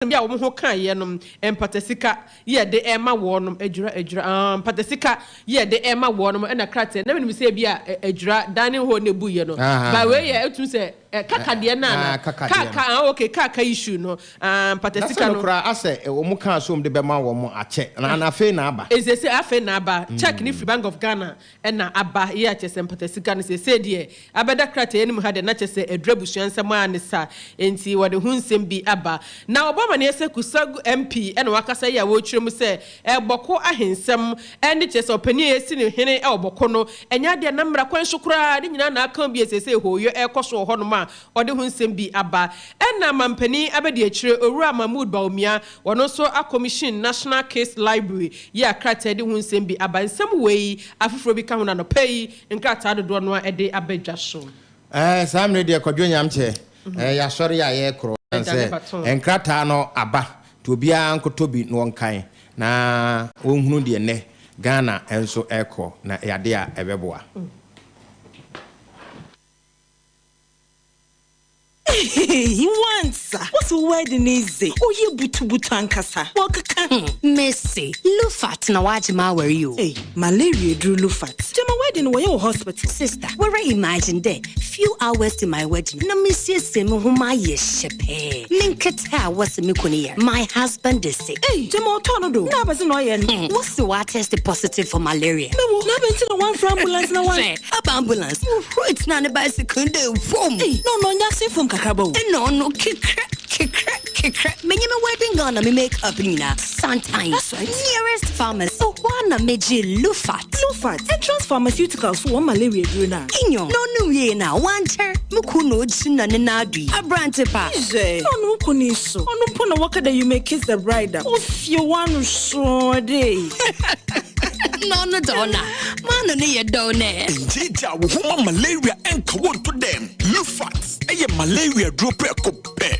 bia wo ho kan ye no empatasika ye de ema wo no adwura empatasika ye de ema wo no na krate na me se bia adwura dane ho ne bu ye no ba we ye etu se kaka de na kaka okay kaka issue no empatasika no kra ase wo mu kan so de be ma wo mo ache na afi na aba ezese afi na aba check ni Free Bank of Ghana na aba ye achese empatasika no se de abeda krate ye ni mu ha de na chese adwabusua nsem a sa enti wode hunsem bi aba na obama ne se kusagu MP ena wakasa ya wo twirem se eboko ahensem ene chese opani esi ne hene oboko no enya de na mra kwan sokura de nyina na aka bi esese hoyo ekoso ho no ma ode hunsem bi aba ena mampani abedi akire owura Mahmood Baumia wono so a commission National Case Library ya krata de hunsem bi aba nsem wei afoforo bi ka ho na no pay nkrata dodo no ede abedwa so Sam radio kwadwo nyamche ya sori ya ye kro nse enkrata no aba to bia nkotobi no nkan na wonhunu de ne Ghana enso eko na yade a ebeboa He wants. What's the wedding is it? Oh, you butu ankasa. Messi, Lufat na wajima were you? Hey, malaria drew Lufat. To my wedding, were you hospital? Sister, where I imagine there, few hours to my wedding. No, Monsieur Semu, whom I shepe. Linketa was Mikunia. My husband is sick. Hey, Jamo Tonodo. No, but no, what's the water tested positive for malaria? No, no, one for ambulance, no one. Ambulance. It's not a bicycle. No, nothing from Kakabo. No, kick. Many wedding gonna me make up nina. Sometimes nearest pharmacy. Oh, one meji Lufat. Entrance pharmaceuticals for malaria druna. Inyo. No ye na one chair. Mukuno china nenadi. A brantepa. No kuniso. No pona waka that you may kiss the bride. If you want to show day. No, donna. Man, no, you don't know. Indeed, malaria and come to them. Lufat. Malaria drop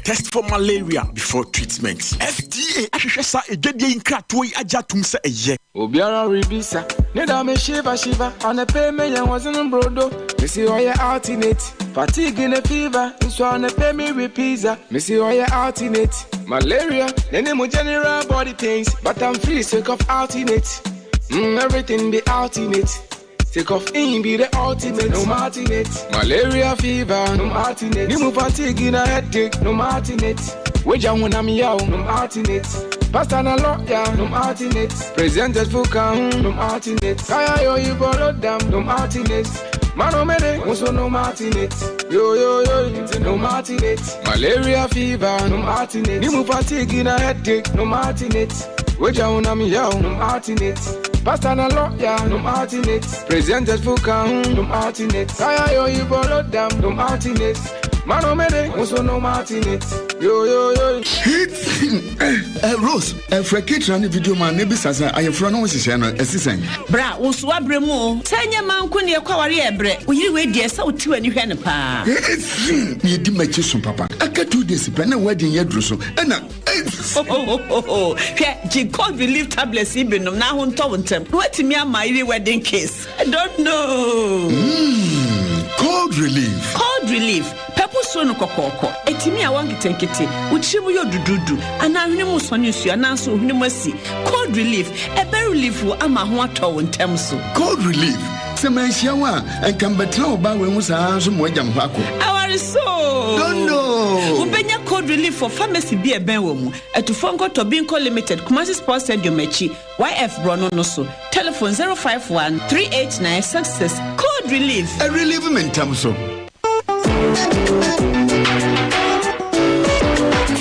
test for malaria before treatment. FDA ashesa ejede inkratoi ajatum se eye. Obiara ribisa. Neda me shiva on a pay me yan wasn't brodo. Me see all your alternate. Fatigue in a fever. So on a pay me repisa. Me see all your alternate. Malaria. Then mo general body pains. But I'm free sick of alternate. Everything be alternate. Take off in be the ultimate, no martinate. Malaria fever, no martinate. Nimu fatigue in a headache, no martinate. Weja when I'm yow, no martinate. Pasta na lawyer, no martinate. Presented for count, no martinate. Kaya yo you borrow them, no martinate. Mano mede, also no martinate. Yo, no martinate. Malaria fever, no martinate. Nimu fatigue in a headache, no martinate. Weja when I'm yow, no martinate. Pasta na lawyer, no martinate. Presented for count, no martinate. Kaya yo you borrow them, no martinate. Mano mede, also no martinate. Yo. Rose, Frekit ran the video man, maybe Sasa, I have run on assistant. Bra, Uswa Bremo, Tanya Mankuni, a Kawari Ebre, will you wait dear so two and you had a pa? You did my children, Papa. I got 2 days, but no wedding yet, Russo. And Cold relief tablets, even now on Towenton. What me my wedding case? I don't know. Cold relief. Pepper sono kokoko. Etimi a wangi tenkete. Uchibu yo dududu. Ana hunimu sonyusu ananso hunimasi. Cold relief. Ebe relief wo ama ho ato ntemso. Cold relief. Semensiawa and can betra oba we musa anso moja mhako. Awari so. Don't know. Ubenya cold relief for pharmacy bi eben wo mu. Etufonko Tobinco Limited Kumasi Sports Stadium echi. YF Brono no so. Telephone 051 389 66. Cold relief. A relief mentamso.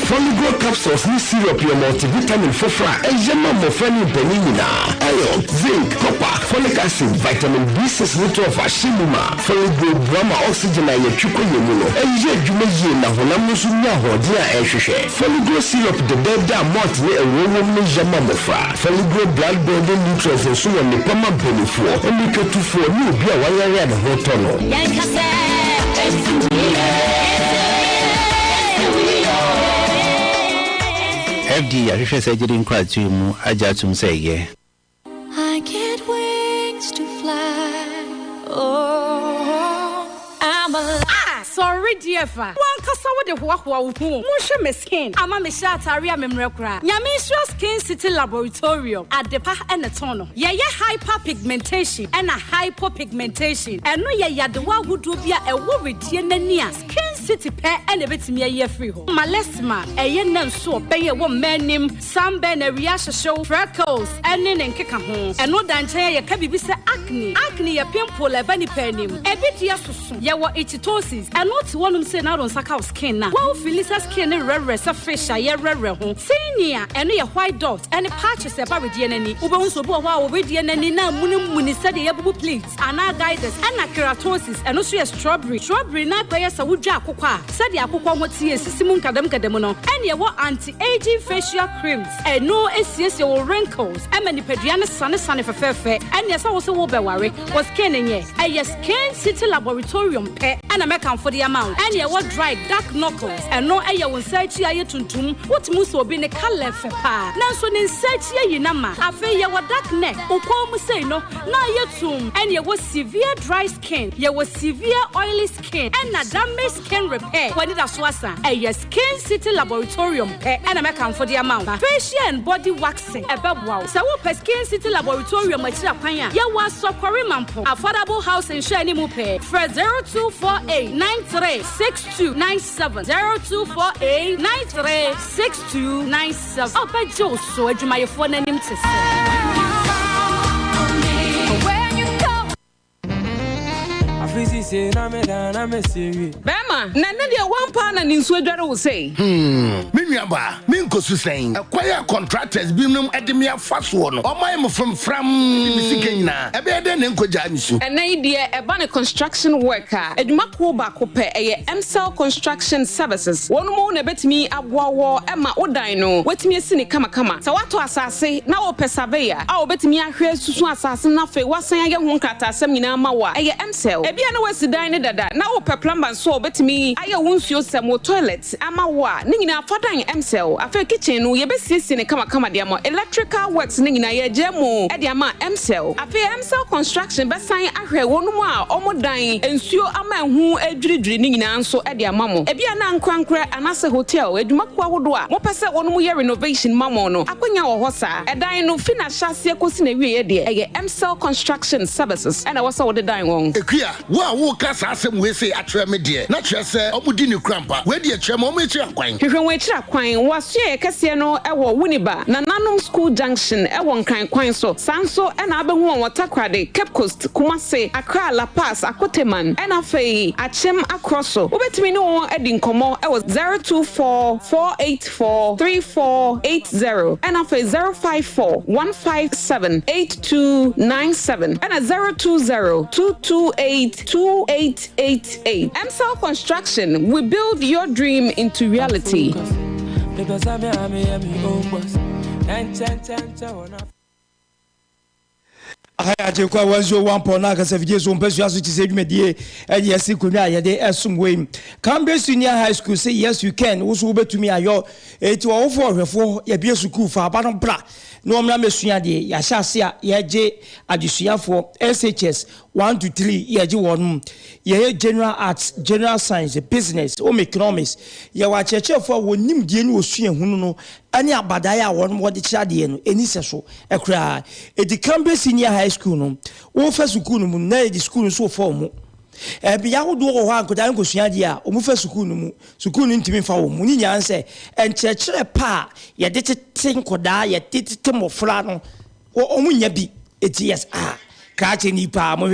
Foligo capsules ni syrup your multivitamin fofra ejema mo fani benina iron zinc copper folic acid vitamin B6 nutrient ashimuma Foligo brama oxygen ya chuko yemuno eje dwumeji na honam no so nya hode a ehwehwe Foligo syrup de beda malt ni ewowo ni jema mofra Foligo blood building nutrients so won ne pama benefo oniketufo ni obi a wayare na hoto no Yankase FD ahwehwe surgery nkwatu mu ajatum seye I get wings to fly. Oh, I'm alive. Sorry, dear fa. sa wo de hoa wo hu mo hwe me skin ama me sha atare a memre kra nyame sure skin city laboratorium adepa ene ton no ye hyperpigmentation and a hypopigmentation eno ye yadewa hudu bia ewo redie nani a skin city pe ene betimi ye free ho malesma eye nan so beye wo manim sunburn area show freckles ene nkeka ho eno danche ye ka bibi se acne ye pimple eba ni panim ebidia susu ye wo ichitosis eno ti wonum se na don saka skin na wo filisa skin ne rere se facial ye rere ho senior eno ye white dot ene patches eba redie nani wo be so bo ho redie nani na muni said ye bubu pleats ana guides ena keratosis eno so ye strawberry na kwa ye sa wudwa akokwa said akokwa ho tie sisimu kadam no ene ye wo anti-aging facial creams eno esiesie wo wrinkles emani pedua ne sane fefefe ene ye sa wo se wo be ware was skin nye eye skin city laboratorium pe ena mekan for the amount ene ye wo dry dark knuckles eno eye wo nsachi aye tuntum wotimu so obi ne color fepa nanso ne nsachi ayi na ma afi ye wo dark neck uko say no na yetum and ye was severe dry skin ye was severe oily skin and na damage skin repair when it aswasa a skin city laboratorium pe and I can for the amount facial and body waxing ebebwa so wo skin city laboratorium achira kwanya ye was sokori mampo affordable house and share ni mu pe for 0248936297 0248936297 opejo so adwuma ye fo nanim tese Bema, na de one pound and in Sweden will say. Minyaba, Minkosu saying, acquire contractors, Bimum Edemia fast one, or my from Sikina, a better than Kojamisu. An idea about a construction worker, a Makoba Cope, a MCell Construction Services. One more bet me a war, Emma Odino, wet me a cynic kama. So what was I say? Now, Pesavea, I'll bet me a here's to assassin, nothing was saying a wonkata semina mawa, a MCell. Ebiana was dine dada. Now, per plumber so bet me, I won't use some more toilets, amawa, Nina Fadang MCell, a fair kitchen, we be sitting a kama diamo, electrical works, Nina Jemo, Ediama MCell, a fair MCell construction, but sign a hair one more, almost dying, and sure a man who a drinking and so Ediamamo. Ebiana Crankra and Asa Hotel, Edmakwa Woodwa, Mopasa one more renovation mamono, Aquina or Hossa, a dino fina chassis cosine a MCell Construction Services, and I was all the dying one. Wow, Wokas asem we say atre me de. Na tre se omudi ni krampa. We de trem omo echi akwan. Hwehwe we echi akwan waso ye kase no ewo Wuniba na Nanom School Junction ewo nkran kwan so. Sanso e na abehu on Waterkrade, Cape Coast, Kumase, Accra, La Paz, Akoteman. E na fei Achem Akroso. Obetimi ni won edi nkomo ewo 0244843480. E na fei 0541578297. E na 02022882888. MCell Construction, we build your dream into reality. Aya kwa wazo wampo na kasafije so mpesu aso tise dwumedie e yesi kunwa ye de esumwe Cambridge Senior High School say yes you can wo so betumi ayo eti wo fo hwefo ye bia school fa ba no bra no omna mesua de ya hyase a ye je adusuafo SHS 1 to 3 ye je won ye general arts, general science, business, economics ye wa chechefo wonim die ni osua hunu no ani abadaya a won wo de chiade no eni seso ekra edi Cambridge Senior High School no wo fa school no mu na edi school so form bi yahodo ho ankoda nkosua di a omu fa school no mu school no ntimi fa wo mu ni nyanse enkyekere pa ye de tete nkoda ye tete mofra no omu nya bi eti yes kache ni pa mo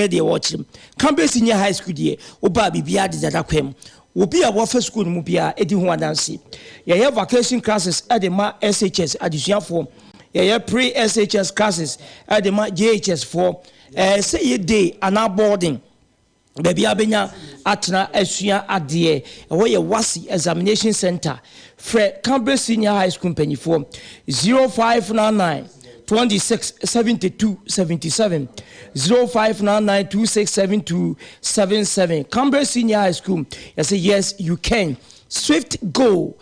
de watch Cambridge Senior High School die oba bibia de dada kwem obi a wo fa school no mu bia edi ho adanse ye have vacation classes at the ma SHS adusuafo ye pre SHS classes at the ma JHS for say ye day and boarding baby abenya atna asua ade wo ye wasi examination center for Cambridge Senior High School mpanyifo 0599 267277 0599267277 Cambridge Senior High School. I say yes you can. Swift go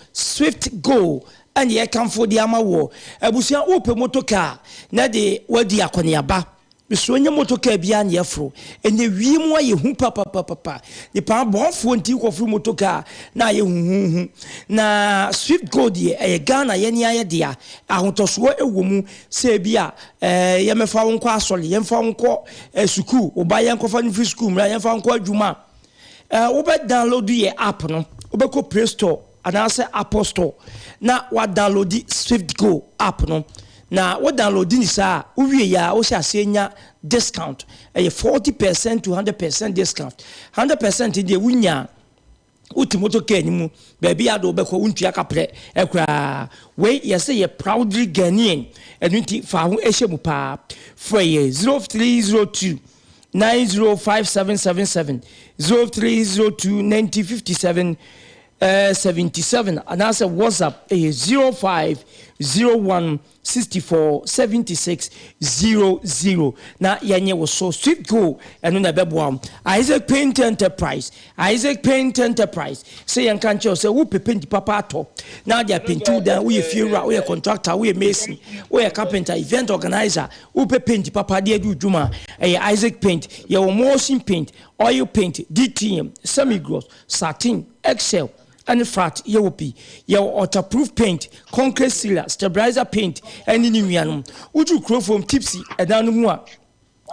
and ye come for the amawo. Ebusia open motor car na de wadi akoniaba Bisonya motoka bia na yefro ene wiemu aye hu papa ni pa bonfo nti ko fru motoka na aye hu na Swift Gold ye Ghana ye ni aye dia ahotoso ewomu se bia ye mefa wonko asole ye mfa wonko school oba ye nko fa ni free school mra ye mfa wonko adwuma wo be download ye app no wo be ko Play Store anase Apple Store na wa download Swift Gold app no na what downloading is uwie ya o sha senya discount 40% to 100% discount 100% de wunya utimoto kanimu baby ado be ko untua kapre ekra we yes ye proudly Ghanaian enunti fa ho ehye pa for ye 0302 905777 0302 9057 77 and that's a WhatsApp 0501 64 76 00 na yenye was so Swift Gold and na beboam Isaac Paint Enterprise say yan kan say wo pependi papa ato na dia paintu dan we fira we contractor we mason we carpenter event organizer wo pependi papa dia du djuma Isaac Paint your motion paint oil paint DTM semi gloss satin excel and frat yewopi your waterproof paint concrete sealer stabilizer paint and ninuanum uju crofom tipsy edanu mu a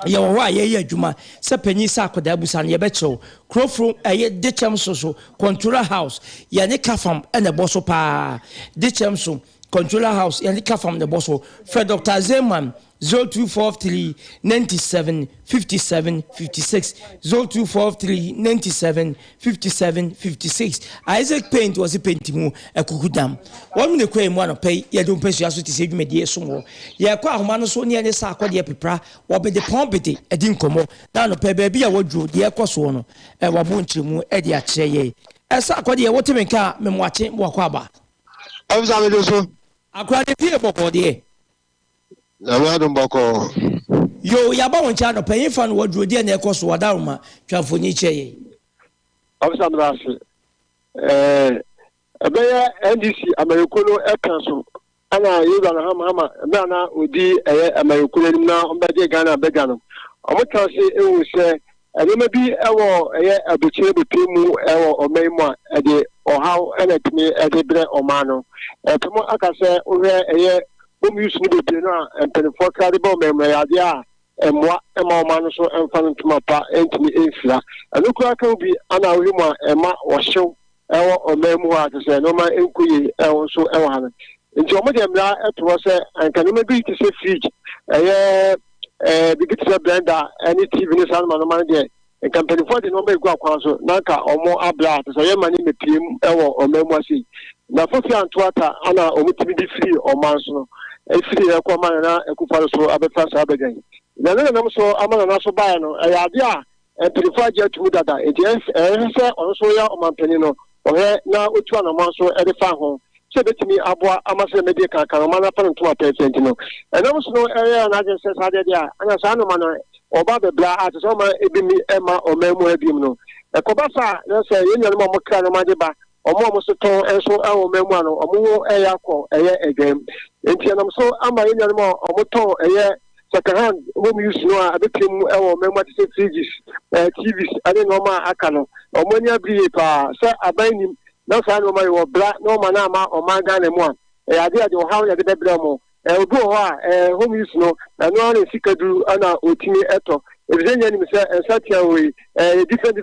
your wa ye adwuma se panyi sa akoda busa na ye becho crofom dechem so controller house ye ne kafam and the bosso pa dechem so controller house ye ne kafam the bosso Fred Dr. Zeman 0243 97 57 56 0243 97 57 56 Isaac Paint was a painting ekukudam 1 minute kwe mu anopai ye do mpesu aso ti se dwumedie so ye kwa ahoma so ne ne sa akode pepra wo be de pompete edi nkomo na no pe bia wadru de ekoso no wabo nchiremu e de akire ye esa akode ye wotemenka memwache wakwa ba Abza me do so akwa de pie bokode yo ya ba won cha no payin fa no wadru de na ekoso wadaruma twafoni cheye Abza me das ebeya NDC Americono ekanso ana yiba na hama na na odi Americono nim na ombeje Ghana bega no omotanse ewu se enema bi ewo abechire bepemu ewo omaimu a de ohaw ena timi ede bre omano tomo akase ohwe use ni be no empenfo kade ba omaimu ya de a emwa ema omano so emfa ntuma pa entimi enfira anukura kan bi ana ohwemu a ema ohyew ewo omaimu a se no ma enkuyi ewo so ewo han nti omo de mra eto se ankanema bi ti se fridge big tisa blender any TV ni san man man de company for the number go akwanso na ka omo abla to say mani me piem ewo omemu asi na fofi antoata ana omutimi di free omanso no free e ko man na ekufaro so abefa sa abegan na nam so amana na so baa no ya de a prefer jet mu dada e se on so ya omampani no ohe na otu anamanso e de fa ho se betimi aboa amase media kan mana panto apesent no enam so no area na je se sa de dia ana sa no mana oba be bla at so ma ebimi ema omemu abim no ekoba sa na se yenya no mo kra no ma de ba omo so ton enso omemu ano omo eya ko eye egem enti enam so ama yenya no omo ton eye second hand wo mi use no a betim ewo omemu at se fridges TVs ani no ma aka no omo nya bi pa se abanim na sa no ma yo bla no ma na ma o ma Ghana mu a ya de o hawo ya de bebra mu obi o ha home use no na no na sikadu ana otimi eto ebizenya ni se ensatia we different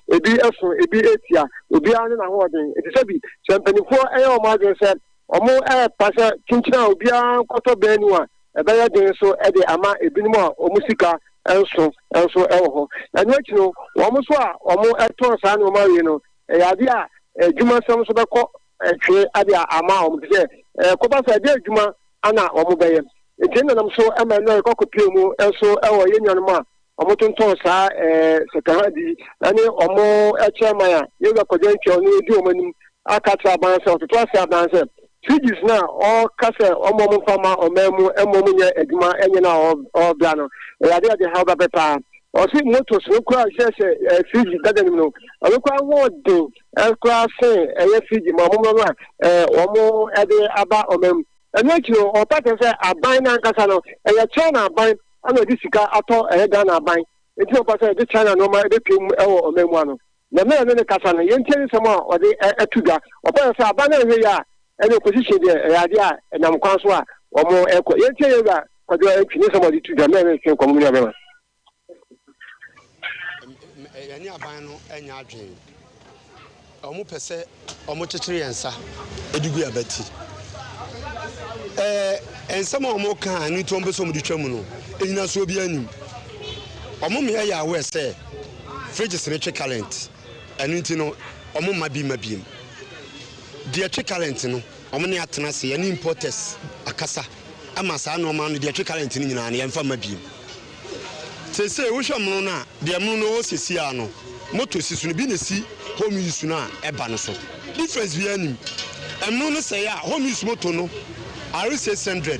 ebi efo ebi etia obi anu na ho den eti se bi champanifo o ma de se omo pasa kinchina obi an koto benu a ebe ya den so e de ama ebinim a omo sika enso ewo ho na no akino omo so a omo eto sa na o ma we no ya de a juma sam so be ko twe ade ama o mte ko ba sa de juma ana o mo beye etin nam so ama no ko ko pie mu enso ewo yenyan ma o mo tonton sa sekahadi ani o mo echema ya ye ga ko je nche oni di o manim aka tra ban sa to asa ban sa fridges na o kase o mo fama o memu emo mu nya eduma enye na o bla no ya de ha ba pepa o si motos no kwa sheshe fridge dada ni no o kwa wodin kwa se fridge ma mo no o mo ede aba o mem enekiro o pate se aban na nkasa no ya chena aban ana di sika ato Ghana ban enti o pasa de China no ma de pem ewo omemu ano na me ne kasa no yentien sama o de atuga o pa sa aba na hwe ya ene position de ade a nam kwan so a omo eko yentien ya kwado etwini sama de tuga me ne ken komu ya be ma yani aban no enya adwen omo pese omo chechire yensa edugu abati ensama omo kan ni to mbeso mu di twam no enyina so obi anim omo me ya awe se fridges ne talent enu nti no omo mabim de talent no omo ne atena se ya ni importers akasa ama sa no ma no de talent ni nyina na yemfa mabim sese wo hwam no na de mu no osisi ano moto sisu no bi na si home use no a eba no so difference bi anim emu no say ya home use moto no R600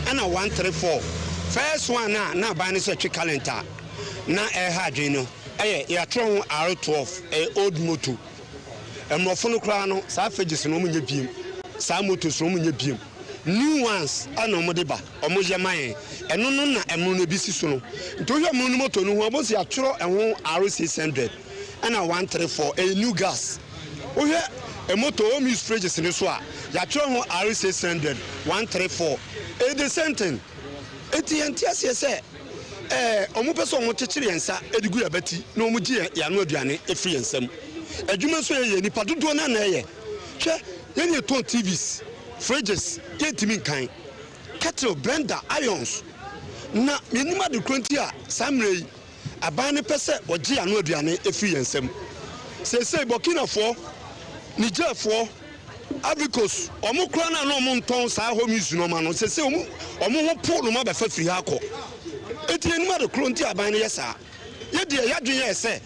and a 134 first one na buy no say calendar na ha dwen no ya tron R12 old moto emofo no kra no sa fages no mu nya biem sa moto so mu nya biem new ones ana mo de ba omo je man eno no na emu no bi si so no nto hwe mu no moto no ho obo si atro eho R600 and a 134 a new gas o hwe a moto home use fridges ni so a ya tro ho R600 134 e the same thing etienti asese omo peso omo chechire yensa edigu yabati na omo gi ya no aduane efri yensam adwuma so ye nipa dodo na na ye hwe ye ne ton TVs fridges yetimi kan kettle blender irons na minima de 20 a samrei aban ne pese ogi ya no aduane efri yensam sese Burkina fo Niger fo Avicos omo kra na no mo nton sa home use no ma no sese omo ho po no ma be fa firi ha ko eti enima de kronti aban ne yesa ye de ya dwen ye se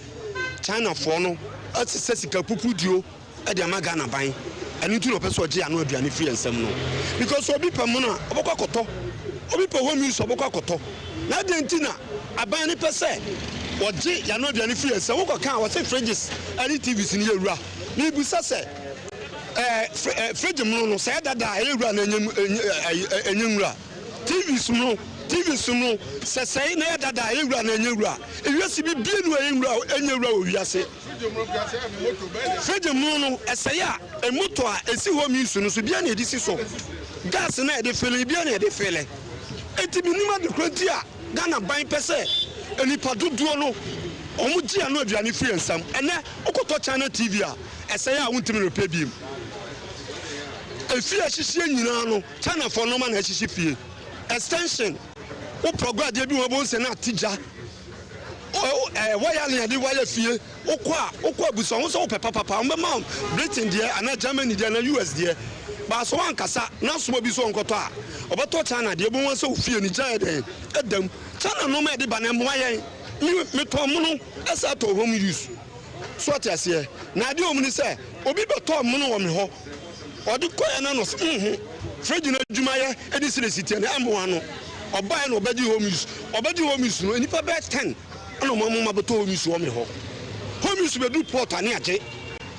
China fo no asese sika pupu dio e de amaga na ban enu tu no pese ogi anu aduane firi ensem no because obi pam no obokwa koto obi pe home use obokwa koto na de ntina aban ne pese ogi ya no aduane firi ensem wo kan wo se fridges ani TVs ni yewura ni busa se fridge no say dada ewura na enyewura TVs no say na dada ewura na enyewura ewiase bi bienu enyewura owiase fridge no say ya emoto a esi home use no so bia na edisi so gas na e de fele bia na e de fele enti minima de kranti a Ghana ban pese enipa dodo no omo gi anu aduane free ensam ene okoto China TV a ese ya wuntimi repe biem efi ahihie nyina no China for no man ahihie fie extension o program de bi wo bo se na tija waya le de waya fie okwa abuso wo so papa o ma Britain de ana Germany de ana US de ba so ankasa na so bi so nkoto a obeto China de bo won so fie ni ja edam China no ma de ba na mo ayen me to mo no esa to home use so atiase na de omuni se obi be to mo no wo me ho odi koya na no fridge na adwuma ye edi sire na amwa no oba na obedi home use no enipa be 10 ana mo ma be to home use wo me ho home use be do port ani age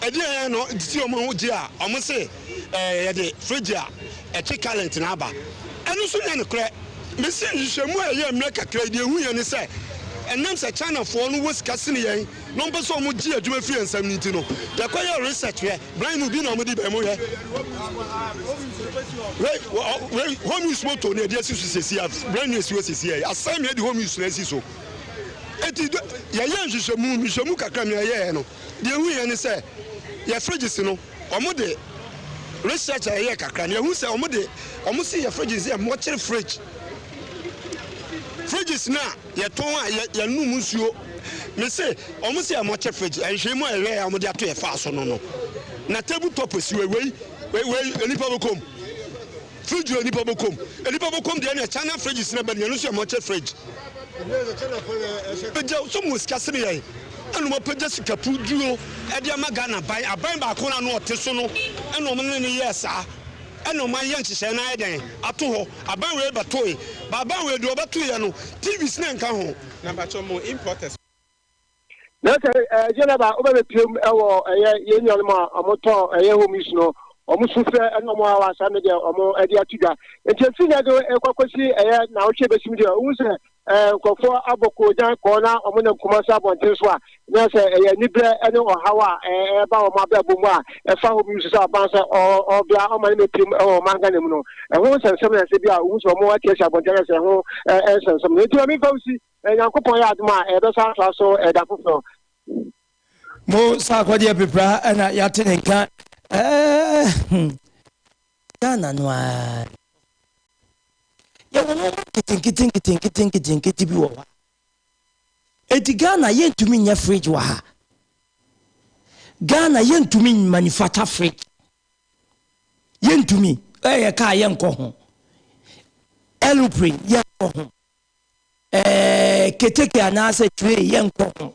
edi no ti o mo ho gi a o mo se ye de fridge a e talent na aba enu so nya ne kre me se nhwemu a ye mre kakra di ehu ye ne se enam se China for no was kasine yen no mbe so mo gi adwuma fi ensam ni ti no de kwaya research here blind no bi na mo di be mo ye home use moto ne de asisi blind use asisi ye asai me de home use na asisi so eti ya ye nhwemu kakra me ye no de ehu ye ne se ya fridges no omo de research ye kakra ne ehu se omo se ya fridges ye mo chere fridges na ye ton ya num nsuo me say omo say mo che fridge enhwemu ewe ya mo de ato ye fa so no na table top si we enipa bokom fridge enipa bokom de na China fridges na ba ne no so mo che fridge peja so mo skasene ye anu mo peja sika puduo e de amaga na aban ba ko na no ote so no eno mo ne yesa eno man yan hihye na eden ato ho aban we batoe baban we do batoe no TVs na nka ho na bacho mo importers na jenaba obe piem ewo ye nyon ma amoto home use no omo sufe eno mo awa sa me de omo edi atuga enti fi na do ekwakosi na o chebe sim de o se kofo aboko jan ko na omo na kuma sa bonten so a na se nibre ene ohawa ba o ma ba bomu a fa ho mi so ban se o bia o ma ne pim o manga ne mu no ho sensem na se bia wo so mo wa tie sha bonten se ho sensem ne ti mi fa usi yankopon ya aduma be sa so da fofo mo sa ko dia pepra na ya tenenka Ghana no a ya wono kitin bi wo wa eti Ghana yentumi nya fridge wa ha Ghana yentumi manufacture fridge yentumi ka yenko ho aeroplane yenko ho keteke anase tray yenko ho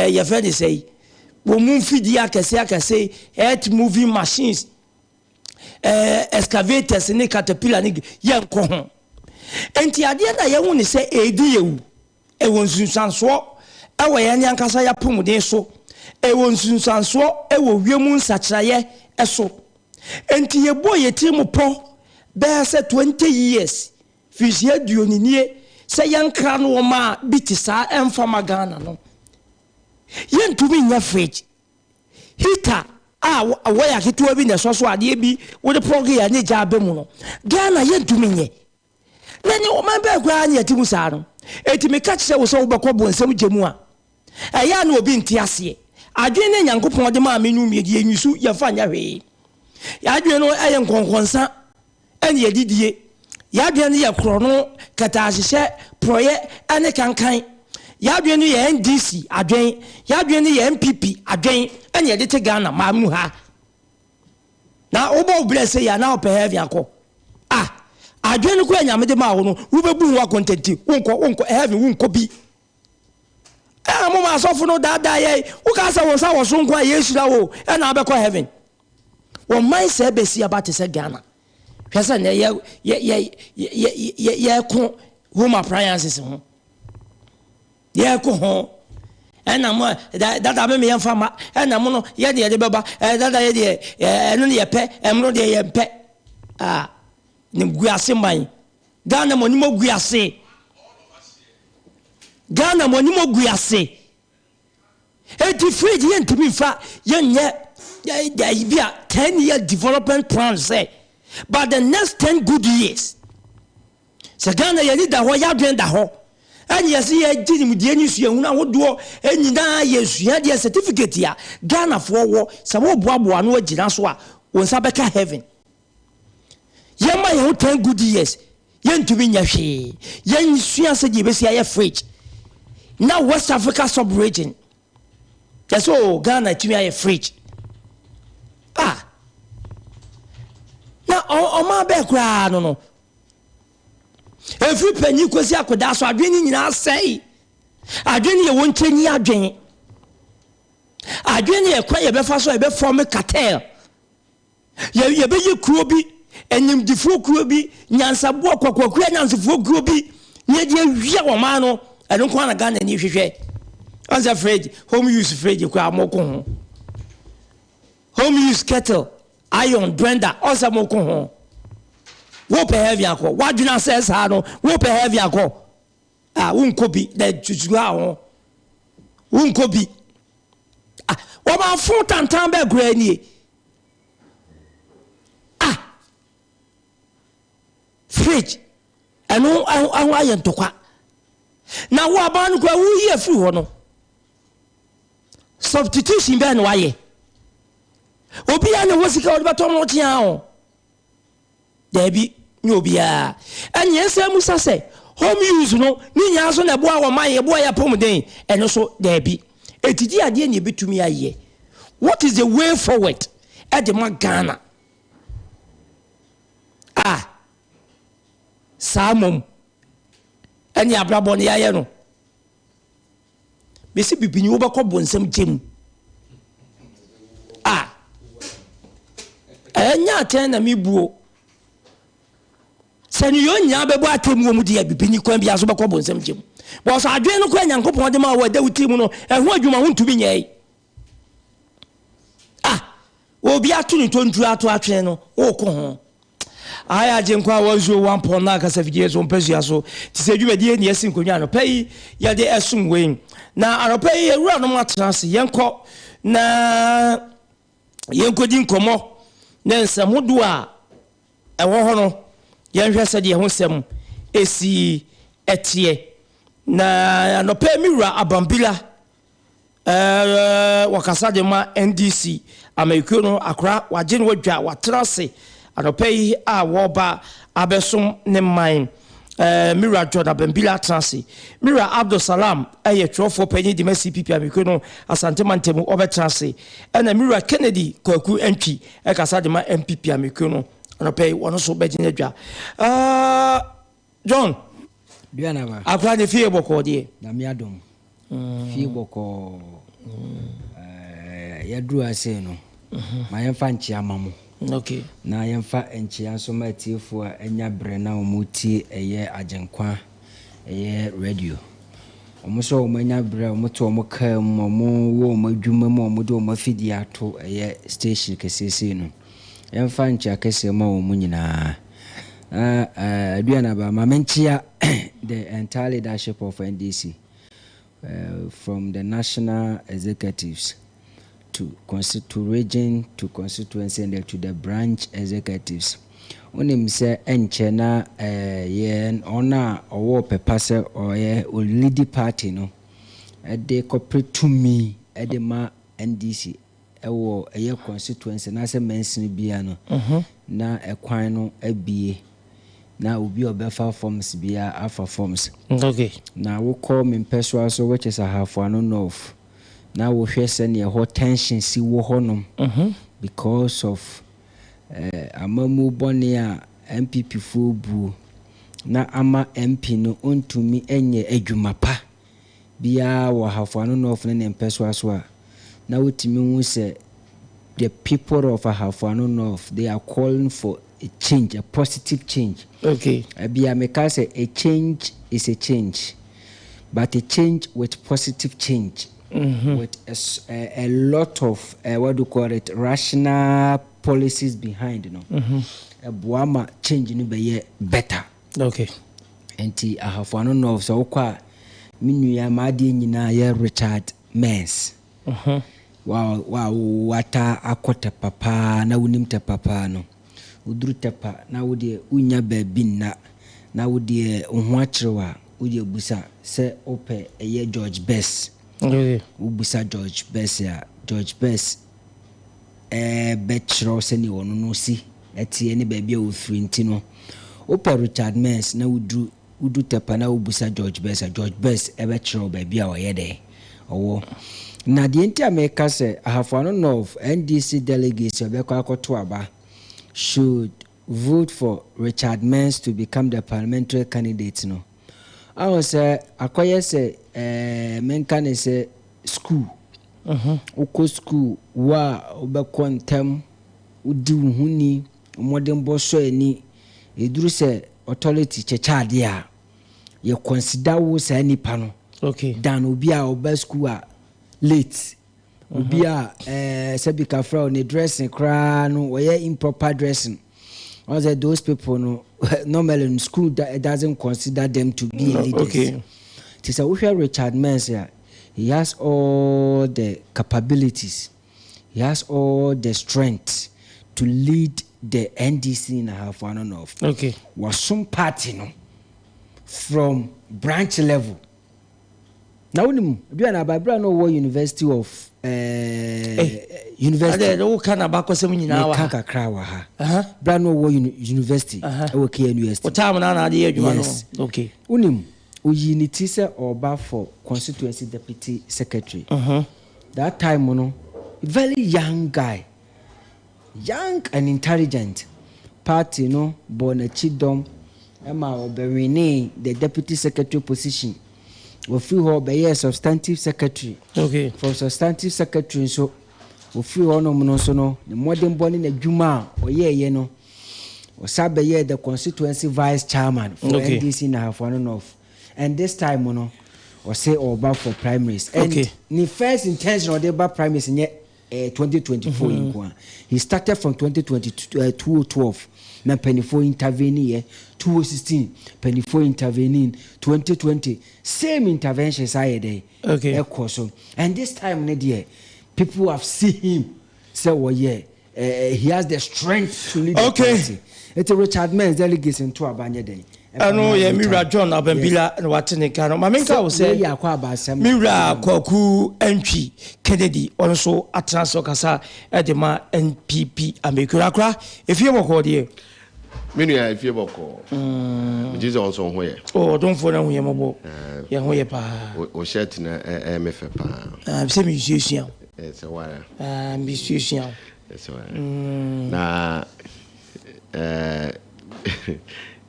ya fedi say wo mun fidi akase earth moving machines excavators ni caterpillar ni yenko ho enti ade na ye hu ni se edi yewu won sunsanso ewo ye ni ankasa ya pomuden so won sunsanso ewo wiemu nsachiraye eso enti ye boy ye timu po be se 20 years fisi aduoninie se yankra no ma bitisa emfama Ghana no yentumi nya fridge heater waya ketewa bi na so ade bi wo de plug ya ne ja be mu no Ghana yentumi nye nani o man be kwa anya timu sa no eti me ka kire wo so wo be kɔ bonsam gemu a ya na obi nti ase adwen ne nyankopon de ma menu mi de enwisu ya fa nya hwe ya adwen no aye nkonkonsa ene ye didie ya adwen ne ye kro no kata ahyehyɛ proye ane kankan ya adwen ne ye NDC adwen ya adwen ne ye MPP adwen ene ye de te Ghana ma mu ha na obo bless ya na ope heavy akɔ adwen ko anyame de ma wo no wo bebu ho akontenti wonko heaven wonko bi mo ma sofo no dada ye wo ka sa wo sa wo so nko a Yesu da wo e na abekɔ heaven wo man se be si about se Ghana hwesa na ye ko home appliances ho ye ko ho ena mo dada me yemfa ma ena mo no ye de beba dada ye de eno ne ye pe emro de ye pe ne guase man Ghana mo ni mo guase Ghana mo ni mo guase eti fridge yentimi fa yenye bia 10-year development plan say but the next 10 good years se Ghana ye ni da ho ya dwen da ho ani yesi ye ginim die ni sua hu na hodo enyina ye sua de certificate ya Ghana fo wo se wo boaboa no agina so a wonsa beka heaven yema ye 10 good years yentumi nya hwe yen sua se je besi aye fridge now West Africa sub region that's all Ghana tumi aye fridge na o ma be kra no every penny kwesi akoda so adwen ni nyina sei adwen ye wontenyi adwen ye kwa ye be fa so ye be form cartel ye be ye kuro bi enim difo kuro bi nyansabo akwakwakura nyansafo kuro bi nye de wia wo ma no eno kwa na Ghana ni hwehwe once afraid home use fridge kwa amoko ho home use kettle iron blender once amoko ho wo pe heavy akọ waduna says ha no wo pe heavy akọ wonko bi da tutu ha ho wonko bi wo ma fun tantan be gura ni fridge eno ahu aye ntokwa na wo aban ko wo ye free ho no substitution be na waye obi ya na wosika wo beto mo tia ho debi nyobia enye se musa se home use no ni nya so na boa wo maye boa ya pomden eno so debi etidi ade ne betumi aye what is the way forward at the Ghana samom eni abrabo ne yaye no besi bibini wo bekọ bonsam gem enya ten na mibuo sani yo nya bebo atemu mu dia bibini kwan bia so bekọ bonsam gem bo so adwen no kwa nyankopon de ma wa dawuti mu no eho adwuma ho ntumi nyai obi atu ni tontu atu atwen no wo ko ho aya jenkwa 101 na kasa fidie so mpesua so ti se dwumadie ne yesi nkonwa no pay ya de esum wen na aropay ewura no matrase yenko na yenkodi nkomo na nsem hodo a ewo ho no yenhwe se de ho sem esi etie na anopay miwura abambila wakasa de ma NDC Americano akra waje ne wadwa watrase anopay a woba abesom ne man Mira Jordan Bembila Transi Mira Abdul Salam aye trofo penyi di CPP Americano asante mantemu obe transi ena Mira Kennedy kwaku entry e kasa de ma MPP Americano anopay wono so be gine dwa John Biana ba akra de fie boko de na mi adom fie boko ya dru ase no ma yemfa nchia mamu okay na yemfa nchia so ma tiefo a enya bre na omuti eye agenkwa eye radio omuso omanya bre omuto omka mu wo omadwuma mu omude omafidi ato eye station kesese no yemfa nchia kese ma omunyina aduana ba ma menchia the entire leadership of NDC from the national executives to region to constituency and to the branch executives. Onim say enche na ye ona owo pepase oye lead party no e de corporate to me e de ma NDC ewo eye constituency na se mensin bia no na ekwan no abie na obi obefa forms bia afa forms okay na wo call me person so which is a half one north na wo hwe se ne ho tension si wo honom because of amamu bone a MPP fo bu na ama MP no ontumi enye adwuma pa bia wo half one north ne person so a na wotimi hu se the people of Ahafo North, they are calling for a change, a positive change. Okay. Say a change is a change, but a change with positive change, with a lot of what do you call it, rational policies behind. You know, a Buama change in be better. Okay. And Ahafo North, so kwa minuya madi nyina ye Richard Mens. Wow, wata akota papa na unimte papa no uduru tepa na wode unya baabin na wode ohwachrewa wode busa se ope eye George Best okay ubusa George Best ya George Best betro se ni wono no si etie ne baabi a ofiri ntino ope Richard Mens na udu tepa na ubusa George Best betro baabi a oyede owo na the entire America say Ahafo North NDC delegates to aba should vote for Richard Mens to become the parliamentary candidate. No, I was akoye say menka say school. Oko school wa obekọ ntem udi huni modern boso eni eduru say authority chechade a ye consider wo say nipa no. Okay. Dan obi a oba school a late obi a sebika fra on dressing kra no we improper dressing. All those people no normally in school that doesn't consider them to be leaders. Okay. It is a Richard Mens here. He has all the capabilities. He has all the strength to lead the NDC in Ahafo North. Okay. Was some party no from branch level. Now we are Bible no war University of University. No can about something now. Kaka Krawa ha. Brano war University. Our KNUST. What time na dey adwuma no? Yes. Okay. Unim Uyiniti se oba for constituency deputy secretary. That time no very young guy. Young and intelligent. Party no Bonachidom Emma Oberine the deputy secretary position. We feel be substantive secretary. Okay. From substantive secretary so we feel no so no the modern born in a juma or ye no. We sabe ye the constituency vice chairman for NDC in Ahafo North. And this time no we say over for primaries. And the first intention of the primaries in 2024 he started from 2012 na penifo intervene 2016 penifo intervening 2020 same interventions I day okay so and this time people have seen him say he has the strength to lead the party. It's Richard Men's delegation to Abanya Day. I know Mira John Abambila and Watinikano. Maminka will say Mira Kwaku MP Kennedy also at Transokasa Edema NPP Amikura. If you were here. Minia, if you were called, which is also where. Oh, don't follow him about Yahoyapa or Shetting a MFA. I'm semi musician. It's a while. Musician. It's a while. Now,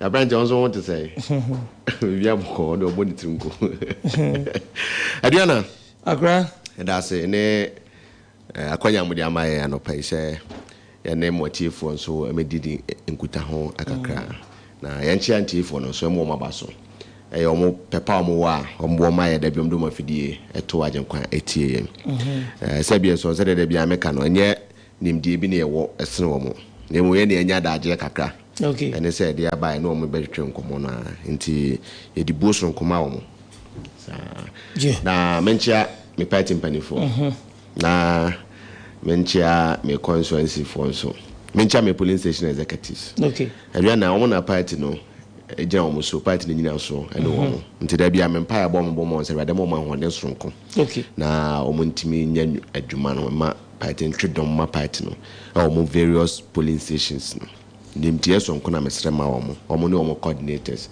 Brian Johnson want to say, we have called or body to go. Adriana, Agra, and I say, ne, Aquayam with Yamaya and Opaise, and name what chief one so I made it in Kutaho, Akakra. Now, Yanchan chief one, so more basso. A homo pepper moa, or more my debium duma fidie, at 2 hours 8 a.m. Sabian so said there be a mechano, and yet named Dibini a walk a snowmo. They were any other Jackaka. Okay. And they said, "Yeah, by no more better train come into a debauch from Comao." Now, mentia me fighting penny for. Now, mentia me constituency for so. Mentia me polling station executives. Okay. And we are now on a party no. A general so party in also. I know. Until there be a empire bomb on the moment when there's from. Okay. Now, Omuntimi a Jumano, my party treat on my party no. Or various polling stations. The MTS on Kona Mesrema or Mono coordinators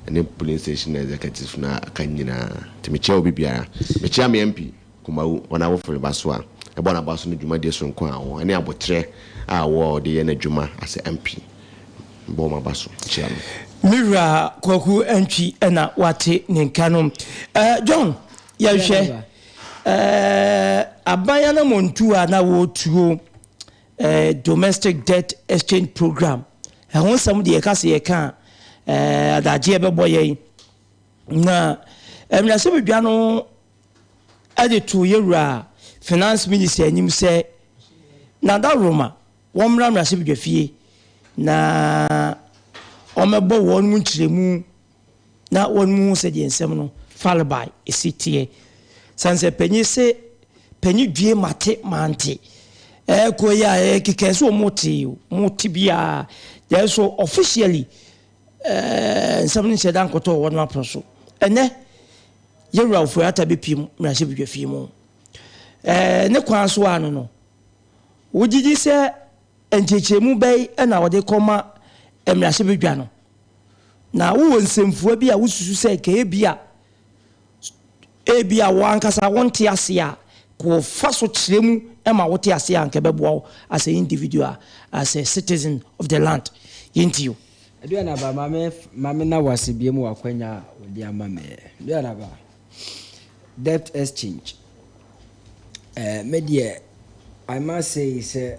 and the police station executives na Kanyina to Michel Bibia, Michami MP, Kumau, 1 hour for the Baswa, a bon about the Juma de Son Kwa, and I would tre our war the Ene Juma as an MP. Boma Basso, Cham. Mira Koku entry and a Wati Ninkanum. John, Yashe, a Bayana Montua now to domestic debt exchange program. And when somebody can that Jeba boy na Emina Biano added to your finance minister and you say na that Roma one ram received fee na omebo one munchemu na one moon said in seminal fall by a city. Sanse penny say penny due mate mante. Koya kikeso moti bia there so officially something said uncle to one person and then you're out for ata bpm mrase bi dwafi mu ne kwan so anu no wogigi se enchechemu bai na wode koma mrase bi dwa no na wo nsemfuo bi a wosusu se ka ebia wankasa wonte ase a ko faso kiremu ema wote ase anke bebo as an individual, as a citizen of the land. Yinti Aduana ba mame na wasibie mu akwanya odi amame. Aduana ba debt exchange. Media I must say is a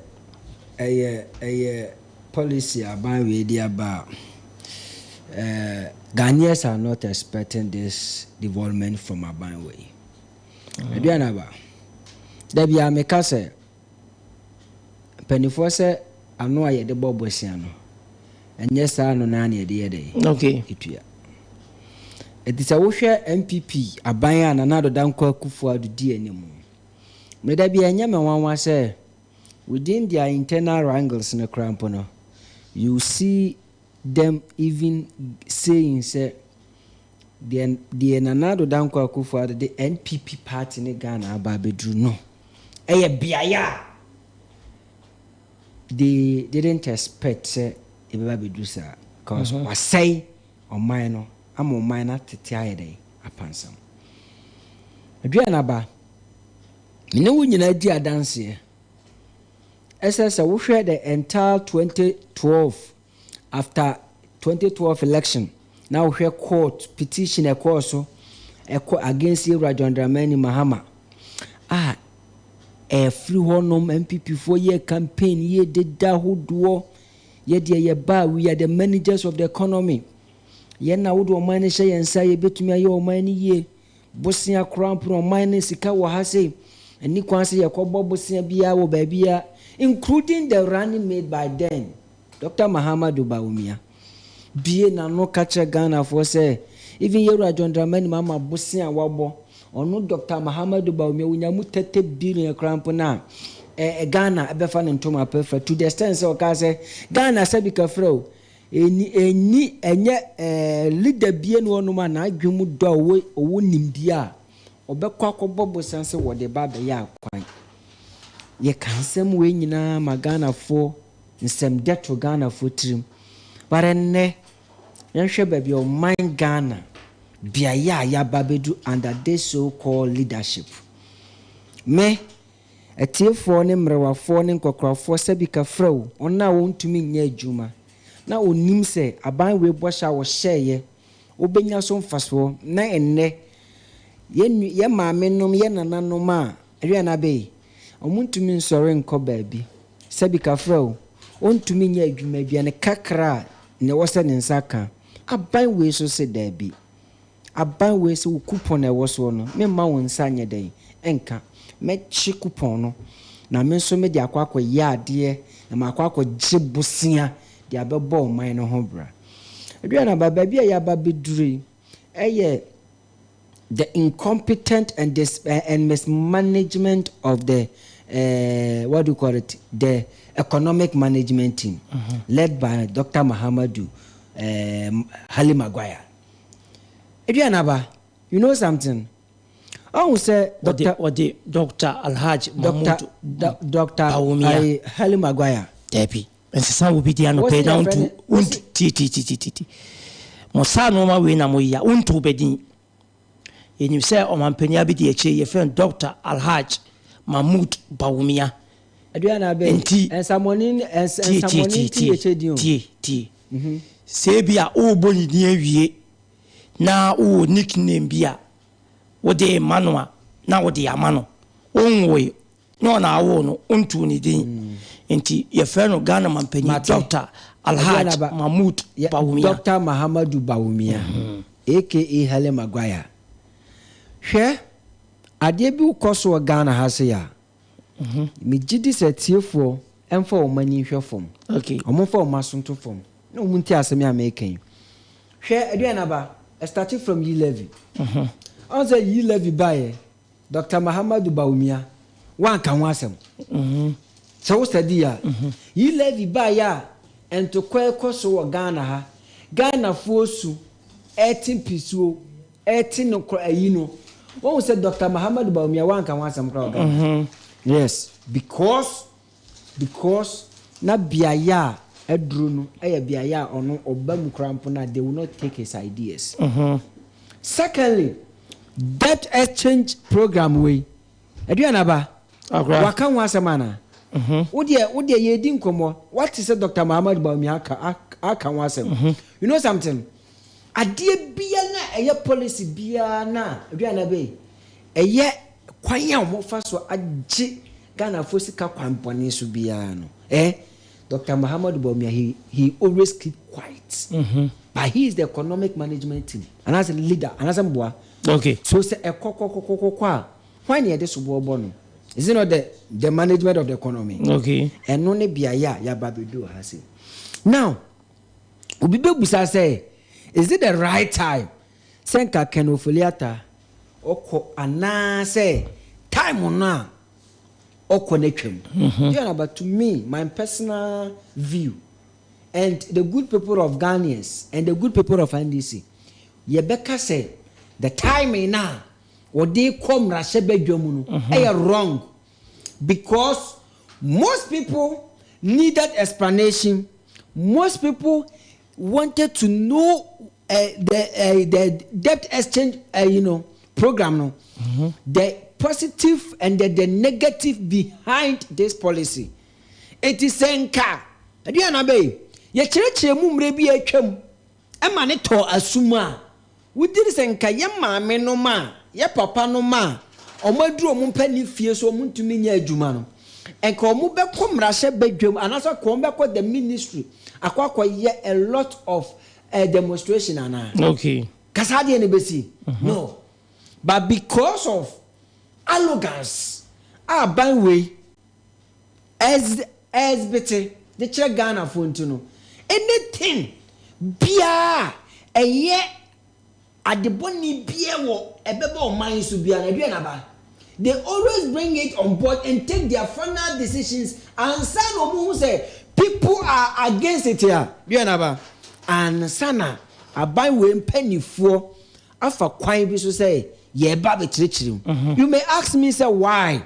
policy aban we di aba. Ghanaians are not expecting this development from aban way. Aduana ba Debi ameka se penifo se anu aye de bobosia no enye sa no na na ye de okay itua etisa wo hwe MPP aban a na do danko akufu adu di animu me debi enye me wanwa se within their internal wrangles in a cramp no you see them even saying say the nanado danko akufu adu the NPP party ne Ghana aba bedru no biaya they didn't expect say ebeba bedusa because was say on mine am on mine tete ayede apansam aduana ba me wo nyina di adanse ss wo hwe the entire 2012 after 2012 election now hwe court petition e course against John Dramani Mahama free honum MPP for year campaign ye did da hodo ye de ba we are the managers of the economy ye na wodo man she yen say ye betumi aye o man ye bosia krampro man sika wo ha say eni kwan say ye kobo bosia bia wo ba bia including the running made by then Dr. Mahamadou Bawumia bie na no catch Ghana for say even Yero John Dramani Mama Bosia Wabo or no Dr. Mahamadou Bawumia unyamu 30 billion cramp na Ghana ebefa ne ntoma perfect to the extent say say Ghana say bika fro enye leader bie no no ma na adwemu do owo nimbia obekwa akobobo sense wo de ba be ya kwan ye kansem we nyina magana fo nsem deto Ghana fo trim barenne yenhwe ba bi o man Ghana bia ya babedu under this so called leadership me etiefo ne mrewafo ne nkokrafo sabika fraw ona wontumi nya adwuma na onim se aban we bosha wo hyeye obenya so mfaso na enne ye maame nom ye nananom a ehwe na be omuntumi nsore nko baabi sabika fraw ontumi nya adwuma bia ne kakra ne wose ne nsaka aban we so se daabi aban we so coupon e woso no me ma won sanye den enka mechi coupon no na me so me de akwakọ yaade na makwakọ gibusia de abebo man no ho bra aduana baba bia ya babedure eye the incompetent and mismanagement of the what do you call it, the economic management team led by Dr. Mahamadou Hali Maguire. Aduana ba, you know something. Oh, say Dr. Alhaji Dr. Hali Maguire. Debbie. And some will be the pay down to T. Mosano ma we na moya unto bedi. And you say o man penya bi de your friend Dr. Alhaji Mahmoud Bawumia. Adriana be and someone in T. Sebia o boni die wie na o nickname bia wo de manua na wo de amano onwe no na awo no ontu ni din enti ye fe no Ghana mampanyi Dr. Alhaji Mahmoud Bawumia, Dr. Mahamadou Bawumia aka Hali Maguire. Hwe ade bi ukoso Ghana ha se ya me gidi setiefo emfa o mani hwe fom okay omfa o masonto fom na omunti asemi amekan hwe aduana ba starting from ye levy on say ye levy by Dr. Mahamadou Bawumia wan kan wasem so wo study ya ye levy by ya ento kwakoso wo Ghana ha Ghana fosu 18 pisuo 18 no kwa ayino won say Dr. Mahamadou Bawumia wan kan wasem kra yes because na biaya edru no eye biaya ono obam krampo na they will not take his ideas. Secondly, debt exchange program we aduana ba waka wasemana wode yedi nkomo what is Dr. Mahamadou Bawumia aka wasem you know something adie bia na eye policy bia na aduana be eye kwanya mo faso agi Ghana fosika kwampone so bia no Dr. Mahamadou Bawumia he always keep quiet but he is the economic management team and as a leader and as a boy okay so say kwa when you this bobo no is it not the management of the economy okay and no ne bia ya babedo ha say now obi bebusa say is it the right time senka kenofoliata oko ana say time na okonetwem but to me my personal view and the good people of Ghanaians and the good people of NDC Yebeka say the time now what they come rasebedwom no wrong because most people needed explanation. Most people wanted to know the debt exchange program no the positive and the negative behind this policy. It is senka aduana be ye kirikire mu mre bi atwam e ma ne to asuma wudiri senka ye maame no ma ye papa no ma omaduru omu pani fie so omu ntumi nya adwuma no enka omu be komrahye badwam anasa ko be ko the ministry akwa ye a lot of demonstration ana okay kasa de ne besi no but because of arrogance ban way as bete the Ghana phone to no anything bia eye adeboni bia wo ebebe o man so bia na dua na ba. They always bring it on board and take their final decisions and san omu say people are against it here. Dua na ba. And sana abai we mpanifo afa kwan bi so say ye ba be chirichirim. You may ask me say why?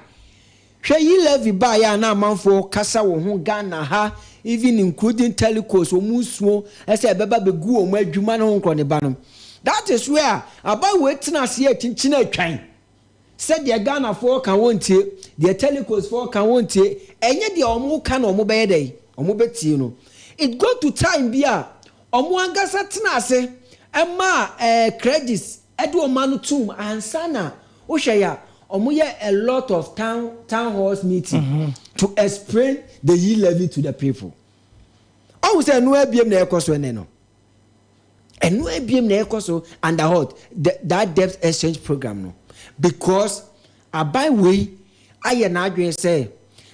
Hwe yi levy ba ya na manfo kasa wo ho Ghana ha even including telecos omusuo ese beba be gu omu adwuma no nkro ne ba no. That is where abai we tina se akinchina atwan. Said the Ghana for can want it, the telecos for can want it, and yet the omu can omu be day, omu beti no. It go to time bia omu angasa tina se ema credits edu manu tum ansana ohya omu ye a lot of town halls meeting to explain the yield levy to the people. I say no ebiem na ekoso ene no. And no ebiem na ekoso under what that debt exchange program no. Because abai we aye na adwen say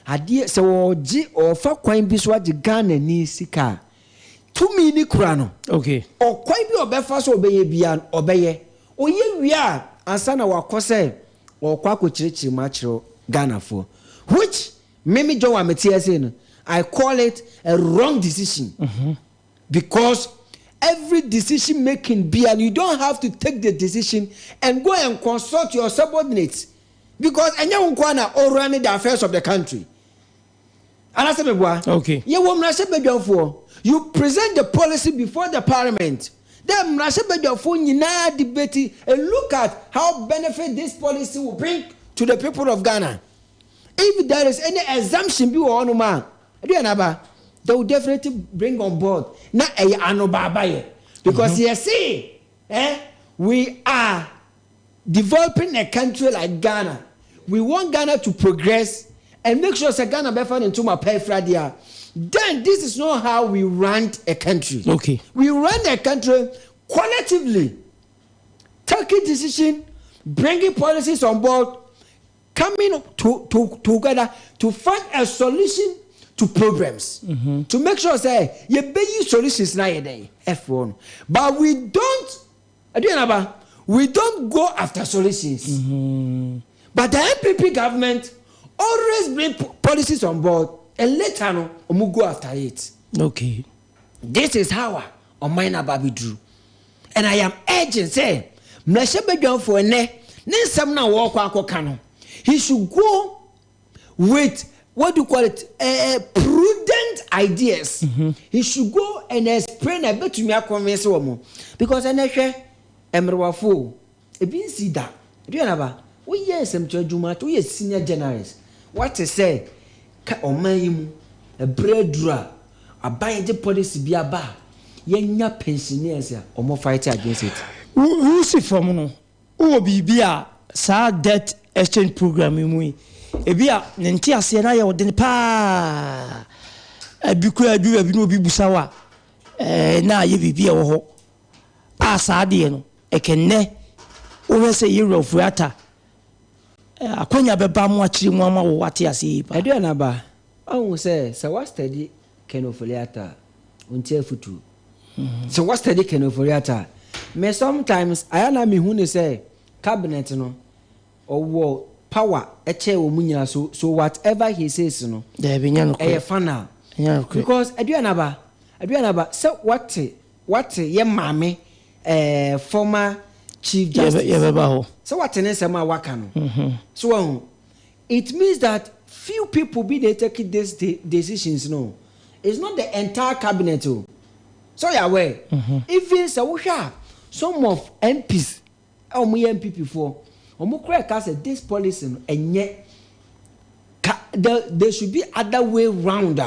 ade se wo gi o fa kwan bi so age Ghana ni sika tumi ni kura no. Okay. O kwan bi obefa so obeye bia obeye oye wia ansa na wakose o kwa ko chirichiri ma chiro Ghana for which meme jo wa metie say no I call it a wrong decision. Because every decision making be and you don't have to take the decision and go and consult your subordinates because enya unkwana or running the affairs of the country. Okay. You present the policy before the parliament. Then debate and look at how benefit this policy will bring to the people of Ghana. If there is any assumption be on man, they will definitely bring on board. Not a anobabaye. Because you see, we are developing a country like Ghana. We want Ghana to progress and make sure that Ghana be found into my pay Friday. Then this is not how we run a country. Okay. We run a country qualitatively, taking decision, bringing policies on board, coming together to find a solution to problems to make sure say you be solutions na day F1 but we don't go after solutions but the MPP government always bring policies on board and later no we go after it. Okay, this is how Omaina Babi drew and I am urging say mleshebedwan for ne nsem na wo kwa akoka no he should go with what do you call it? Prudent ideas. He should go and explain a bit to me. Convince woman because I never emrwafo. E bin see that. Do you know? We yes, Juma. We yes senior generals. What to say? Ka omayimu a breadra a buying the policy be a bar. Yenya pensioners ya omo fight against it. Who see from no? Who be a sa debt exchange program mu? Ebia nenti ase na ye odene pa abiku abi no bi busawa na ye bibia wo ho asade no ekenne wo se yero fuata akonya beba mu akiri mu ama wo wate ase pa edu na ba awu se wa study kenofoliata unti afutu so wa study kenofoliata me sometimes ayana me hu ne say cabinet no owo power eche wo munyina so whatever he says no there be nya no final because aduanaba so what ye mame former chief justice so what ne sema waka no so it means that few people be they take these decisions no it's not the entire cabinet so you aware even so some of MPs MPP for say this policy and yet there should be other way round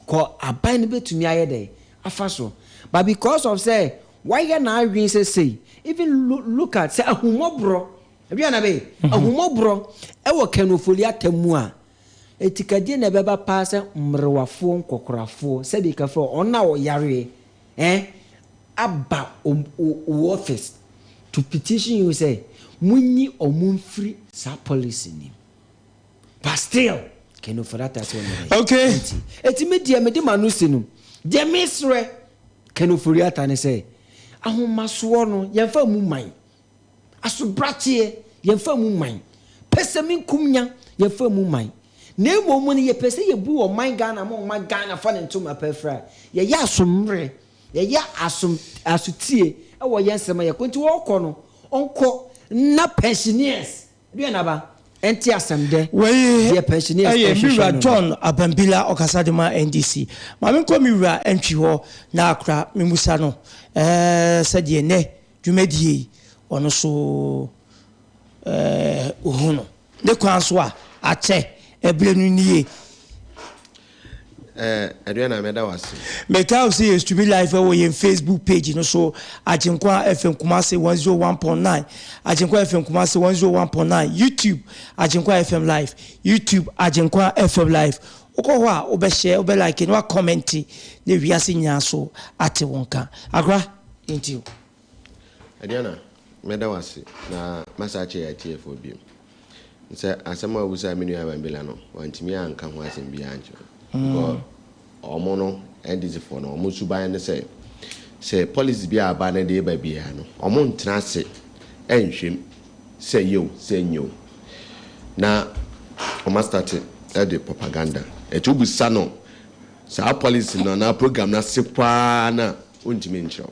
called abandonment to me day afaso but because of say why you now say even look at say ahumobro ahumobro e wo kenofolia tamu a etikade na beba pass mrewafo nkokorafo say be careful ona wo yare aba office to petition you say munyi omunfri sa policy ni but still keno for that as one okay eti media me de manusi no de misre kenofori ata ne say ahomaso no yemfa mu man asobratie yemfa mu man pesemin kumnya yemfa mu man na emo ne ye pese ye bu o man Ghana mo man Ghana fa ne ntoma pefra ye ya asomre ye ya asutie e wo yensema ye kwenti wo kɔ no onko na pensioners do na ba enti asemde ye pensioners Mira John Abambila Okasadema NDC mame ko Mira entwi ho na akra memusa no sɛdeɛ ne dwumadie ɔno so ohuno ne kwan so a akyɛ ebire no nie Adriana meda wase meka o say to be live on your Facebook page no so Ajinkwa FM Kumasi 101.9 Ajinkwa FM Kumasi 101.9 YouTube Ajinkwa FM live YouTube Ajinkwa FM live oko ho a obehye obe like no comment ne wiase nya so ate wonka agra into Adriana meda wase na masache ya TFO bi nse asema wusa menu ya Bambila no wantimi anka ho asem bi anjo because omono NDC for no omo suban ne say policy bi aba na dey ba bia no omo ntena se enhwem say yo say nyo na omo start the propaganda etubu sano sa policy no na program na sepa na ontimi ncho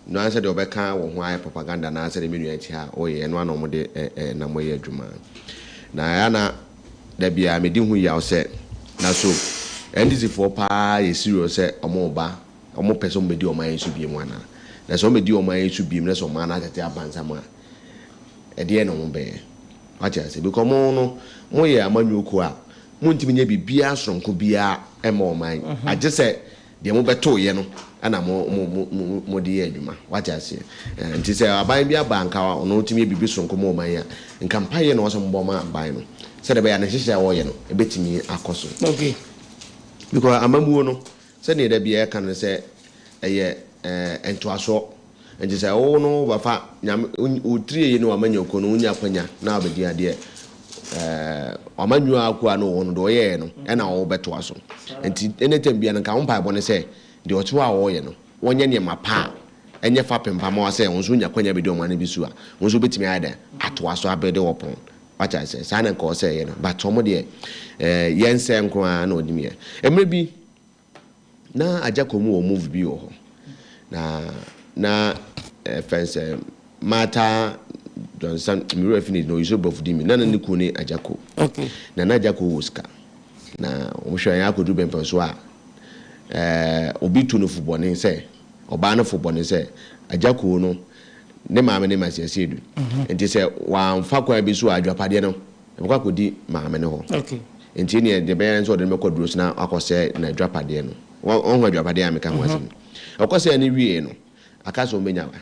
no answer de obeka wo ho aye propaganda na answer de menu ati ha oye no na omo de na moye adwuma na ya na da bia medi hu ya o say na so NDC for pa ye serious say omo ba omo person medi o man su biem ana na so medi o man su biem na so man na tete abanza ma e de no mo be acha say because mo ye amanyoku a mo ntimi nya bibia sonko bia e ma o man age say de mo beto ye no ana mo de ye adwuma acha say nti say aban bia banka ono ntimi bibi sonko mo man ya nkampa ye no so mbo ma aban no say de be ya na hihye wo ye no e betimi akoso okay because amamuo no se ne da bia kan se eye entoaso enje se wo no ba fa nyam otrie ye no amanya ko no unya kwanya na abedi ade amanyu akwa no wo no do ye no e na wo betoaso enti anytime bia no ka wo pa bone se de ocho a wo ye no wonye ne mapa enye fa pempa ma se won so unya kwanya bedi o ma na bisu a won so betimi ada atoaso abede wopon wacha se sana ko se ye no but omo de yense nko a na odimie emre bi na ajakomu o move bi o na fence mata Johnson Miro finish no iso bofudimi na ne ku ni ajako okay na ajako woska na omhwe ya akodu bempe so a obi tu no fubone se oba na fubone se ajako no ne maame ne masiase edu enti se wa mfa kwa bi so adwapade no mfa kodi maame ne ho okay enti ne de be so de mekọ dros na akose na adwapade no on ho adwapade a meka ho asem akose ne wie no akaso menya wa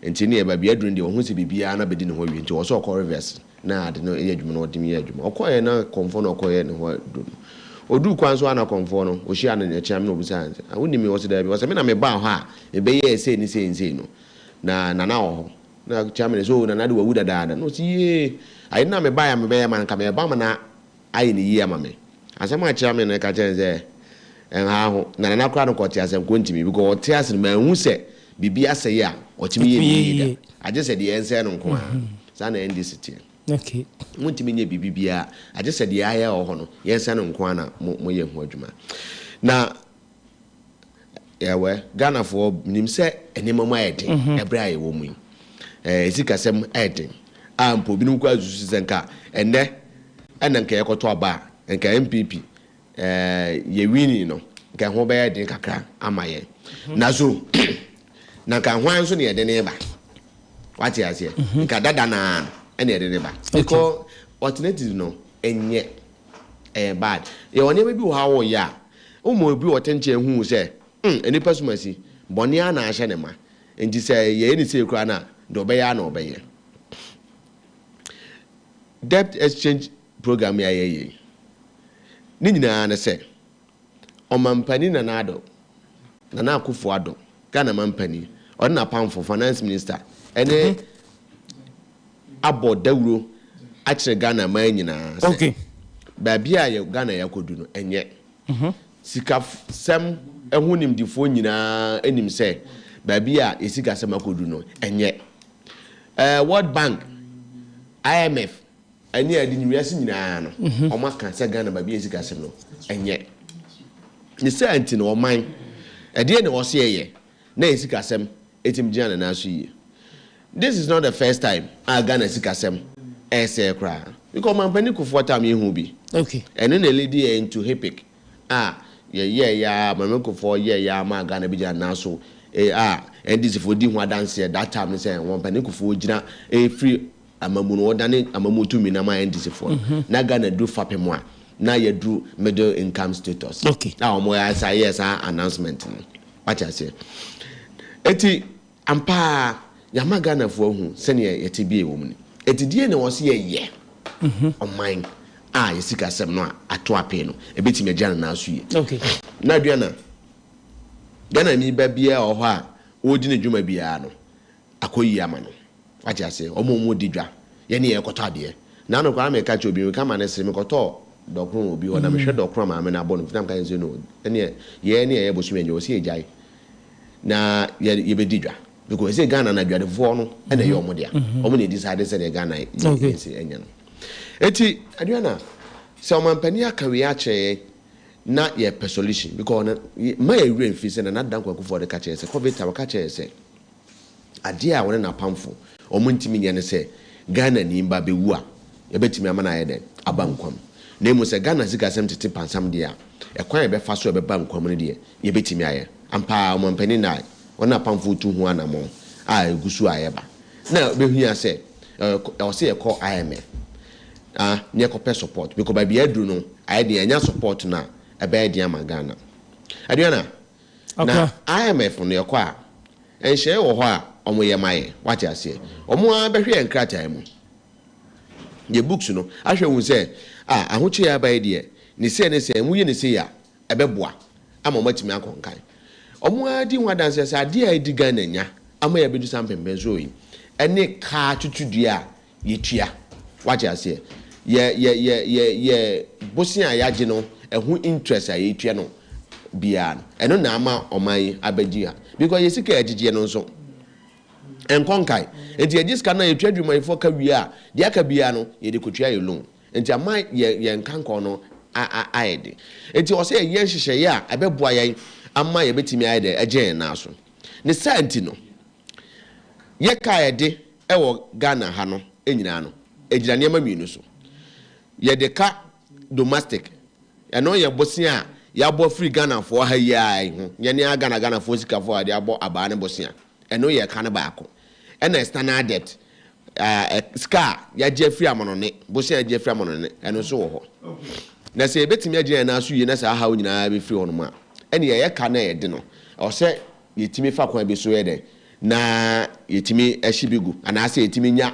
enti ne ba bia drum de ho se bibia na bedi ne ho wie enti wo so okọ reverse na ade no ye adwuma no odi me adwuma okoye na komfo no okoye ne ho do odu kwan so ana komfo no o hia na ne chiam na obusa awuni me wo se da bi wo se me na me ba ho a ebe ye ese ni se no na ho na chiam so na de wawu dada no si ye ayi na me ba ya me be ya man ka me ba ma na ayi ni yi ama me asema chiam na ka chenze en ha ho na kra no ko ti asem ko ntimi because o ti asem ma hu se bibia se ya o timi ye bi da aje se de ense no nko a sa na NDC tie okay mo ntimi nye bibia aje se de aya o ho no yense no nko na mo ye hu adwuma na yawe Ghana for nim se enema ma eden ebra ye wo mu esikasem eden ampo binum kwa azusu senka enne enanka yekoto aba enka MPP ye wini no nka ho be eden kakra amaye na so na ka hwan so ne eden ne ba wati ase nka dada na ene eden ne ba because alternative no enye bad ye woni be bi wo ha wo ya umo bi wo tenche hu se eni pasumasi boni ana ahye ne ma enti se ye ni se kura na do be ya na obeye debt exchange program ya ye ni nyina na se omampani na nado na akufo ado Ghana mampani on na pamfo finance minister ene abodawuro a kire Ghana man nyina se okay ba bia ye Ghana yakodu no enye sika sem ɛho nimdifo nyinaa enim sɛ baabi a esika sɛ makodu no enye World Bank IMF ani adi nwiase nyinaa no ɔmaka sɛ Ghana baabi esika sɛ no enye ne sɛ anti no ɔman ɛdeɛ ne wɔse yɛ na esika sɛm etim gina na so yie. This is not the first time Ghana esika sɛm ɛsɛ kra because man pani kofo time yehu bi. Okay. And na lady into Hepic ya mamekofo ya ma Ghana bi gina na so and this for di ho dance that time say one pani kofo gina free amamu no odane amamu tumi na ma ndc for na Ghana do fapem a na ye do middle income status. Okay. Now mo ya say yes announcement no what I say eti ampa ya ma Ghana fo hu se ne yeti bi e wo mu ni eti die ne wo se ye oman yesika sem no ato ape no ebetimi agya na aso ye. Okay. Na aduana Ghana mi ba bia o ho a odi ne dwuma bia no akoyi ama no waje ase omo di dwa ye ne ye koto ade na no kwa me ka che obi ka ma ne se me koto dokro obi ho na me hwe dokro ma me na abo no fitam kan se no ene ye ne ye bosu menye o se ejai na ye be di dwa because say Ghana na dwa de vo no ene ye omo dia omo ne decide say de Ghana ye se enya no eti aduana se o mampani akawe ache na ye per solution because ma ye rain fi se na dan kwaku for the catch se covid ta catch se ade a wona na pamfo o muntimi nye ne se Ghana ni mba bewu a ye betimi ama na ye den abankwam na emu se Ghana sika sem tete pansam de a ekwan ye be fa so ye be bankwam ne de ye betimi aye ampa o mampani na wona pamfo tu ho anamo a egusu aye ba na be hu ya se o se ye call IMF nye kope support because by biadru no aye anya support na ebe dia magana aduana na IMF no yekọ a enhye wo ho a omo ye maye wate ase omo a behwe enkrata mu ye books no ahwe hu se ahoche ya ba de ni se mu ye ni se ya ebeboa ama matimi akonkan omo a di hu adanse se ade a di Ghana nya ama ya bedu sampembe zo yi ene ka tutudua ye tua wate ase ye bosia yaje no ehu interest aye tua no bia no eno na ama omai abagia because ye sika agige no nso enkonkai enti agiska na ye tua dwuma ifo ka wi a de aka bia no ye de kotua ye loan enti ama ye nkanko no aide enti o se ye nhihye ye a abeboa ye ama ye betimi aide agye na so ne santi no ye ka ye de ewo Ghana ha no enyina no egira ne ma mienu so ye de ka domestic eno ye bosia ya bo free Ghana for ha yi ai ho ye ne Ghana for sika for ade abo aba ne bosia eno ye ka ne baako ena standard debt ska ya je free amonone bosia je free amonone eno so wo ho na se betimi agye na so yi na sa ha nyina be free hono ma ene ye ka na ye de no o se yetimi fa kwa be so ye de na yetimi ahyibigu ana ase yetimi nya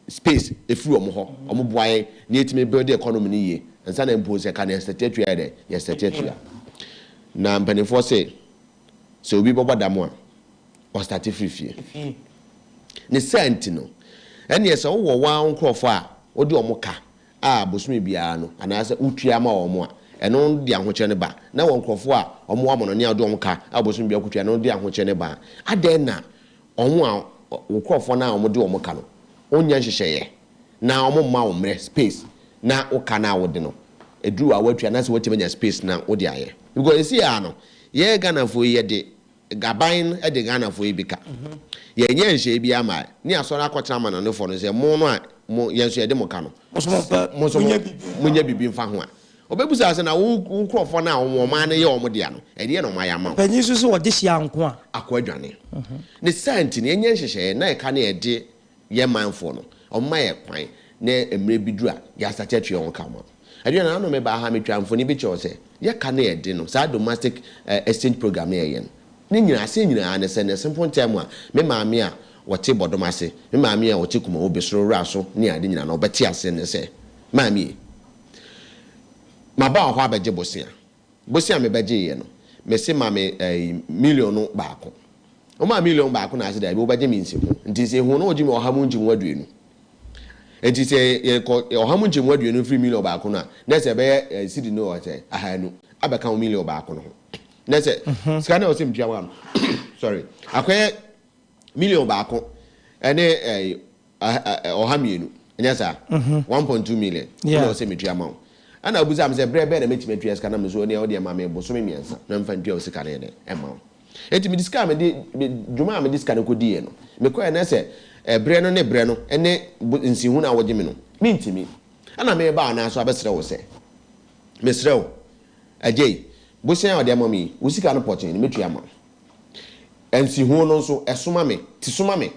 space efiri omo boaye na yetimi build economy ni ye nsa na impose ka na statue ya de ya statue na mpanifo se obi boboda mo a o start free fie ne senti no ene ye se wo wa nkrofo a odi omo ka a bosumi bia no ana ase utua ma omo a eno di ahoche ne ba na wo nkrofo a omo wa mono ne odi omo ka a bosumi bia kutua no di ahoche ne ba aden na omo a nkrofo na omo di omo ka no onya hyehyeye na omo ma wo mre space na oka na wo de no edru a watua na se watimanya space na wo de aye because you see no ye Ghana fo ye de gaban e de Ghana fo ibika ye nya nhye bi ama ni asoro akọtra ma na no fo no se mo no a mo ye nso ye de mo ka no mo nya bibi mfa ho a obebusa se na wo krofo na wo ma na ye wo de ano e de no ma ya ma panyi so wo de hia nko a akwadwane ne santi ne nya nhyehyeye na e ka na ye de ye manfo no o ma ye kwan na emre bidura ya statue on kama aduana no me ba ha me twamfo ni bi che o se ye ka na ye de no sa domestic exchange program na ye yen ni nyina ase nyina na se ne simple time a me maame a wote bodomase me maame a wote kuma obesoro raso ni ade nyina na obeti ase ne se maame ma ba ho abeje bosia me beje ye no me se maame million no baako o ma million baako na ase da bi obeje mi nsimu nti se hu no oji me ohamu nji nwaduenu enti se ohamu nji nwaduenu free million baako na se be sidi no o se ahanu abeka million baako no na say scan o se mtua wa sorry akoye million baako ene ohamienu enya sa 1.2 million o se metua ma ana abuza am say brebe na metima tua scan na me so ne o de ma me bo so me miensa na mfa ntua o se kare ne e ma enti me diska me de dwuma me diska ne ko die no me ko na say bre no ne bre no ene nsihu na woje me no mintimi ana me ba na so abesere wo se mesere wo ajei bosia o de ma mi wo sika no pochin ne metua ma nsihu no so esoma me ti soma me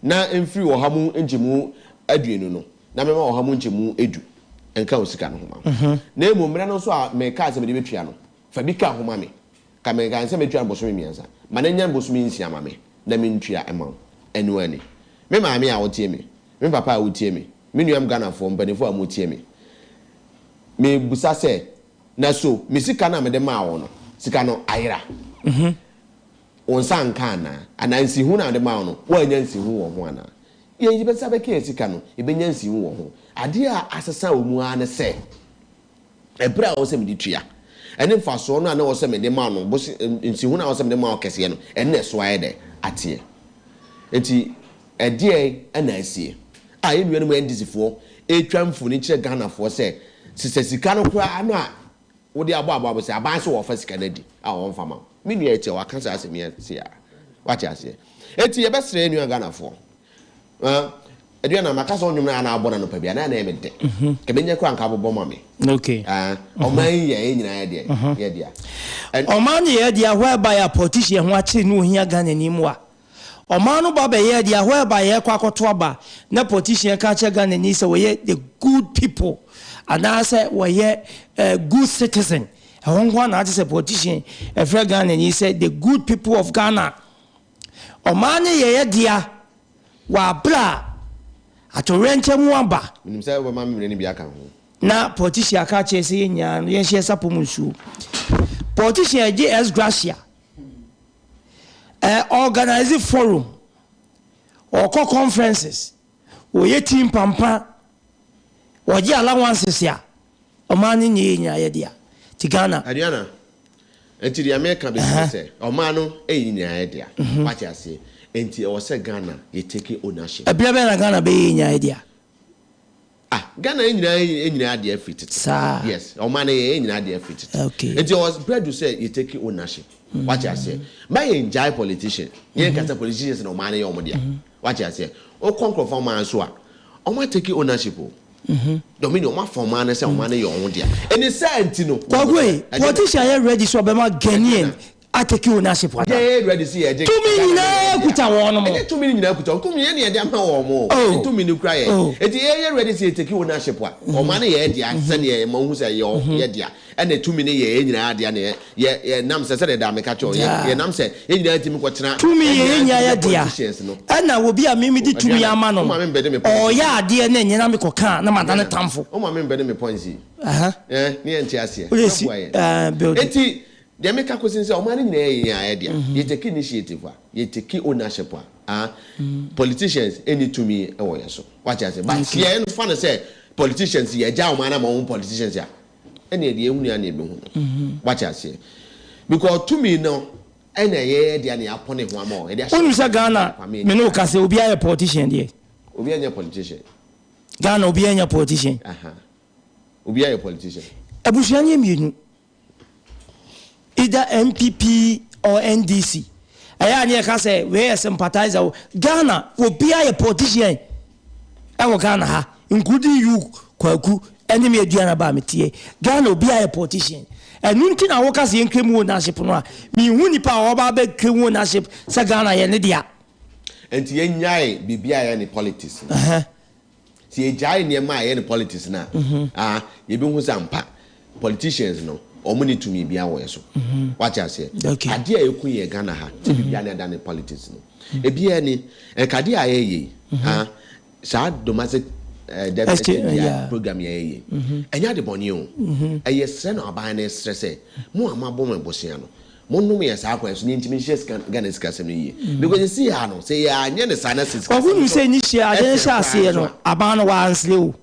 na emfiri wo ha mu enjemu aduenu no na me ma wo ha mu enjemu edu enka wo sika no homa na emu mre no so a me ka se me de betua no fa bi ka homa me ka me ga se metua boso me miensa ma na nya boso me nsia ma me na me ntua ema enu ani me ma me a wo tie me me papa a wo tie me me nuam Ghana fo mpanifo a mo tie me busa se na so me sika na me de ma wo no sika no ayira onsan kana anansi hu na de ma no wa nyansi hu wo ho ana ye yi besa be ke sika no e be nyansi hu wo ho ade a asesa omu ana se ebra wo se me ditua ene mfaso no ana wo se me de ma no bo nsi hu na wo se me de ma o kese no ene so aye de atie enti ede ana asie a ye nuanu mu ndisifo etwamfo ni kire Ghana fo se sika no kura ano a wo de abo se aban so wo fa sika na di a wo mfama me nua ete wa kansa asemi ase a wache ase eti ye besere nua Ghana fo edua na makasa onwum na abona no pa bia na eme de ke benye kwa nka bobo mame okay oman ye nyina ye de ye dia oman ye dia whereby a politician ho achi no ohia Ghana ni mu a oman no ba be ye dia whereby ye kwa akoto aba na politician ka che Ghana ni se we the good people and I say we good citizen one na say politician every Ghana ni say the good people of Ghana oman ye dia wa bra atorenche muamba nimsa we ma mmere ni bia kan ho na politician ka che se nya no yen hye sapo munsu politician JS Gracia organize forum or conferences o ye team pampa o ji allowances ya o man ni nya ye dia ti Ghana Adriana enti di America be say o man no e nya ye dia watch ase enti o se Ghana ye take ownership eblebe na Ghana be nya ye dia Ghana enyina dey fit yes o man e enyina dey fit okay enti o was bread to say you take ownership watch ase my enjoy politician ye kata politicians no man e o mo dia watch ase o conquer for man so a o ma take ownership dominion ma for man say o man e o dia any senti no politician ye ready so be ma Ghanaian atake ownership wa dey ready see e to me nyina kuta won mo to me nyina kuta to me ye na e dey ama wo mo to me ni kra ye enti ye ready see take ownership wa o man ye dia se ne ma hu say ye dia ene to me ni ye nyina dia ne ye nam se se da me ka cho ye nam se ye nyina timi ko tena to me ye nya ya dia ena wo bi a me di to me ama no o ya ade na nyina me ko kan na madane tamfo o ma me be me point si ni enti ase enti they make a question say o man nyina ye idea you take initiative you take ownership politicians any to me e wo yeso watch us but here no fan say politicians ye ja o man na mo politicians ya ene de ehunu ya na ebe hu watch us because to me no ene ye de na apone ho ama e de onu say Ghana me no ka say obi aye politician de obi anya politician Ghana obi anya politician obi aye politician abusuanye mienu either MPP or NDC. I can say we are sympathizer. Ghana will be a politician. I Ghana ha, including you, Kwaku, enemy Diana Bamitie. Ghana will be a politician. And nothing I work as in criminal ownership. Me wuni pa oba be criminal ownership. Sa Ghana yenedia. And tie nyai bibia any politics. Tie jai nyema any politics na. You be hu sampa politicians no. Omuni to me bia wo yeso watch us here ade a ekun ye Ghana ha ti bia na da ne politics no e bia ni kade a ye sa domestic development program ye enya de boni o eye sre na aban ne sre se mo amabo me bosia no mo num ye sa akwa so ni ntimi share Ghana skasem ye because you see ha no say ya anye ne sana sis ko hu say ni share ade sha ase no aban no wa ansle o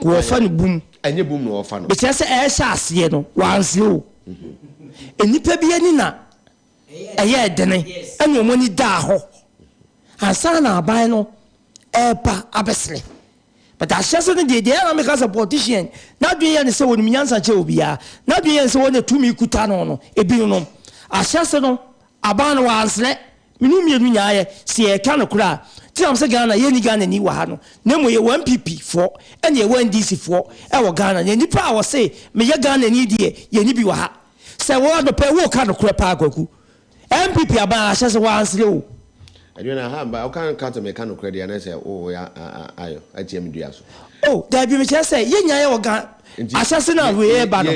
ko fa ne bum anye bum no ofa no be say e sha ase no wa ansle o enipa bi ani na ɛyɛ dene ɛna ɔmo ni da ho ansa na aban no ɛba abɛsere but ahyɛse no deɛ na meka sɛ politician na adwene yɛ ne sɛ wɔnim nyansa kyɛ obiara na adwene yɛ ne sɛ wɔne tumi kuta no ebi no ahyɛse no aban no wansrɛ menu mienu nyaayɛ si ɛka no koraa ti am sɛ Ghana yɛ ni Ghana ni wɔ ha no na mo yɛ 1PP foɔ ɛna yɛ 1DC foɔ ɛwɔ Ghana na nipa a wɔse me yɛ Ghana ni deɛ yɛ ni bi wɔ ha sɛ wɔ do pɛ wo ka no koraa pa akwaku MPP aban ahyɛse wansrɛ o adwena ha ba o kan ka to me ka no koraa deɛ na sɛ o ya ayo atiem dua so oh da bi me kyerɛ sɛ yɛ nyaayɛ wɔ Ghana ahyɛse na we yɛ ba no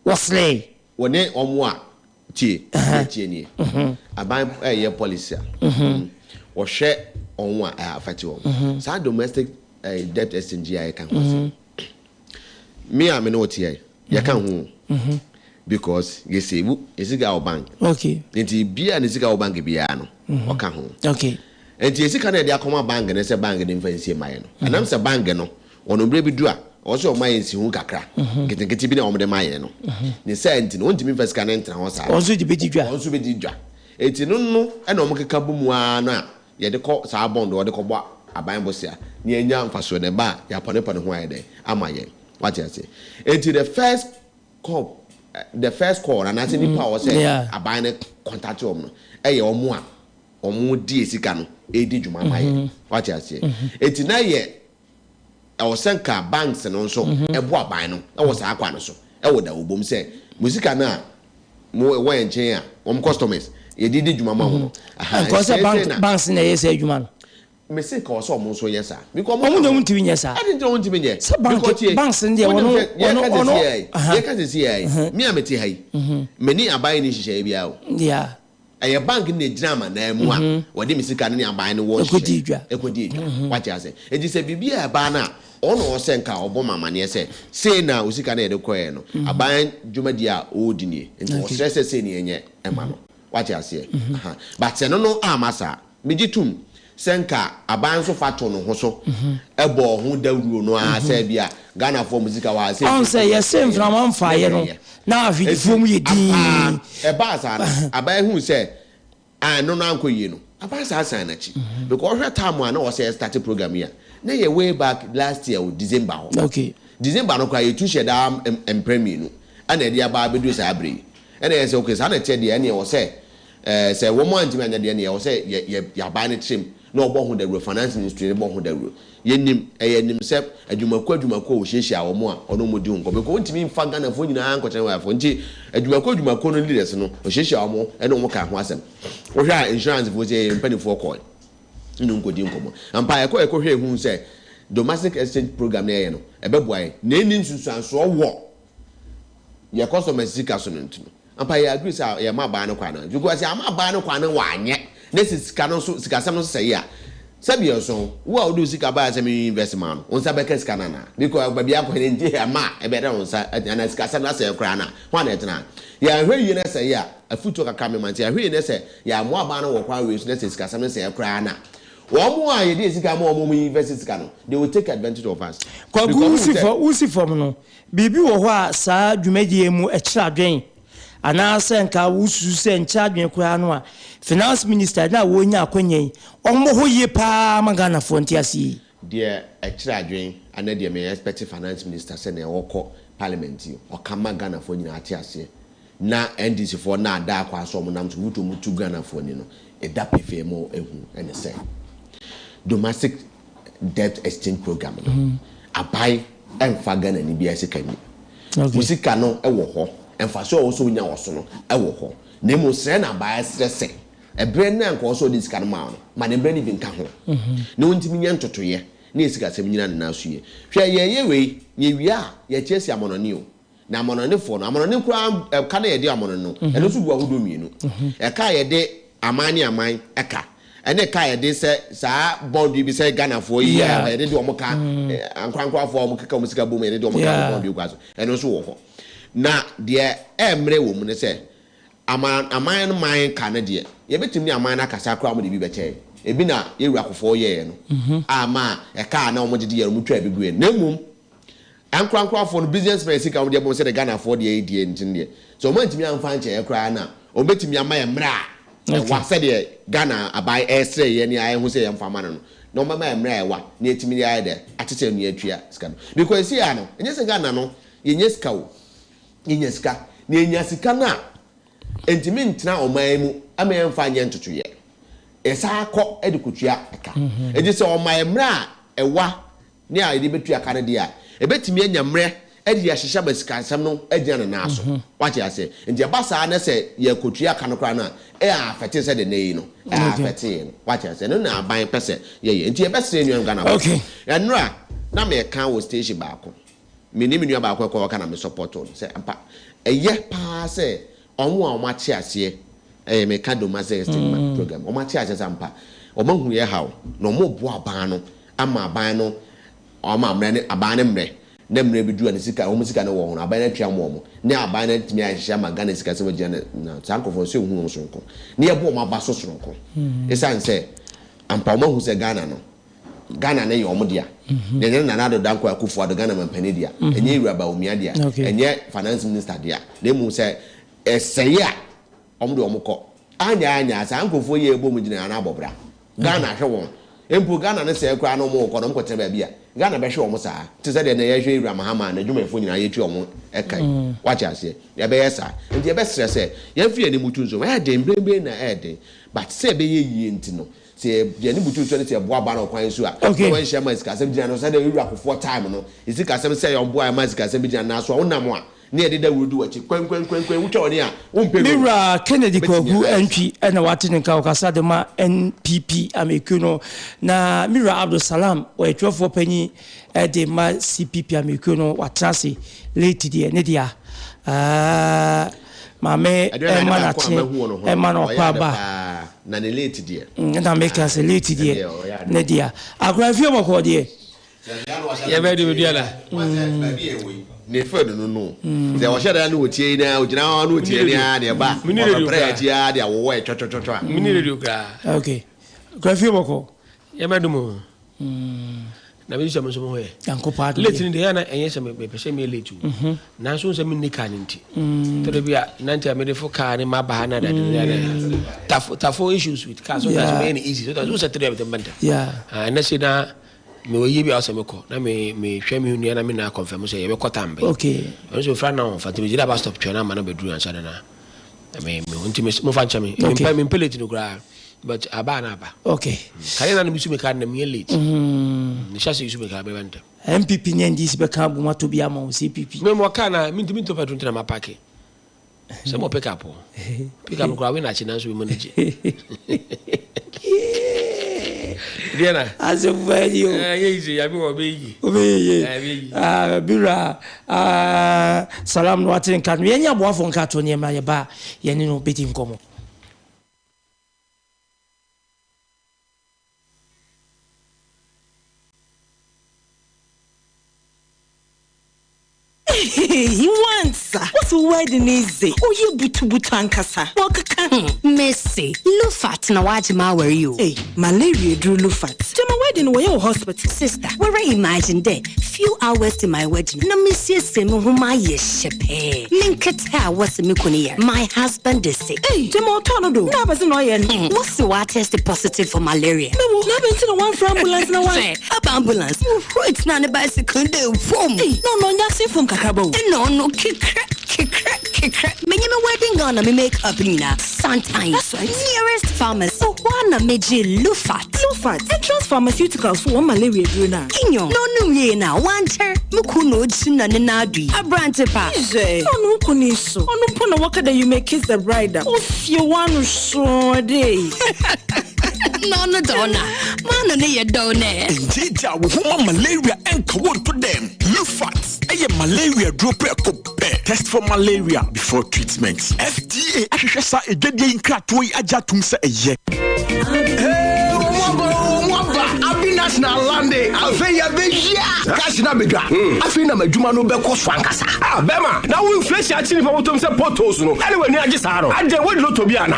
wɔsrɛ wɔne ɔmo a tie ni aban ɛyɛ policy a wɔhwɛ ɔmo a afati wɔn saa domestic debt exchange a yɛka ho me a me no tie yɛka ho because yɛsɛbu esika wɔ bank okay nti bia ne sika wɔ bank bia no ɔka ho okay nti esika na yɛde akɔma bank ne sɛ bank ne mfa nsie maye no anam sɛ bank no ɔno bre bi du a also my yensi hu kakra ketekete bi na omde maye no ne say enti no ontimi fasika na entra ho saa onso di bedidwa enti no e na omkeka bumu a na ye de kɔ saa bond wo de kɔ bɔ aban bosia ne enya mfaso ne ba ya pone ho ayede amaye what you say enti the first call na say nipa wo say aban ne contact wo no eye omo a omo di esika no edi dwuma maye what you say enti na ye Senka banks and also a boa bino, I was a quano so. I would have boom say, Musica na more way and chair, customers. You did you, mamma. Because banks in the say, you man. Missy calls almost so, yes, sir. Because I don't to yes, sir. I didn't want to be yet. Banks in the me, I'm a tea. Many are buying this shabby. Yeah. A bank in the drama, name what the Missy Canning buying was a good what you say. It is a BB banner. Ono Senka oboma mane say na usika na edekwa no aban dwumadia odini enti o stress say ne enye ema no what you say but se no amasa megitum Senka aban so fato no ho so ebo ho dawuro no a say bia Ghana for musica wa say on say yes same from on fire no na afi fom ye din e ba sa na aban hu say no na ankoyi no aban sa san na chi because hwe time na o say start program here na ye way back last year with December. Okay. December no kwa ye tu sheda empremi no. Ana e dia ba bedu sa abre. Ana ye say okay, sa na che dia na ye wo say say wo mo antima nya dia na ye wo say ya ba ne trim na obo ho da refinance ministry bo ho da ru. Ye nim nim say adwumako wo hyehyia wo mo a ono mo di hunko because ntimi mfa Ghana fo nyina ankoche wa fo nti adwumako no leaders no wo hyehyia wo mo e no mo ka ho asem. Wo hwa insurance fo say mpanifo call. Nkodi nkomo ampa ekọ hwe hu se domestic exchange program na ye no ebeboa na eni nsusuanso wo ye customers sika so ntino ampa ye agree say ye ma ba no kwa na because ye ma ba no kwa na wanye na sika no so sika sam no se ya sabi so wo a do sika ba say me investment no onsa be ka sika na na because ba bia kwa nti ama ebe da onsa na sika sam na se kra na ho na etena ya hwe yi na se ya afuto kaka me man ti ya hwe na se ya mo aba no wo kwa we so na se sika sam na se kra na Omo a ye dey sika mo omo university sika no they will take advantage of us. Usi form no bibi wo ho a saa dwumadie mu e kira adwen ana senka usu se ncha adwen kura no a finance minister na wo nya akwanyen omo ho ye pa magana frontiasi dia e kira adwen ana dia me expect finance minister se na wo ko parliament yi o ka magana fo nyina ate ase na NDC for na da akwa so mo nam to mutu Ghana fo ni no e da pefe mo ehu ene se domestic debt exchange program abai emfa Ghana ni bia sika ni musika no e wo ho emfa so wo so nya wo so no e wo ho na mo sre na abai stress e bre na nko so di sika no ma ne bre ni bi nka ho na wontimi nya ntotoye na esika sem nyina na so ye hwe ye we ye wi a ye chesi amononi o na amononi fo no amononi kura ka na ye di amononi no e no so bu ahodo mienu e ka ye de amani aman eka ene ka ye de se sa bond bi se Ghana fo yi ye de omo ka ankwankwa fo omo keka omo sika bom ye de omo ka bond bi kwaso ene so wo ho na de emre wo mu ne se aman no man ka na de ye betim ni aman na kasa kra omo de bi beche ebi na ye wura kofo ye no ama e ka na omo de ye omo twa bi gu na mum ankra for businessmen sika wo de bo say the Ghana for the ADA ntin so man timi amfa nche e kra na obetimi amaya mra wa say the Ghana abai esre ye ni aye hu say yamfa ma no no mama mra wa na etimi ya de atete nu atua sika no because here no enye se Ghana no yenye sika wo yenye sika na enya sika na entimi ntina oman mu ama mfa anye ntoto ye esa akọ edikutua aka eji se oman mra ewa ni a edi betua aka ne dia ebetimi anya mre edi ya hihya basika asem no agina na aso wache ase nti abasa na se ye kotua aka no kra na afete se de nei no afete no wache ase no na aban pese ye nti e bese enu Ghana okay enra na me kan wo station baako me ni menua baako ko waka na me support on se ampa eye pa se onwo a omache ase me ka do maze estima program omache ase ampa omahu ye hawo no mo bo aban no ama aban no oma mre ne aban ne mre na mre bi du anisika o musika ne wo ho aban na twa mo ne aban na timi ahihya ma Ghana sika se mo gina na sankofo se hu mo sonko ne ye bo ma ba so sonko esan se ampa mo hu se Ghana no Ghana ne yo mo dia ne ne na do danko akufo ado Ghana mampani dia enye Ewuraba Omia dia enye finance minister dia ne mu se eseye a omdo omko anya sankofo ye bo mo gina na abobra Ghana hwe won empu Ghana ne se kra no mo ko no mkote ba bia Ghana be hwe omo saa ti se de na ye hwe Ewura Mahama na dwumafo nyina ye tu omo ekai wache ase ye be yesa nti ye be stress ye fi ani mutu nso e de mbrembre na e de but se be ye yie nti no se ye ni mutu nso ne se boa ba na kwan so a wan hia ma sika sem gina no se de Ewura kofo time no isika sem se ye boa ma sika sem gina na so wonam a ne ye de wudu wachi kwen wutwa ni a umpe Mira Kennedy Kwagu entry na wate ne ka okasa de ma NPP amekuno na Mira Abdul Salam we twofo panyi de ma CPP amekuno watrase late die ne dia mame emana kwa ba na ne late die na make us late die ne dia agrafio mako die ya be de dia la ne fed no ze wo sheda na otie na ogina no otie na de ba prayer dia de wo twotwotwo mini radio kra okay grafio mako ya be dumo na bi so mo he yanko pa late ni de ya na enye se me pese me late na so se me nika nti to be a nanti me de fo car ni ma ba na da tafo issues with car so that's very easy so that's so three of them banta na se na me we yibi asem ko na me hwe me nua na me na confirm say ye be kotambe okay so fra na on fatimi jira bus stop twa na na bedru ansa na me unti me mo fa ncha me me pellet no gra but abana ba okay kale na me su me ka na me late ni shase su me ka be banta MPP nyendi si be ka bu ma to bia ma o CPP me mo ka na me ntimi to patron na ma park se mo pick up gra we na chi na so we manage Diana as a value easy abi obeyi Bira salam no atin kan ye nya boafo nka to ne ma ye ba ye ni no beti nkomo You want sir? What's the wedding is it? Oh, you butu ankasa. Messi, Lufat na wajima were you? Hey, malaria drew Lufat. To my wedding were your hospital. Sister, where I imagine there, few hours to my wedding. Na Monsieur Semu huma yeshepe. Minketa was mikuniya. My husband is sick. Hey, Jemo Tonodo. Na bazi no yen. What's the water tested positive for malaria? No, na been to one for ambulance na one. Up ambulance. It's not a bicycle day from. No, nyasi from kakabo. No, kick. Many wedding on me make up Nina. Sometimes nearest pharmacy. So one meji Lufat. Entrance pharmaceuticals for one malaria druna. Kinyo. No ye na wanter. Mukuno china nenadri. A brand pa. No kuniso. No pona waka that you may kiss the bride. If you want to show day. No, donna. Man, you don't know. Jija, woman malaria and cold to them. Lufat. Malaria drop test for malaria before treatment. FDA ahwehwesa edwede nkratoi ajatum se eye. Abi national lande afeya beja cash na bedwa afi na madwuma no be koso ankasa bema na wo inflation achini fa botom se potos no anyway ni age saa no ade wo de loto bia na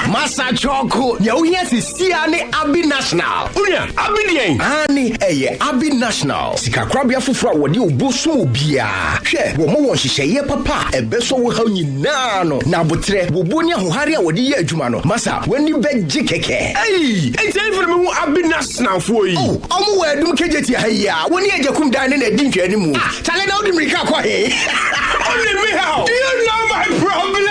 Masa Choco, Yauhias is Siane Abi National. Unia, Abi Ani, Abi National. Sika Crabia Fufra, what you busu bia. Share, Womo, she papa, a beso will you nano. Nabutre, Bubunia, Huharia, what ye Jumano. Masa, when you beg Jikeke. Hey, it's every Abi National for you. Oh, I'm where do Kejeti here. When you come down in a dink anymore. Tell it out in Rikakwa. Only me how? Do you know my problem?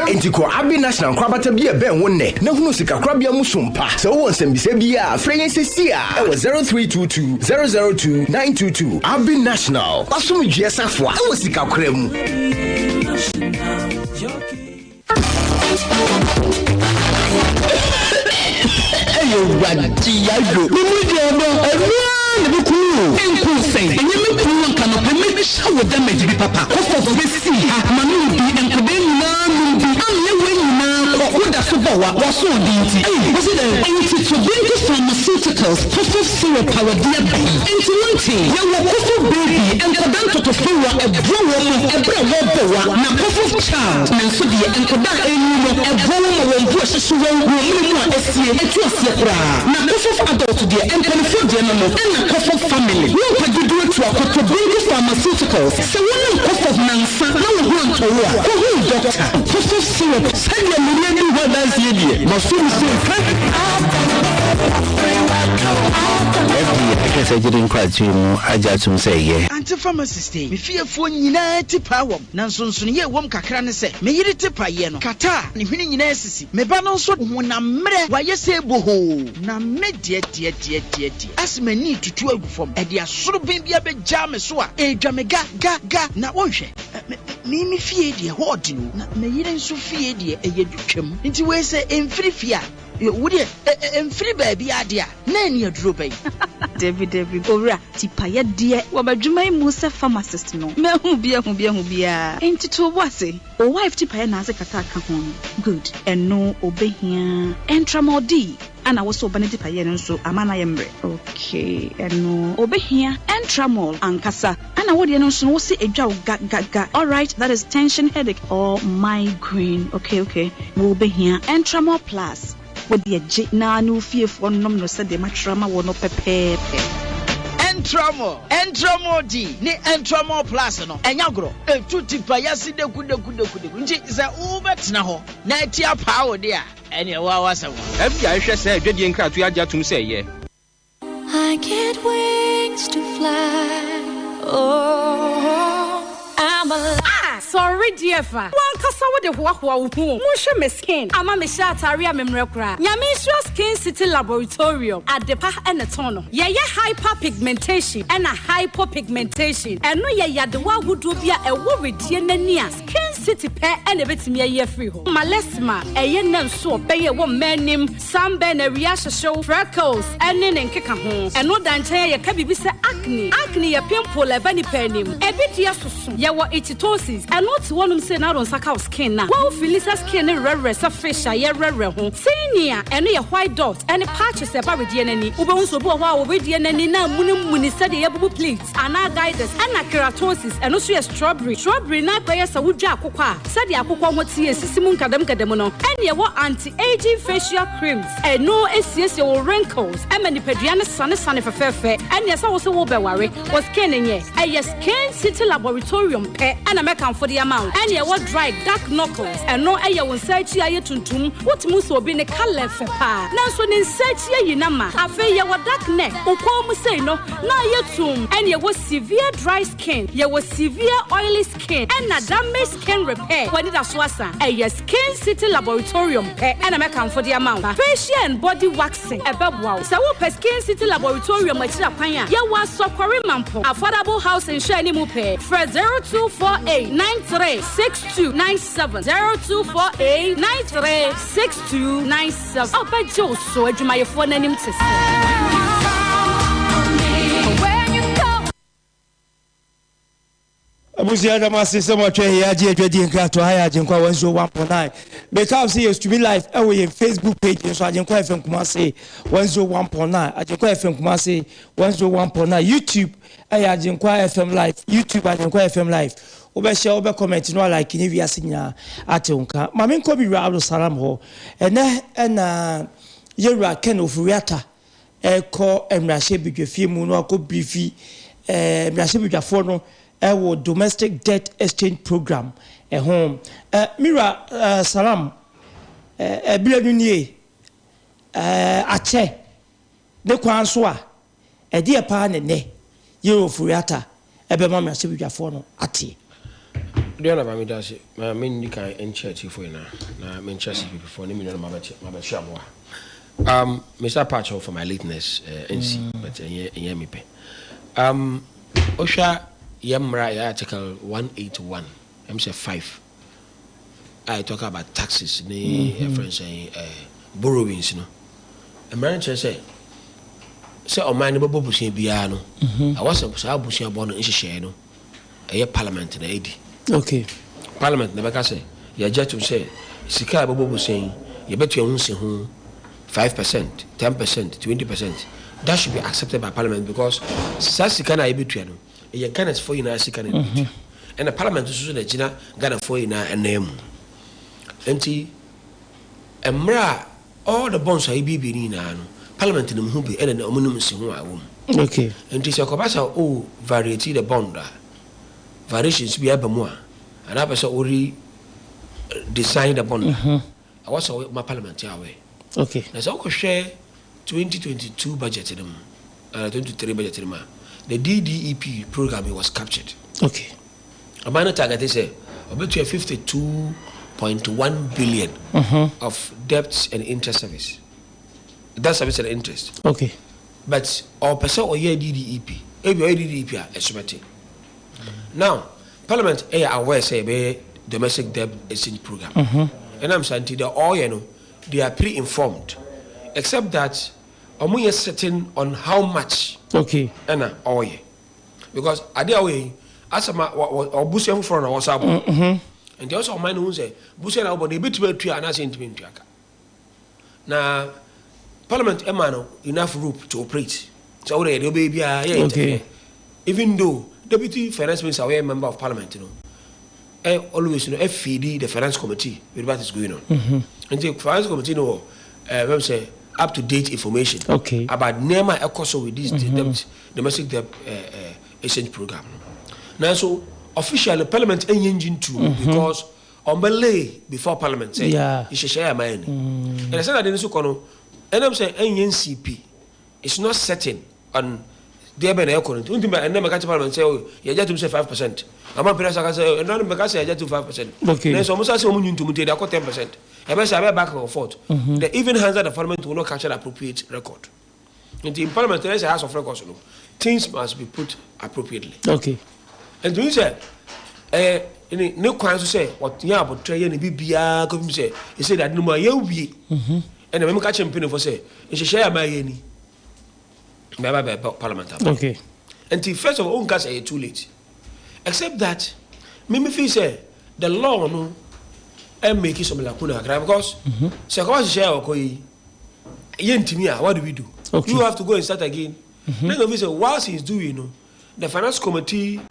Intiko Abi National Crabata be a ben one neck. No Sika Crabia Musumpa. So once and Bisabia, Francis Sia. It was 0322 002 922. Abi National. Asumi Jesafwa. I was Sika Krem. Hey, Radiago. Show damage be papa. Cost of see Manu be and was so dainty. Was it a pharmaceuticals, cough syrup, power diabetes, anti-lunting, young cough baby, and the bank to flower, a brown, now cough child, and so the Ankoda, a brown, precious one, now cough adult, dear, and 24 general, and a cough family. No, but you do it to a baby pharmaceuticals. So one cough of Nansa, no one to work. Oh, doctor, cough syrup, send your million words, lady. Must you Anti-pharmacist, me fear for United Power, Nanson, ye won't cacran say, me yet tipayeno, Kata, and winning necessity, me banon so when I'm mad, why you say boho, na med yet, as me need to 12 from a dear sort of baby a bit jam so a jamega, ga, na ocean. Me fear dear, what you, me yin so fear dear, a yeducum, into where say in free fear. Would you and free baby idea? None your drooping. David, Ora, Tipaya dear, Wabajuma Musa pharmacist no. Mehubia. Ain't it to was it? O wife Tipaya Nazakataka home. Good, and no obey here. Entramor D. And I was so banity payen so amana yembre. Okay, and no obey here. Entramol and Casa. And I would know see a job ga. Alright, that is tension, headache, or migraine. Okay. We'll be here. Entramol plus. With the na no fear for no said the matrama will not pepe. Entramo D, ne Entramo Plus no, Enyagro, a tutti payasi de kude, is a Ubet now, Nightia power there, and your was a FBI said, Jedi and Crat, we are just to say, yeah. I get wings to fly. Oh, I'm alive. Sorry, dear fa. One kasa wo de hoahoa wo hu. Mo hwe me skin. Ama me sha atare a memre kra. Nyame sure skin city laboratorium. Adepa eneton no. Ye hyper pigmentation and a hypopigmentation. Eno ye yadewa gudu bia ewo redie nani a skin city pe ene betimi ye free ho. Malesma eye nam so obeye wo manim sunburn area show freckles ene nkeka ho. Eno danche ye ka bibi se acne. Acne ye pimple eba ni panim. Ebidia soso. Ye wo ititosis. And not one say now on saka skin na. Wow, Felisa skin rare surface ya rare ho. Senior and your white dot and patches about with DNA. Ube so bo wa with DNA na muni said the yabu plates. And our guidance and keratosis and also a strawberry. Strawberry na kwaya sa wudja akokwa. Said the akokwa wati sisimun kadam no. And ye what anti-aging facial creams. And no SCS your wrinkles. And many pediana sunny fefe. And yes also will be worry was skin ye. A yes skin city laboratorium pe and American for the amount. And ye what dry dark knuckles and no aye won search ye tuntum. What muso be ne color fepa. Now so in search ye nama. Afe ye what dark neck. Uko mu say no. Na ye tum. And ye was severe dry skin. Ye was severe oily skin. And na damage skin repair. When it aswasa. A skin city laboratorium pe and American for the amount. Facial and body waxing. Ebe wow. So wo skin city laboratorium machira kwanya. Ye was so mampo. Affordable house in shani mu pe. For 0248 936297 0248 936297. Oh, but Joe, so do my phone and him to Abusia da masi sema twe ya je twedi nkrato haya ajenkwa 101.9 because see us to be live on Facebook page so ajenkwa FM Kumasi 101.9 ajenkwa FM Kumasi 101.9 YouTube ajenkwa FM live YouTube ajenkwa FM live share obe comment no like ni wiase nya ate unka ma me nko bi ra Abdul Salam ho na yewra Ken Ofuriata eko emrahye bidwafie mu no akọ briefi emrahye bidwafo no wo domestic debt exchange program home Mira Salam bilanu nie ache ne kwan so a ede pa ne Yero Ofuriata ebe ma emrahye bidwafo no ate Diana ba mi dase ma men ni kan en church fo na men church people for ni mi no ma ba shaboa Mr. Pacho for my lateness NC but yeah me pe Osha Yamra article 181 I'm say 5 I talk about taxes ni friends borrowings no American say o man no bobusin bia no I was say abusin bo no nhihye no parliament na edi okay parliament na beka say ya jetu say sika bobusin ye betu ehunsi ho 5%, 10%, 20%. That should be accepted by Parliament because Sasika na ebetua no. E Ghana for you na Sika na ebetua. And the Parliament so na Gina Ghana for you na enem. Enti emra all the bonds are bibi ni na no. Parliament no hu bi na omunum si ho awom. Okay. Enti se kobasa o variety the bond variations bi aba mu a. Ana be so ori design the bond. I was my Parliament ya we. Okay. Now, so share 2022 budget in them, 2023 budget in them. The DDEP program was captured. Okay. A minor target is about 52.1 billion of debts and interest service. That service and interest. Okay. But our person or year DDEP, DDEP are estimating. Now, Parliament are aware say domestic debt exchange program, and I'm saying the all you know. They are pre-informed, except that omu is certain on how much. Okay. Ena oye, because adia way asama or busian for na wasabo. And they also mind who say busian na obo they bit be three and as intimate tuaka. Na Parliament emano enough room to operate. So they be okay. Even though Deputy Finance Minister are a member of Parliament, you know. Always, you know, FED, the Finance Committee, with what is going on. And the Finance Committee, know, say up-to-date information about NEMA ECOSO with this domestic debt exchange program. Now, so officially, Parliament ain't engine too because on Belay before Parliament say, you should share my And I said that in the Sukono, and I'm saying NCP, it's not certain on. They have been according to and never catch Parliament say, oh, you just to say 5%. I'm not going to say, and none of say, I just to 5%. Okay. There's almost as a union to they are 10%. I must have back and forth. The even hands that the Parliament will not capture the appropriate record. In the Parliament, there is a house of records. Things must be put appropriately. Okay. And you say, no crimes to say, what you have to try and be bia, come say, you say that no more you be. And the member catch him for say, you should share my any. Parliament. Okay. Until first of all, say too late. Except that, me feel say the law no, and make it some lacuna because say come share okoi. What do we do? Okay. You have to go and start again. Then of say whilst he's doing, you know, the Finance Committee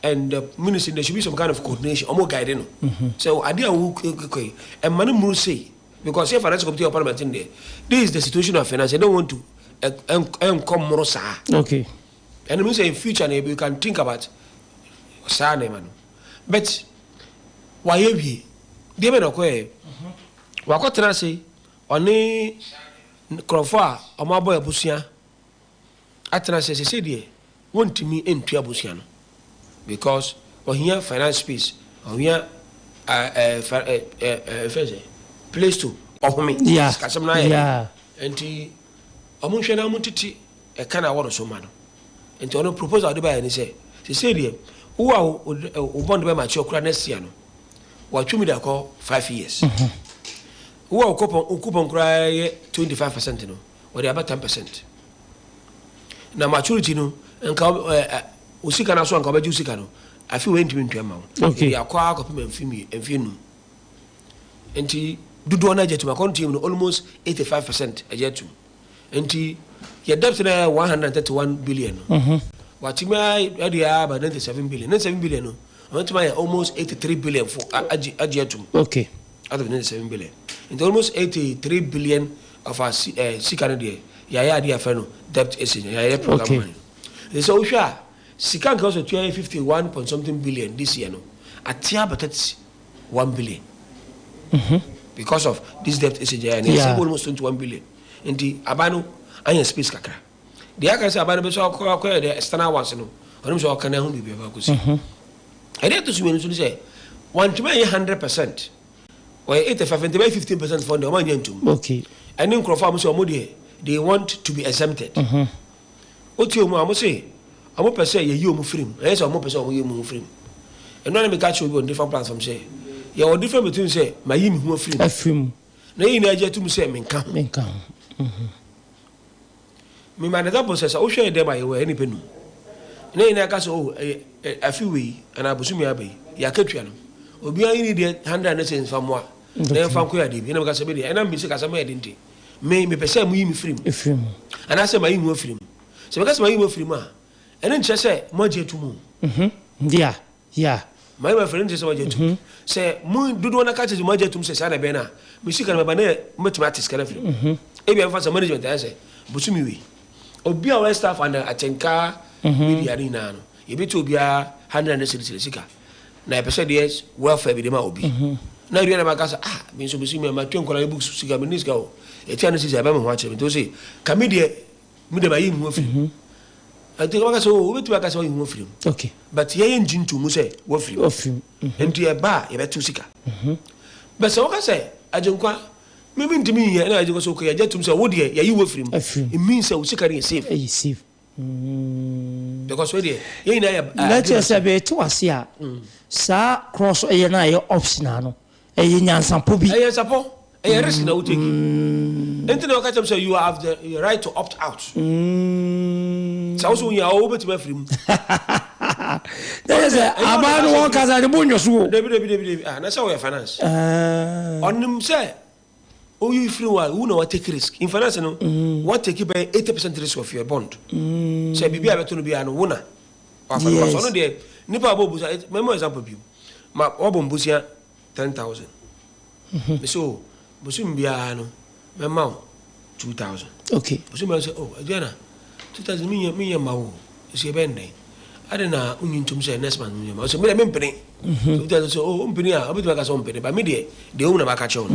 and the Ministry there should be some kind of coordination, or more guidance. So idea okay, and Manu say because if Finance Committee or Parliament in there, this is the situation of finance. I don't want to. Okay. And we say in future you can think about but why you they may not go what can I say only Crawford or my boy Busia Atana says he said yeah want to me into Busiano because or here finance space or here place to or me yeah and Amunshwe na mutiti e kana wodo so ma no enti ono proposal de ba ni say die wo a o bond be mature kura next year no wa twumi da ko 5 years wo a coupon kura 25% no wo de about 10% na maturity no nka usika na so nka obaji usika no afi we ntimi ntwa ma wo ya kwa akopem amfimi enti dudu na jetu ma kontim no almost 85% ajetu enti your debt na 131 billion what you may area about 97 billion 97 billion no went to my almost 83 billion for Ajiatum. Okay. Out of 97 billion. Into almost 83 billion of our Canada. Yaya dear fellow, debt is in Yaya program money. So sure, Sikan also 251 point something billion this year. No, at Tia, but it's 1 billion. Because of this debt is in Yaya, almost 21 billion. In the Abano, I am space kakra. The Aka say Abano, the external ones, no, I'm sure I can only be able to see. I did to say 100%. Or 85% for the money. Okay. And then Crawford they want to be exempted. What you must say? I'm up say you move free. Yes, I'm up say you move free. And then we catch you on different platforms. Say you are different between say my him who free. Free. Na you need to say me come. Me come. Me man that process. I share them by way any penu. Na you need to oh a few way and I busumi abe. Ya ketua no. Obi an need 100 cents from moi. Na fan ko ya dey. Na me ka say be dey. Na me say ka say me dey. Me pese mu yimi free. And I say my yimu free. So because my yimu free ma. And then say mo je tumu. Yeah. My friend say mo je tumu. Say mu dudu na ka che mo je tumu say na be na. Me sika na be na mathematics kana free. E be am management I say busumi we. Obi a we staff and atenka media ni na no. E be to obi a 100 cedis sika. Na pese dey welfare be dey ma obi. Na ri na makasa me so busumi ma twen kola books sika me niska o. Etiana says, I am watching me to say, Camille, Mudamayim who free. I think I saw over to a you free. Okay. But ye engine to Muse, what free of you. And to a bar, you bet to sika. But so I say, I don't quite. Maybe to me, and I was okay. I just to say, what dear, you were free. It means I was sick and safe. Safe. Because where dear, you know, let us have a to us here. Sir, cross a year optional. A yin some poby. I suppose. A risk now take. Anything say you have the right to opt out. So also you are over to my free. There is a man one cause I the bonus. That's how we finance. On them say, oh you free one who know what take risk. In finance no, what take you by 80% risk of your bond. Say be able to be an owner. Yes. So no there. Nipa bobusa. Memmo example bi. Ma obombusia 10,000. So Busum biano, my mouth 2,000. Okay. Busum say, oh, Adriana, 2,000 me and Mau is a bending. I don't know, union to say next man. I said, me a penny. So, oh, penny, I'll be like a son penny, but media, the owner of a catch on.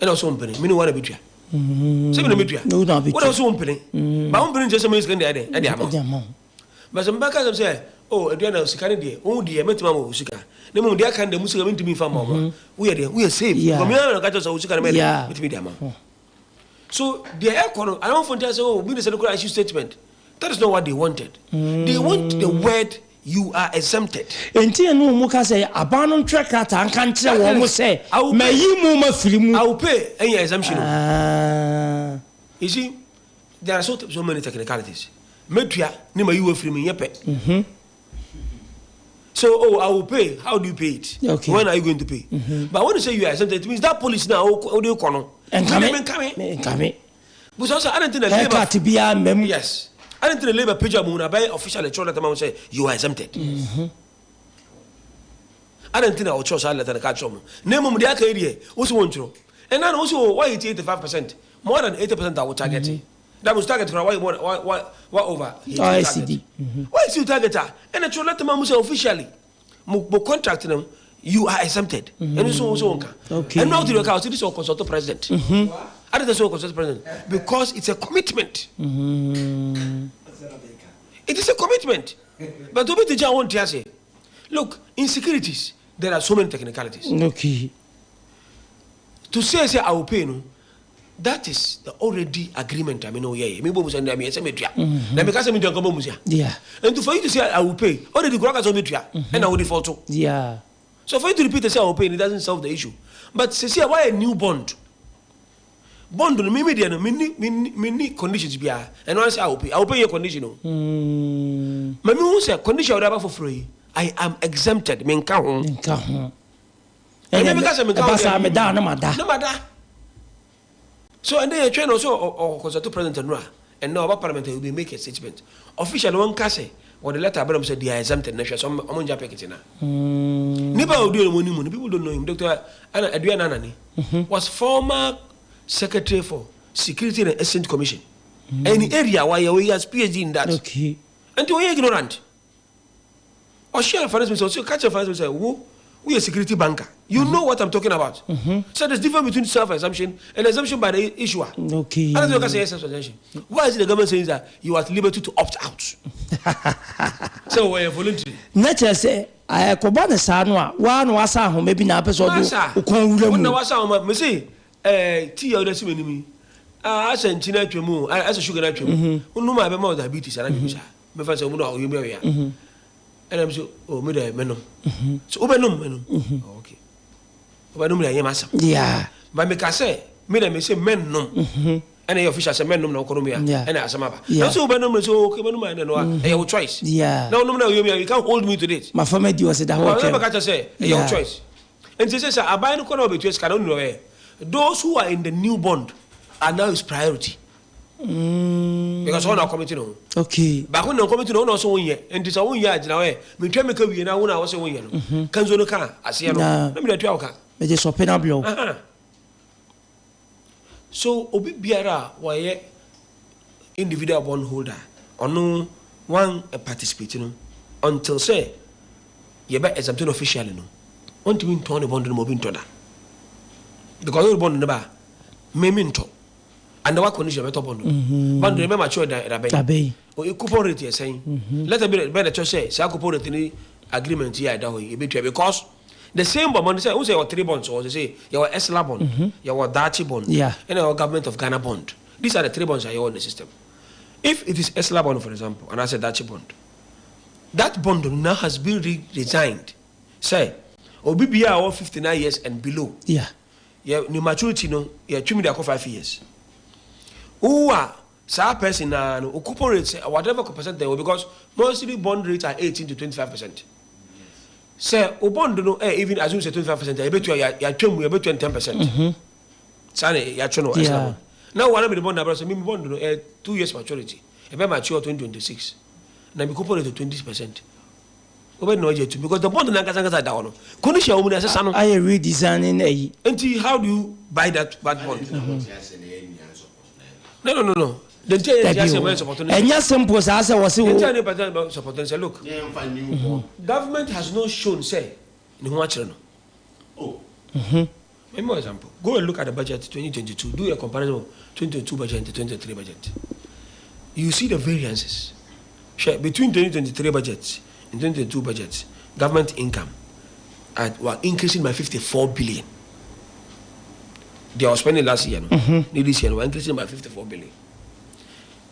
And also one penny, me want to be here. 7 media. No, not what else one penny. My own penny just a minute at the amount. But some backers have said, oh, Adriana, Sikani, oh, dear, met Mamma Sika. The moment they can the Muslim to me from Mama. We are safe. From here, I got us a with me, Dama. So, the aircon, I don't want to say, oh, business and issue statement. That is not what they wanted. They want the word you are exempted. Until no Muka say, abandon track at and can't say what we say. May you move free. I will pay any exemption. You see, there are so many technicalities. Metria, Nima, you were free me, yepe. So, oh, I will pay. How do you pay it? Okay. When are you going to pay? But when you say you are exempted, it means that police now, how do you call and come. But also, I don't think that labor to be a mem. Yes. I don't think the labor page of by official electoral that say you are exempted. I don't think our choice I let the catch on. Name of the area also want to. And then also, why it 85%? More than 80% I will target. That was target for why over? ICD. Why is you target her? And the let them say officially. Mo contract them, you are exempted. And so on. Okay. And now to the council, this is consult the president. I didn't say consult the president because it's a commitment. It is a commitment. But to be the judge, I want to say, look, insecurities, there are so many technicalities. Okay. To say I will pay, no. That is the already agreement. I mean, oh yeah, me bobu send me media. Na me ka say me don come musia. Yeah. And for you to say I will pay, already go ka so media, and I will default to. Yeah. So for you to repeat to say I will pay, it doesn't solve the issue. But say why a new bond? Bond no me media no me conditions bia. And once I will pay your condition no. Me who say condition whatever for free. I am exempted. Me nka ho. Nka ho. And me ka say me nka ho. Me da na mada. Na mada. So and then you train also or consult president and now about parliament will be make a statement. Officially one case or the letter Abraham said they are exempted. Some among Japekina. Niba Odio Monimu, people don't know him. Dr. Adrian Anani was former secretary for Security and Exchange Commission. Any area where he has PhD in that. Okay. And you are ignorant. Or share finance minister, so catch a finance minister, we are a security banker. You know what I'm talking about. So there's difference between self-assumption and assumption by the issuer. Okay. I don't know say self-assumption. Why is it the government saying that you are at liberty to opt out? So we're voluntary. Nature say, I combine a son, one was a home, maybe not a person who come was our messy. Tea or the enemy. I sent China to move as a sugar natural. Who know my more diabetes and I'm me fancy know you marry. And I'm so menum. So menum. Okay. Obenum I am asa. Yeah. But me can say, me say menum. And the official say menum no economy and asamaba. Now so obenum so okay menum and no your choice. Yeah. Now no you can't hold me to this. My family was it that whole. I never say your choice. And she says I buy no corner between can know those who are in the new bond are now his priority. Because all our committee no. Okay. But when no committee no also 1 year and this 1 year now me tell me we na una was 1 year no. Can zo no can asia no. Na me dey aka. Me just open up blow. So obi biara why individual bond holder ono one participate no until say you be exempted officially no. Want to turn the bond no mo bi ntoda. Because the bond never me minto. And the work condition better bond. Bond remember mature that or you coupon rate is saying. Let me be the church say, say coupon rate agreement here that way because the same bond say who say your 3 bonds or they say your Esla bond, your Dachi bond, and our government of Ghana bond. These are the 3 bonds that are in the system. If it is Esla bond, for example, and I said Dachi bond, that bond now has been redesigned. Say, or BBR or 59 years and below. Yeah. Yeah, new maturity no, yeah, 5 years. Who are some person and coupon rates whatever percent they will because mostly bond rates are 18 to 25%. Say bond no even assume say 25%, I bet you are bet you 10%. Sane ya chono extra. Now one of the bond number so me bond no 2 years maturity. E be mature 2026. Na me coupon rate to 20%. Because the bond na kasa down. Condition wo na sesa no. I redesigning a. Until how do you buy that bond? No. The simple as I was saying. Look, government has not shown say in Huachino. Oh, one more example. Go and look at the budget 2022. Do a comparison of 2022 budget and 2023 budget. You see the variances. Between 2023 budgets and 2022 budgets, government income were increasing by 54 billion. They were spending last year, this year, we're increasing by 54 billion.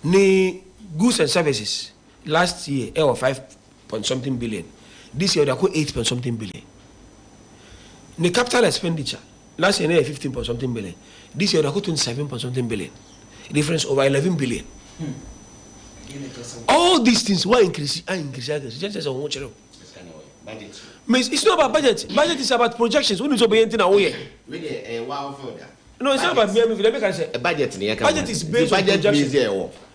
The goods and services last year, they were 5-point-something billion. This year, they are 8-point-something billion. The capital expenditure last year, they were 15-point-something billion. This year, they are 27-point-something billion. Difference over 11 billion. All these things were increasing. Just as I want you it's not about budget. Budget is about projections. When you say anything away. No, it's not about me. Let me say. Budget is based on projections.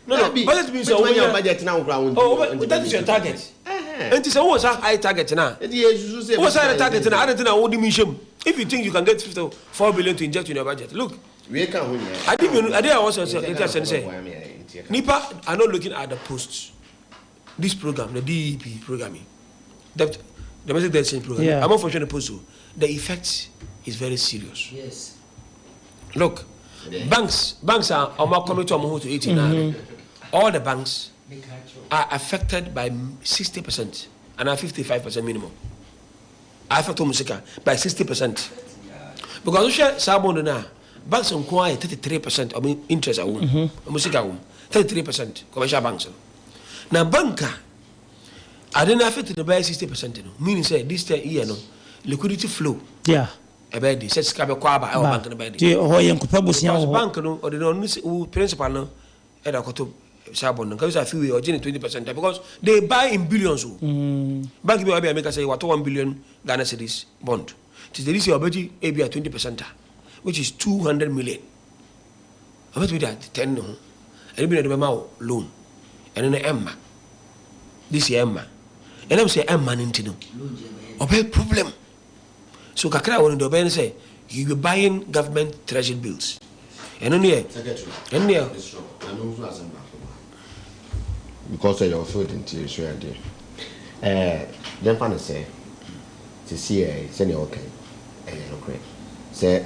No, budget means budget now. That is your target. And it's always a high target now. What's the target now? I don't know. If you think you can get 54 billion to inject in your budget, look. I didn't also say. NIPA are not looking at the posts. This program, the DEP programming, the domestic debt exchange program. I'm not functioning post. The effect is very serious. Yes. Look, banks are more coming to a to 18 now. All the banks are affected by 60% and are 55% minimum. I affect Musika by 60%. Because we share Sabon now, banks acquire 33% of interest at home. Musika 33% commercial banks. Now banker, I didn't affect the by 60%. Meaning say this year no liquidity flow. Yeah. About this, says Kabe Kwaba, our bank and bank. Bank no or the principal no at a koto Sabon because I feel or 20% because they buy in billions. Bank will be make say what 1 billion Ghana cedis bond. It is the issue of budget AB at 20%, which is 200 million. How much with that 10 no? And even the loan and then Emma. this year Emma. And I'm saying Emma Nintino. Obey problem. So Kakra one the obey say you be buying government treasury bills. And only because of your food into your share there. Then finally say to see a senior okay. Okay. Say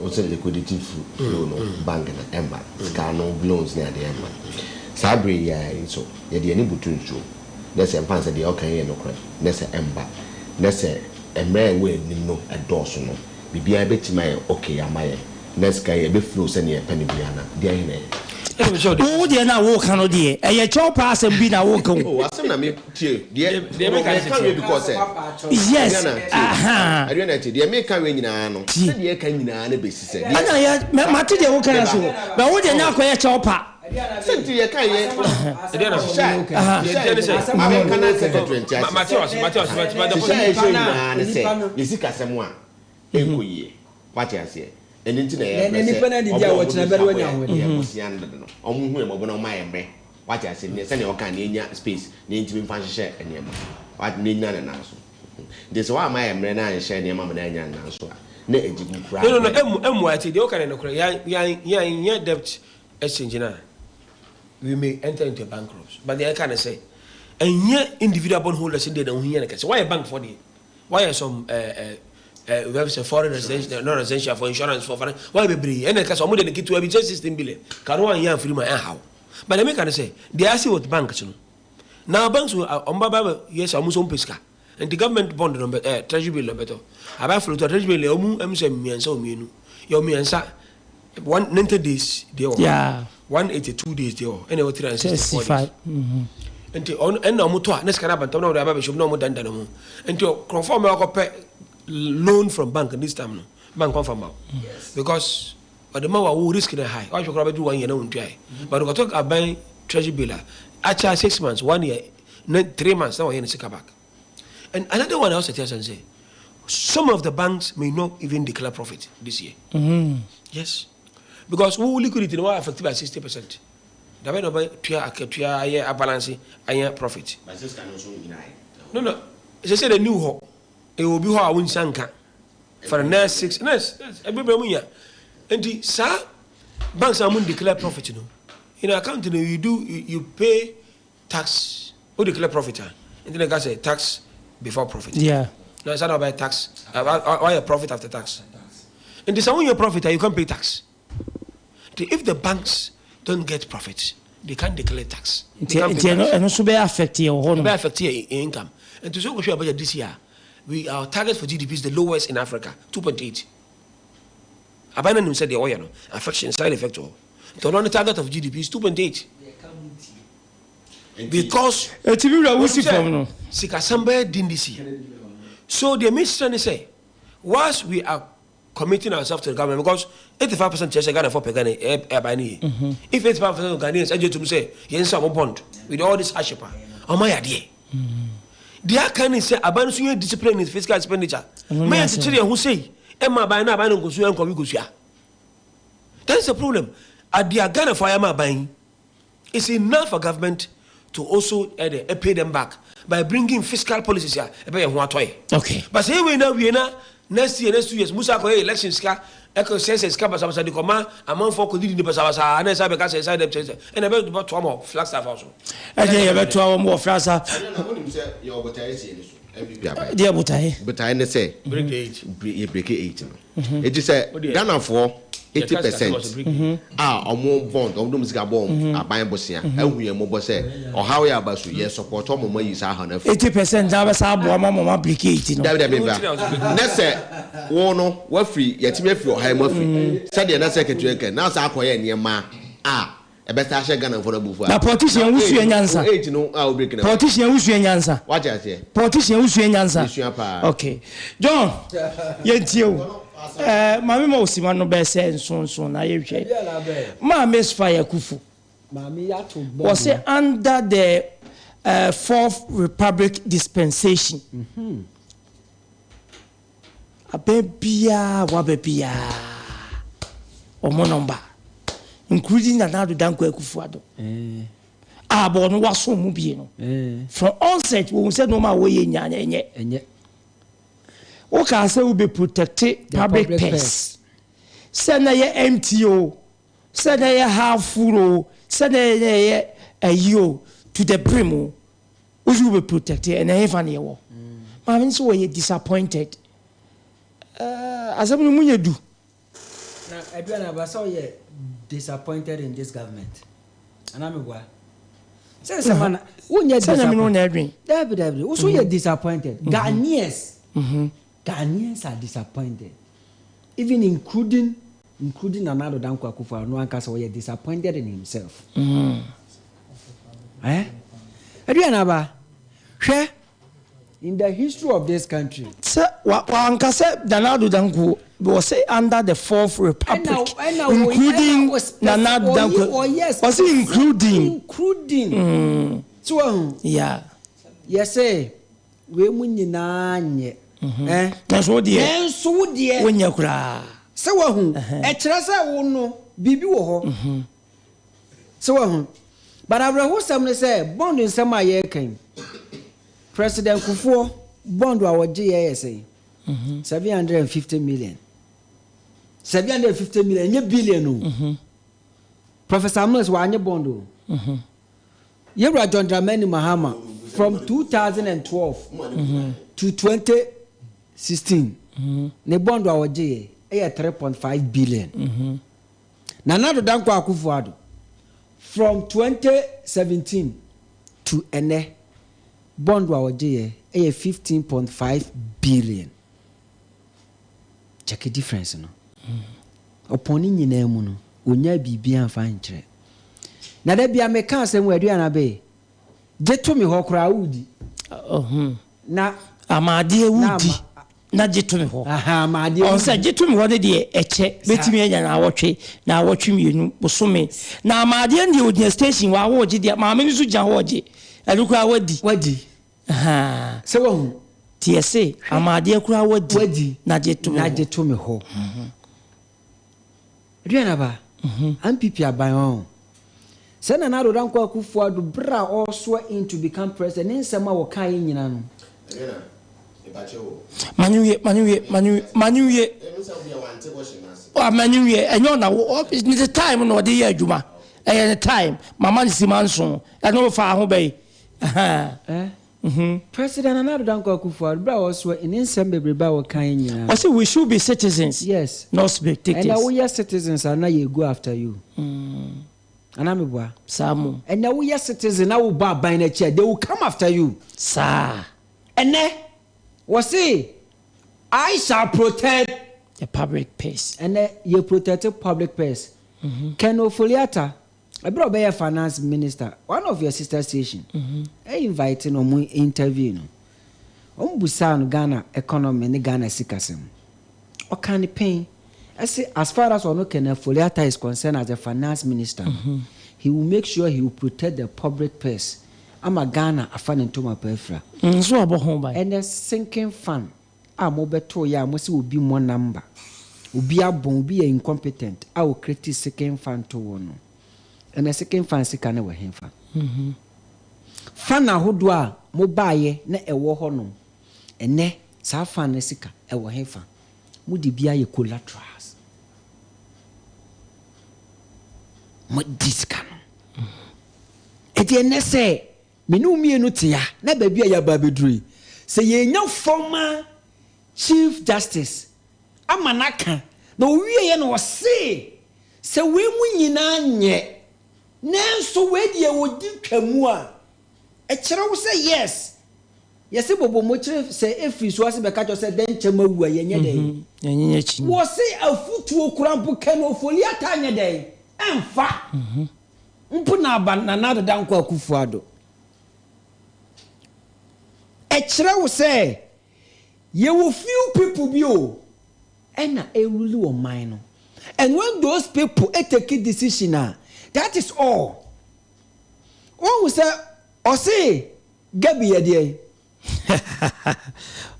also liquidity flow bank and Emma. Scano loans near the Emma. Sabri ya so ye de ani butun so. Let's say fancy the okay no credit. Let's say Emma. Let's say emre we nim no edoso no. Bibia betima okay amaye. Let's guy be flow send ye penny biana. Dia hine. Oh, dear, now walk on dear. A chop pass and be now walk on. Oh, I said, I mean, dear, because yes, I don't know, dear, make a ring in an dear can in a basis. Matilda, what can I say? But what did not quite chopper? Send to your kind. What I say. And into the independent idea what never went down with you. What I said, send your kind in space, the intimate function share and your what need none and answer. This why my embrana and share your mamma and answer. No, the okay, debt exchange. We may enter into bankruptcy, but they can't say, and yet individual bondholders in the why a bank for the why are some we have some foreign residential, non residential for insurance for foreign. Why be free? And because some of them get to have 16 billion. Can one year free my how? But I make can say they are see what banks know. Now banks will on Baba yes almost on pesca. And the government bond number treasury bill number. About for the treasury bill, me and so me. Your me and sa 190 days they yeah 182 days they all. And 365. And on and no motor. Next can happen. No, the should no more than no. And to conform our loan from bank this time no bank confirm out because but the man who risk the high why should probably do 1 year no try but we talk about treasury bill actually 6 months 1 year 3 months now you take back. And another one else and say some of the banks may not even declare profit this year. Yes, because who liquidity no affected by 60%. The way no buy a balance a profit no they say the new ho it will be how I win sanka for the next 6 months. Everybody, and the sir banks are declare profit. In accounting, you pay tax. Who declare profit? And then the guy say tax before profit. Yeah. No, it's not about tax. Why a profit after tax? And the same when you profit, you can't pay tax. If the banks don't get profit, they can't declare tax. And also be affect your home. Be affect your income. And to show you about this year. Our target for GDP is the lowest in Africa, 2.8. Abandon said the oil, affection, side effect. The only target of GDP is 2.8. Because Sikasamba didn't this year. So the minister say, whilst we are committing ourselves to the government, because 85% Chelsea Ghana for Pegani, if 85% of Ghanaians are to say, yes, I'm bond with all this hardship, on my idea. There can say abandoning discipline in fiscal expenditure. May I tell you who say, Emma by now, I don't go to Uncle. That's the problem. At the Ghana for Emma buying, it's enough for government to also pay them back by bringing fiscal policies here. Okay. But say we now, next year, next 2 years, Musa ko elections ka, eko sense ska ba sa di koma, among for ko di ni ba sa na sa be ka say side them change. And about 2 more Flagstaff also. Okay, about 2 more Flagstaff. Dear but I say break 8. It is say Ghana for 80%. Omo bond, omo music bond, aban bosia. Ehun mo bo say o how ya basu ye support omo mo yi sa ha na 80% na ba sa abo mama break 8 no. Na say wo no wa free ye time free o ha mo free. Say the na secretary can na sa akoye niema e be sa she Ghana for na bufu. Na politician wusu enyansa. 8 no break na. Politician wusu enyansa. What you say? Politician wusu enyansa. Okay. John, ye tie o. Mami mo osima no be say nson na ye hwe. Ma Miss Fire Kufu. Mami ya to was under the Fourth Republic dispensation. Abebia wabebia. Omo number including Nana Dankwa Kufuado. abo no waso mu bi no from onset we say no ma we nya enye o ka say we be protect public purse say na ye MTO say na ye half-full say na ye ayo to the brim we will be protected and even ye wo ma mean so we disappointed asem no munye du na Adriana ba so ye disappointed in this government anamegwa say man unye disappointed David also you disappointed Ghanaians Ghanaians are disappointed even including Nana Dankwa Akufo-Addo no anka say we disappointed in himself Adriana ba hwe in the history of this country say anka say Nana Dankwa was under the Fourth Republic, including Nana Dankwa. Was it including? So, yeah. Yes, say we munyina nye. That's what dear. So dear. When you cry. So who? Etrasa wono bibi wo ho. So who? But Abraham some say bond in some year came. President Kufuor bond wa waje say 750 million. 750 million, ye billion. Professor Amos wa anye bondo. Yebra John Dramani Mahama from 2012 to 2016. Ne bondo awoje e 3.5 billion. Nana Dankwa Akufo-Addo from 2017 to ene bondo awoje e 15.5 billion. Check the difference no. Oponi nyina mu no onya bibia amfa nkyere na da bia me ka asem wadu na be jeto me ho kra udi na amade udi na jeto me ho amade on se jeto me ho de eche betimi anya na awotwe mienu bosome na amade ndi odi station wa wo gye de ma me nsu gya ho gye alukura wadi se wo TSA amade kura wadi na jeto me ho Adriana ba MPP aban say Nana Dankwa Akufo-Addo bra also in to become president nsema wo kan nyina no Adriana e ba chewo manuye manuye enyo na the time no de ye adwuma the time mama nsimanso e no fa ho bai President Nana Dankwa Akufo-Addo bra also in nsem bebreba wo kan nyina I say we should be citizens, yes, not spectators, and we are citizens and now you go after you anamebwa samu and now we are citizens now ba ban na chair they will come after you sir and we say I shall protect the public purse and you protect the public purse Ken Ofoliata I brought by a finance minister one of your sister station I invited no interview no busan Ghana economy ni Ghana sikasem o can pain I say as far as Ono Ken Ofoliata is concerned as a finance minister he will make sure he will protect the public purse I'm a Ghana afan into my perfra so abo by and a sinking fund mobeto ya mo se obi mo number obi abon obi incompetent I will create sinking fund to one and a second fancy can never him fan. Fan ahodo a mo baaye na ewo ho no. Ene sa fan na sika ewo him fan. Mo di bia ye collaterals. Mo diska no. E di ene se me no mienu tia na ba bia ya ba beduri. Se ye nya former chief justice amanaka na owie ye no se we mu nyina nye Nenso we die wodi twamu a e kire wo say yes bobo mo kire say efri so ase be ka cho say den chema wu a yenye den yenye chi wo say afutu okurampo Ken Ofoliata nye den emfa mpu na aba Nana Dankwa Akufo-Addo e kire wo say ye wo few people bi o e na e rule wo man no and when those people take a decision that is all. One will say, or say, Gabi Yadi.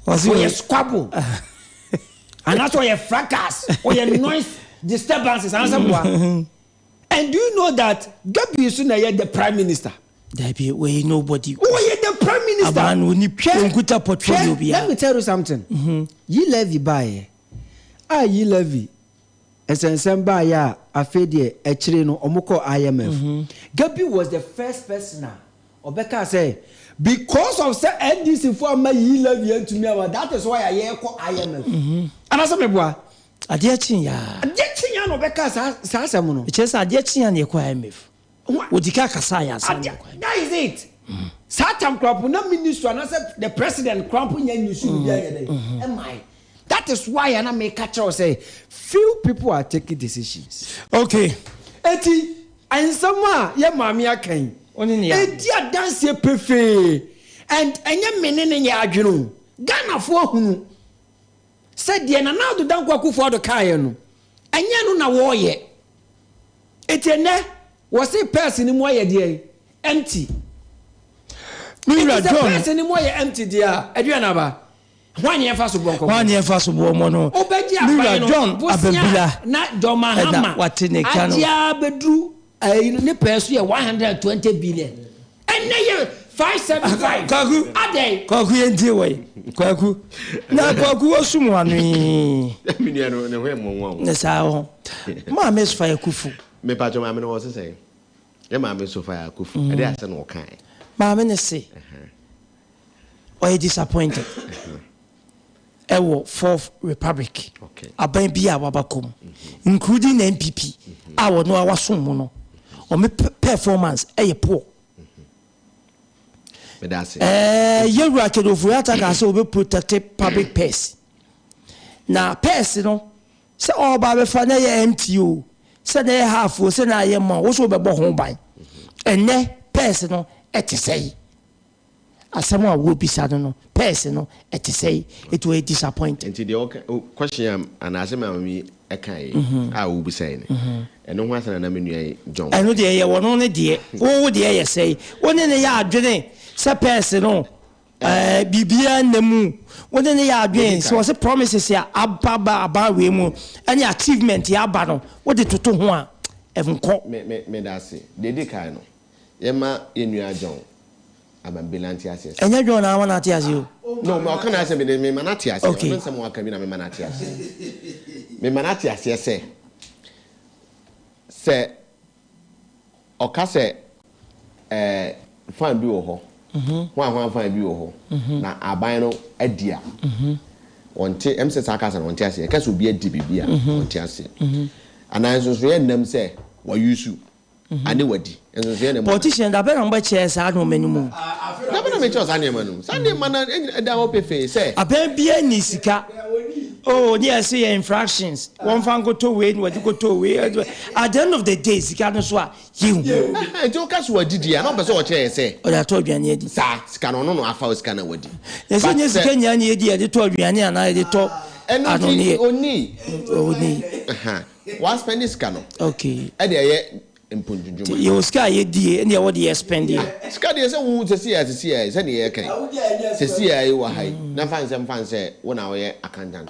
Or you squabble. And that's why you fracas or your noise disturbances. And do you know that Gabi is soon the prime minister? There be way nobody. Oh, yeah, the prime minister. Aban woni pionkuta portfolio bia. Let me tell you something. Yi levy buy. Yi levy. Esensen buy ya afedie echire no omukọ IMF. Gabi was the first person Obeka say because of say NDC for my yi levy to me about that is why I hear call IMF. And asa me boa. Ade chin ya. Ade chin ya no beka sa asem no. Che say ade chin ya na call IMF. Odika kasa ya sa. That is it. Satam crop na minister na say the president crop nya nyusu bia ye dey. Am I? That is why I make catch say few people are taking decisions. Okay. Eti ansama ye mami akan. Oni ni ya. Eti adanse pefe. And enye menene nya adwenu. Ghana fo hunu. Said de na now do dan kwaku fo do kai no. Enye no na wo ye. Eti ene wo say person mo ye de empty. Mira John. Person mo ye empty dia. Aduana ba. One year first bonko. 1 year first mono. Mira John Abembila. Na Doma Hama. Watine kano. Adia bedru ne peso ye 120 billion. And na 575. Kwaku. Ade. Kwaku enti we. Kwaku. Na kwaku osumu anu. Mini no ne hwe mo nwa. Ne sa ho. Ma me sofa yakufu. Me pa jo ma me no wo se. Ye ma me sofa yakufu. E dey ase no kan. Ma me ne se. Oye disappointed. Ewo 4th Republic. Okay. Aban bia wabakom. Including NPP. Awo no awasom mo no. O me performance poor. Me da se. Yewura kedofu ataka say we protect public purse. Na purse no say all ba be fa na ye MTO. Say na half o say na ye ma wo so be bo ho ban. Ene purse no etesei. Asamo a wo bisa no person no et say it will disappoint. Until the question and as a mammy ekai I will be saying and no one na menu John. I know the one only dear. Oh dear say one in the yard journey say person no bibia nemu one in the yard drain so was a promises ya aba we mu any achievement ya aba no what the toto ho a even call me da say dey dey kai no yema enua John Abambilanti asias. Enya John na wana ati asio. No, me okana ase me manati asias. Okay. Me nsem waka bi na me manati asias. Me manati asias se okase fan bi wo ho. Ho fan bi wo ho. Na aban no adia. Wonte emse akasa na wonte ase. E kase obi adi bibia wonte ase. Anan so ye nam se wa yusu. Ane wadi. Politician da better number chairs had no minimum. Da better make us ane manu. Sunday man da hope face say. Aben bia ni sika. Oh, near say infractions. One fan go to way, what you go to way. At the end of the day, sika no so you. Enti o kaso wadi dia, na person o chair say. O da to aduane edi. Sa, sika no no afa o sika na wadi. Yes, onye sika nya edi de to aduane ana de to. Eno oni. Oni. One spend this sika no. Okay. E dey impunjunjuma. You sky ye die and what you spend here. Sky dey say who to see say say dey kan. See ai wa hai. Na fan say when I accountant.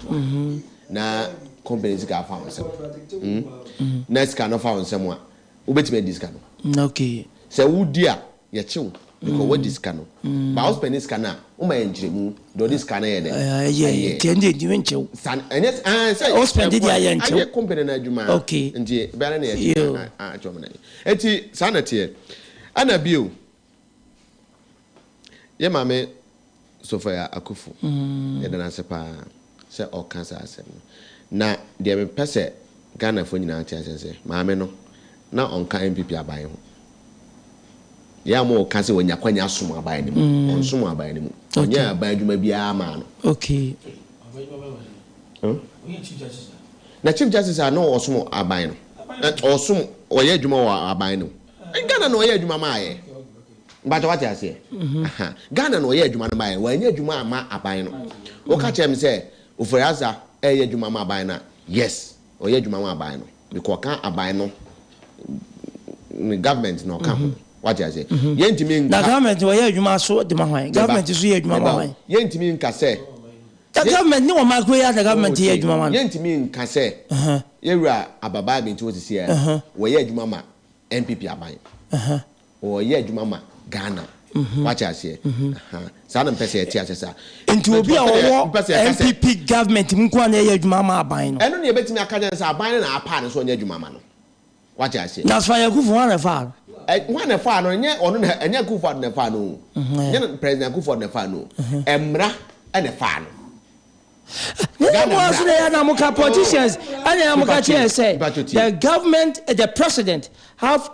Na companies ga fa won. Na sika no fa won sem a. Wo betime dis sika no. Okay. Say who dia ye chew because what dis sika no. Ba house spend sika na, wo ma enjiremu do dis sika na ye dey. Yeah, kende di wenchew. San enes say house spend dia ye enchew. Aye company na adwuma. Okay. Nti bere na ye achom na. Eti sanate ana bio ye mame Sofia Akufu ye dana sepa se o kansa asem na de me pese Ghana fo nyina ati asese mame no na onka MPP aban ho ya mo kanse wonya kwanya som aban ni mu on som aban ni mu onya aban adwuma bia ma no. Okay. Na chief justice no osom aban no osom oye adwuma wa aban no Ghana no oye adwuma ma aye mbato wati ase Ghana no oye adwuma no ma aye wanya adwuma ama aban no o ka chem say oforiaza eye adwuma ma aban na yes oye adwuma ma aban no because kan aban no government no ka wati ase yentimi na government oye adwuma so de ma hwan government so ye adwuma ma hwan yentimi nka say the government ni o ma go ya the government ye adwuma ma yentimi nka say yewura ababa bi nti wo sisi ya wo ye adwuma ma MPP aban o ye adwuma ma Ghana. Watch us here. Sana mpese eti asesa. Nti obi a wo MPP government mko na ye adwuma ma aban no. Eno ne betimi aka nyansa aban na apa ne so nya adwuma ma no. Watch us here. That's why Akufo wan fa. Wan fa no nye ono na enya Akufo na fa no. Nye president Akufo na fa no. Emra ene fa no. Politicians say the government, the president have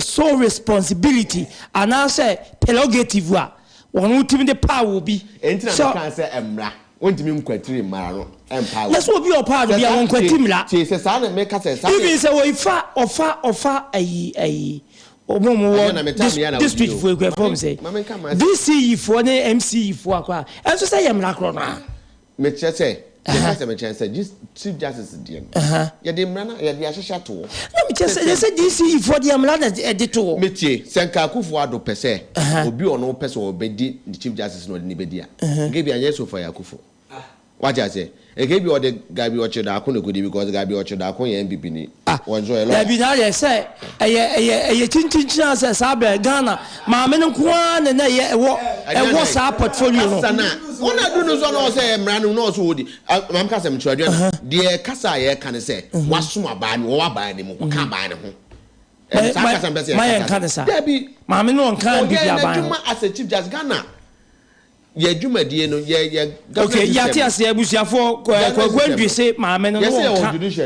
sole responsibility and I say prerogative one ultimate the power will be. So can say emra. Won't me kwatiri mara empower. Yes, will be your part of your kwatiri la. Say say make us say. Even say we offer district for perform say. DC for the MC for akwa. And so say emra kro na. Me say just Chief Justice DM. Ya de mrana ya de ahehia to. Na me say DC for the mrana de to. Me tie Senka Akufo Addo pese obi ono pese obedi the Chief Justice no de ni bedi a. Nge bi anye so for Akufo. What you say? Nge bi o de Gabi Ochida akun go because Gabi Ochida akun ye MPP ni. Wonjo e lo. Gabi na say eye chinchin say sabe Ghana ma me nko an na ye ewo sa portfolio no. Ona do no so no say emra no so odi. Mam ka sem twadwe na. De kasa ye kan say wasom aba ni wo aba ni mo ka aba ni ho. My cancer. Debbie, Mammy no can be as a Chief Justice Ghana. Ye Jumadie no ye okay, Yatias Yabusia for when we say Mammy no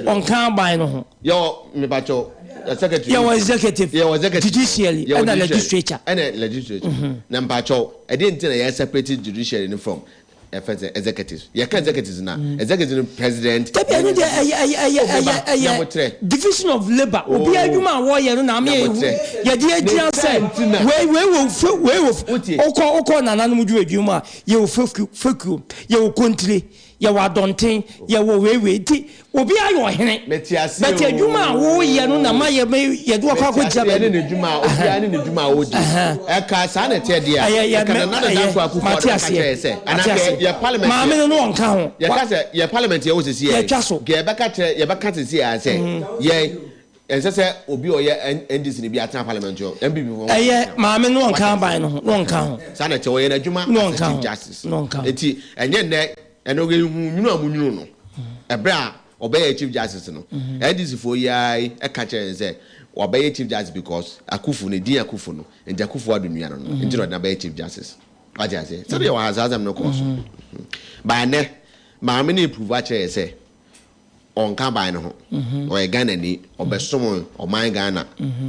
on can buy no. Your Mibacho, secretary, your executive, judiciary, and legislature. And a legislature. Nampacho, I didn't tell you separated judiciary from. Executives. You can't executives now. Executive president. Division of labor. Obi adwuma wo ye no na me ye de agia say we oko na nanu mu adwuma ye wo feku ye wo kontri ye wo adonten ye wo we ti obi ayo hene but adwuma wo ye no na ma ye do akwa jaba ne adwuma obi ani ne adwuma wo di e ka sa na te dia e ka na na da kwa ku for ka ye parliament ma me no nka ho ye ka say ye parliament ye wo sisi ye ge beka sisi ya say ye say obi o ye NDC ni bi atan parliament yo MPP ye ma me no nka ban no nka ho sa na te wo ye na adwuma Chief Justice enti enye ne eno ge nwunu amunwunu no ebra obey Chief Justice no NDC for yai e ka che say obey Chief Justice because Akufo ne di Akufo no nja Akufo adu nua no nti no na obey Chief Justice aja say so dey wa azam no course by ne ma me ni prove che say on ka by no ho o e Ghana ni obesom o man Ghana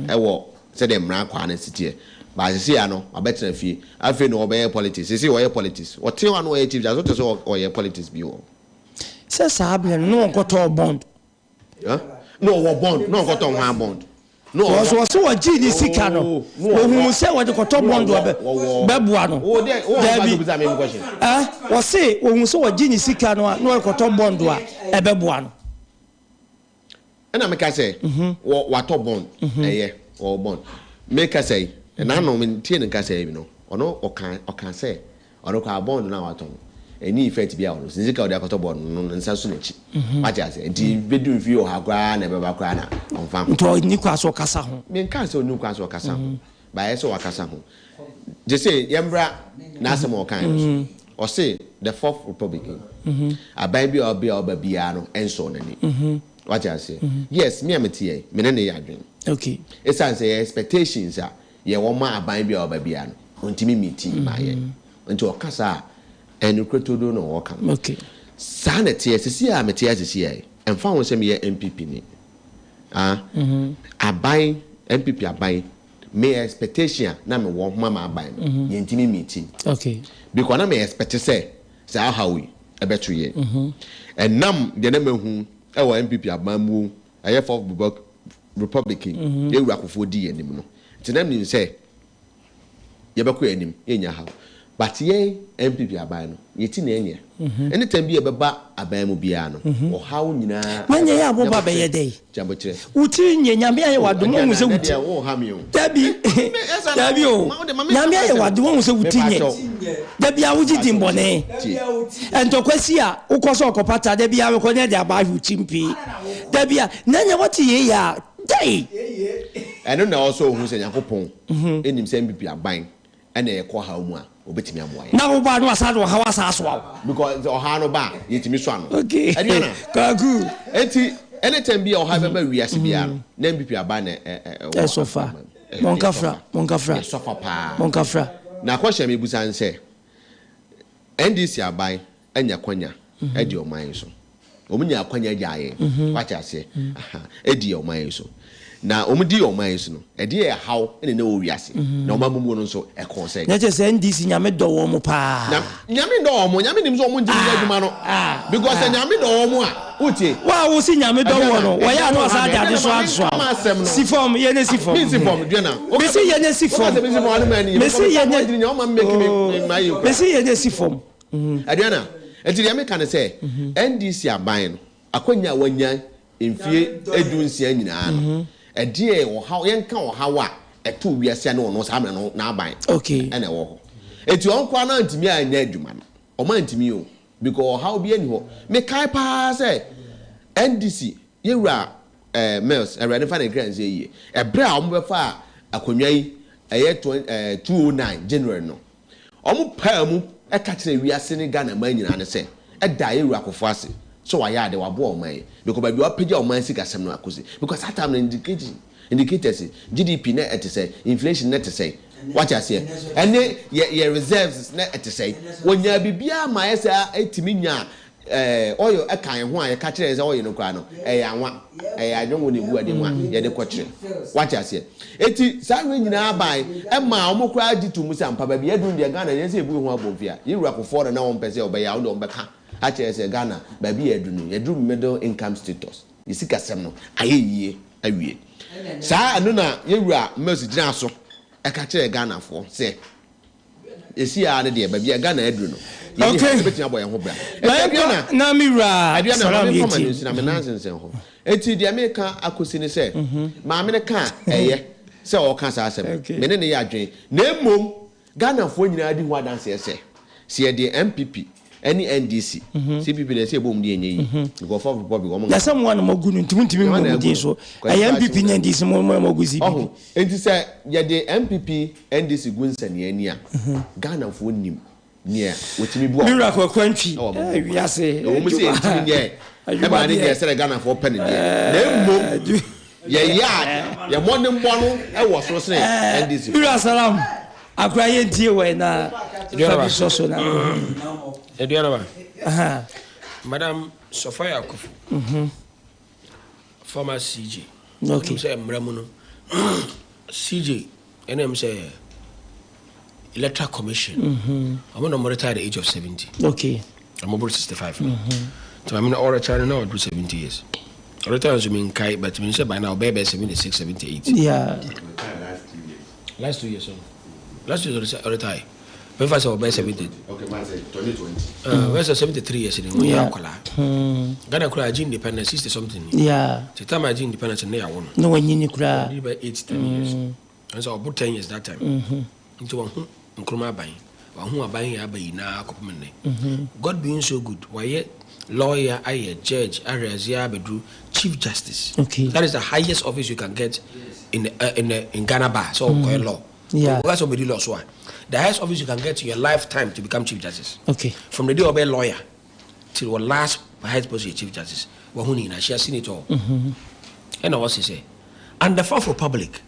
e wo say dem mra kwa na sitie ba sisi ya no abetra fie afi no obey politics sisi wo ye politics o te wa no ye Chief Justice so o ye politics bi wo say sabe no nkoto bond no wo bond no nkoto ho bond no so wa ji ni sika no ohun se wo de koto bond be bua no wo say ohun se wa ji ni sika no no koto bond a be bua no na me ka say wo to bond eye wo bond me ka say na no me tie ne ka say bi no ono o kan say ono ka bond na wa to any effect bia ono sinzika odi akoto bond no nsa so nachi aja say enti bedu fi o ha kwa na be ba kwa na onfa to ni kwa so kasa ho me kan say onu kwa so kasa ho ba ye so wakasa ho je say yembra na asem o kan o say the fourth republican abai bi oba bia no enso nani what I say yes me ametie me na ya adwen okay it's say expectations are ye wo ma abai bi oba bia no ontimi meeting ma ye nti o kasa enu kretodo no wo kan okay sanete sisi a metie sisi ai emfa won se me ye MPP ni abai MPP abai me expectation na me wo ma abai ye ntimi meeting okay because na me expect say how we ebetu ye enam de na mehu e wo MPP abamu aye for Republican ye Akufo di enim no tinam ni say ye beko enim enya ha but ye MPP aban no ye ti na enya anytime bi e beba aban mu bia no o hawo nyina manya ya boba be ye dey jambo kire uti nyame aye wadom mu se wuti dabi o nyame aye wadom mu se wuti nye dabi a wuji dimbone entokwasi a ukoso okopata dabi a we ko ne de aba hu chimpi dabi a nanya wati ye ya dey ɛno na also who say Yakopon enim say MPP aban ɛna ɛkɔ ha mu a obetimi amoa na wo ba no asado ha wasa aso because ɔha no ba yetimi so ano okay ɛdiana kagu enti anytime bi ɔha bɛba wiase bia no na MPP aban na sofa monkafra sofa pa monkafra na kwahye me busan sɛ NDC aban anya kwanya edi ɔman so omunya kwanya gyae wacha ase edi ɔman so na omudi ɔman so no edi e haw ene na owiase na ɔmamumu no so e konsɛ na che sɛ NDC nyame dɔ wɔ mo pa na nyame dɔ wɔ mo nyame nim so ɔmo ndi adwuma no because nyame dɔ wɔ mo a utie wa wo si nyame dɔ wɔ no wɔ ya no asa ade so anso si form ye ne si form dua na me si ye ne si form me si ye ne ɔma make me mai me si ye ne si form adua enti dia me kan sɛ NDC aban no akonya wanya mfie edunsia nyinaa no ɛdeɛ wɔ ha yɛnka wɔ ha wa ɛto wiase ne ɔno saa no na aban okay ɛna ɛwɔ hɔ enti ɔnkwa na ntimi anya adwuma no ɔma ntimi o because how bi ani hɔ me kai pa sɛ NDC yewura mails ɛwura ne fa ne kran sɛ yie ɛbrɛ a ɔmo bɛfa akonwa yi ɛyɛ 2009 January no ɔmo pa mu ɛka kyerɛ wiase ne Ghana man nyinaa ne sɛ ɛda yewura akofo ase so why are they were born my because by your page of my sick as some because that time indicators GDP net to say inflation net to say what I say and your reserves net to say when you be my SA 80 million oil a kind why a catcher is all in a crano I don't want to do anyone yet the question what I say 80 salary now by and my almost cried to Musam Papa be doing the Ghana and say we want Bovia you rock for and now on Pesel by out on back actually say Ghana baby you middle income status you see kasem no aye awie sa anu na yewura mercy gina so e ka kire Ghana for say esi ya de baby Ghana edru no okay betia boy ho bra na miwura salam yeti na me nansen ho enti de America akosi ne say ma me ne ka eye say o ka sa asem me ne ya adwen na emom Ghana fo nyina di ho adanse say se de MPP any NDC CPP they say bom di enyi go for public omo na someone mo gunu ntimi mo di so ay MPP na NDC mo go CPP oh enti say ye de MPP NDC gunsa ne ani a Ghana fo nim ne wotimi bu miracle kwantwi wi ase o mo say ntimi nye e ba ne dey say Ghana fo pen dey na mmo ye mo ne mbo no e wo so se NDC miracle salam akwa ye die we na fabi so na Eduana Madam Sophia Akufu former CJ okay say mramuno CJ NM say electoral commission I'm on retired at the age of 70 okay I'm over 65 so I'm all retired now at 70 years retired to mean kai but me say by now baby 76 78 yeah last 2 years so last year retired when first I was 70 okay man say 2020 where's 73 years in yeah Ghana kura independence 60 something yeah the time I independence na ya won no when you kura by 8-10 years and so about 10 years that time into one nkruma ban wa aban ya abayi na akopmene God being so good why lawyer aye judge arazia bedru chief justice okay that is the highest office you can get in Ghana bar so law yeah that's what law so the highest office you can get in your lifetime to become chief justice okay from the day of a lawyer till your last highest position chief justice wa huni na she has seen it all and what she say and the fourth republic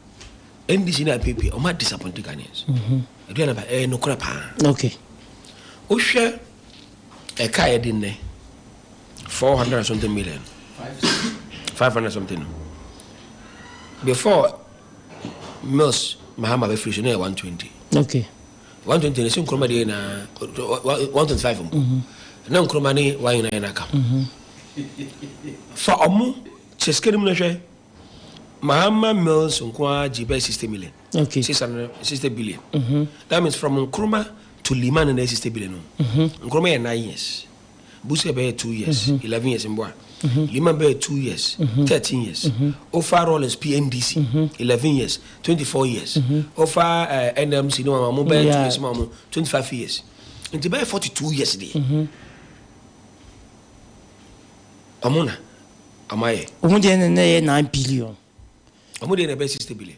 NDC na PP o ma disappointed Ghanaians eduana ba no kura pa okay o hwe e kai din ne 400 something million 500 something before Mills Mahama be free na 120 okay 120 ne nkroma de na 125 na nkroma ne wine na aka for omu cheskere mu no hwe Mahama Mills nkwa jibe 60 million okay 660 billion that means from Nkrumah to Liman and 60 billion Nkrumah 9 years Busia be 2 years 11 years mboa Liman be 2 years 13 years overall is PNDC 11 years 24 years over NMC no mama be 2 years mama 25 years and be 42 years dey amona amaye omo de ne 9 billion omo de ne be 60 billion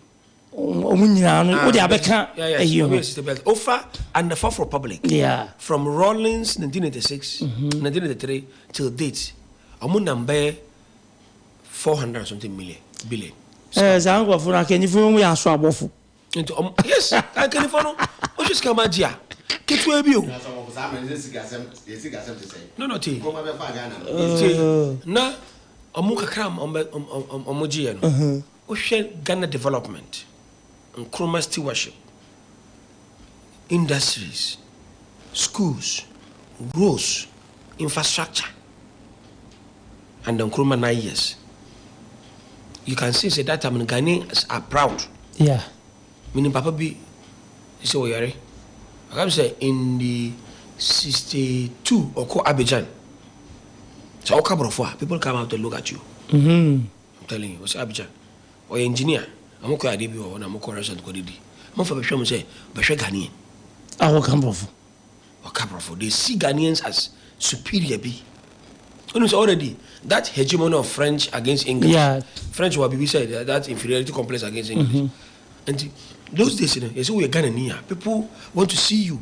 Omunyina, what the offer and the Fourth Republic. Yeah. From Rawlings 1986, 1983 till date, Omunambe 400 something billion. Zango for a can you phone we are swab. Yes, I can follow. What is Kamadia? Get where you. No, tea. Na Omuka Kram Omojian. Ocean Ghana development and Nkrumah stewardship, industries, schools, roads, infrastructure, and the Nkrumah 9 years. You can see that time Ghanaians are proud. Yeah. Meaning Papa B, is what I can say in the 62 or Abidjan. So people come out to look at you. I'm telling you, what's Abidjan? Or engineer, I'm okay at DB or I'm a correction to Kodidi. Most of the show say, Bashe Ghanaian. I will come off. They see Ghanaians as superior. It's already that hegemony of French against English. Yeah. French will be said that inferiority complex against English. And those days, you see, we are Ghanaian. People want to see you.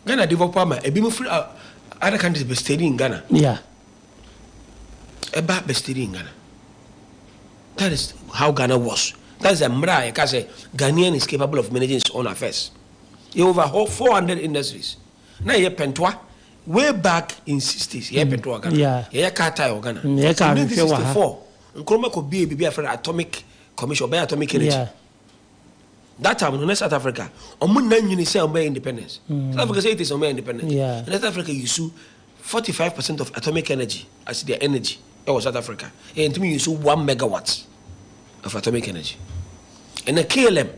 Ghana develop a bit free. Other countries be studying in Ghana. Yeah. About be studying in Ghana. That is how Ghana was. That is a mra. I can say Ghanaian is capable of managing his own affairs. You over 400 industries. Now you Pentwa. Way back in 60s, yeah, Pentwa Ghana. Yeah. Yeah, Qatar Ghana. Yeah, 1964. Nkrumah could be a friend atomic commission by atomic energy. Yeah. That time in South Africa, you say independence. South Africa say it is independence. Yeah. In South Africa, you sue 45% of atomic energy as their energy. That was South Africa. And to me, you sue 1 megawatt of atomic energy. And the KLM,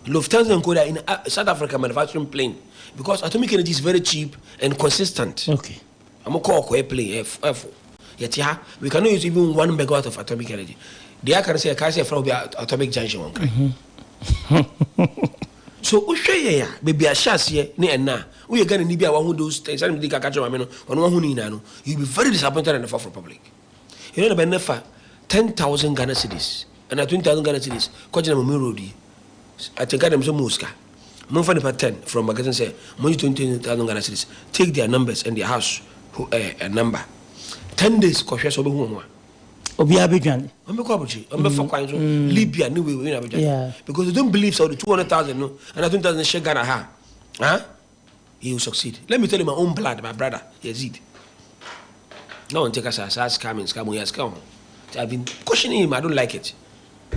Lufthansa and Korea in South Africa manufacturing plane because atomic energy is very cheap and consistent. Okay. I'm a call plane F4. Yet yeah, we cannot use even 1 megawatt of atomic energy. The I can say from the atomic junction one. So Ushaya, baby, a chas here, near now. We are going to be one who those things. I'm the Kakachamano, on one who need now. You'll be very disappointed in the Fourth Republic. You know, the benefit 10,000 Ghana cities and 20,000 Ghana cities. Kojana Murudi. I think I am so Muska. Monfani per 10 from magazine say, money 20,000 Ghana cities. Take their numbers and their house a number. 10 days, Kosha Sobu. Obi Abidjan. Libya, no way, yeah. Because they don't believe so. The 200,000, no, and I 20,000 share Ghana, huh? He will succeed. Let me tell you my own blood, my brother, Yazid. No one take us as scam. I've been questioning him. I don't like it.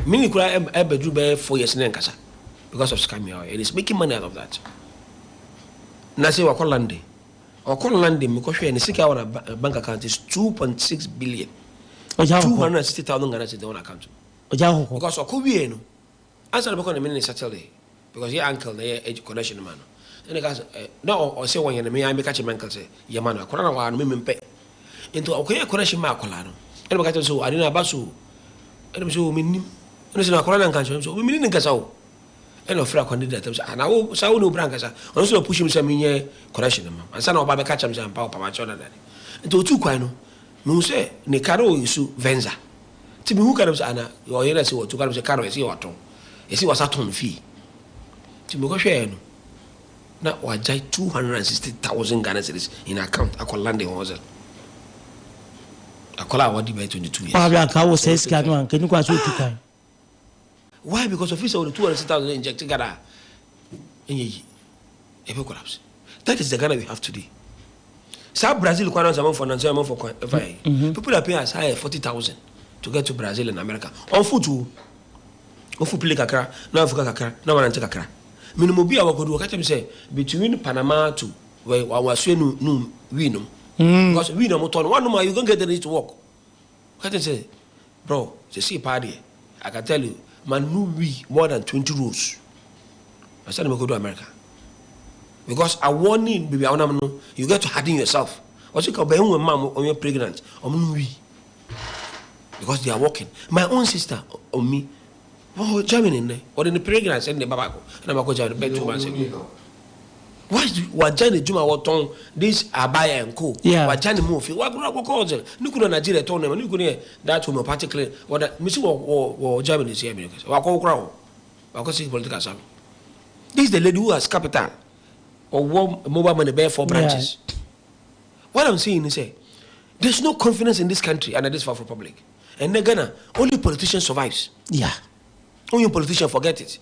Many could I ever do 4 years in Nkasa because of scamming, and it's making money out of that. Nasi Wakolande, or Kolande, because we are in a bank account is 2.6 billion. 260,000 Ghana cedis on account. Because of Kubieno, answer the minute Saturday. Because your uncle, the age connection man. And the guys, no, or say one year, I make catch a uncle say, Yamana, Corona, one women pay. Into a connection Marcolano. And I so I didn't have Basu. And I'm so meaning, and it's not Corona country, so we mean in Casao. And of Frank candidates, and I will say, no Brancas, also push him some in connection. And son of Baba catch him some power, Pamachona. And to 2 quino. No say, Nicaro is Venza. Timmy who can Anna, or yes, or to come to Caro, is your tongue. Yes, it was a ton fee. Timmy Goshen. Now, I jai 260,000 Ghana cedis in account. I call landing was it. I call our debate 22 years. Why? Because of this, the 260,000 injected Ghana. Collapse. That is the Ghana we have today. South Brazil for people are paying as high as 40,000 to get to Brazil and America. On foot to play kakra, now for kakra, now one take kakra. Minimum be our good work. Say between Panama to where was no we know because we know one more you don't get the ready to walk. What say, bro? They see party. I can tell you, man, no we more than 20 rules. I said, I'm going to America. Because I warning baby, you get to harden yourself. What you call when mom when you're pregnant, because they are working. My own sister on me, oh Germany in there, or in the pregnancy and the babako, and I'm going to bed 2 months ago. Why do what Johnny Juma what tongue this Abaya and Co? Yeah. What Johnny Murphy? What cause it? You couldn't Nigeria told them, and you could hear that woman particularly what Miss or Germany is here. What call crowd? Because it's political savvy. This is the lady who has capital or mobile money bear 4 branches. Yeah. What I'm saying is, there's no confidence in this country and this South Republic. And in Ghana, only politician survives. Yeah. Only a politician forget it.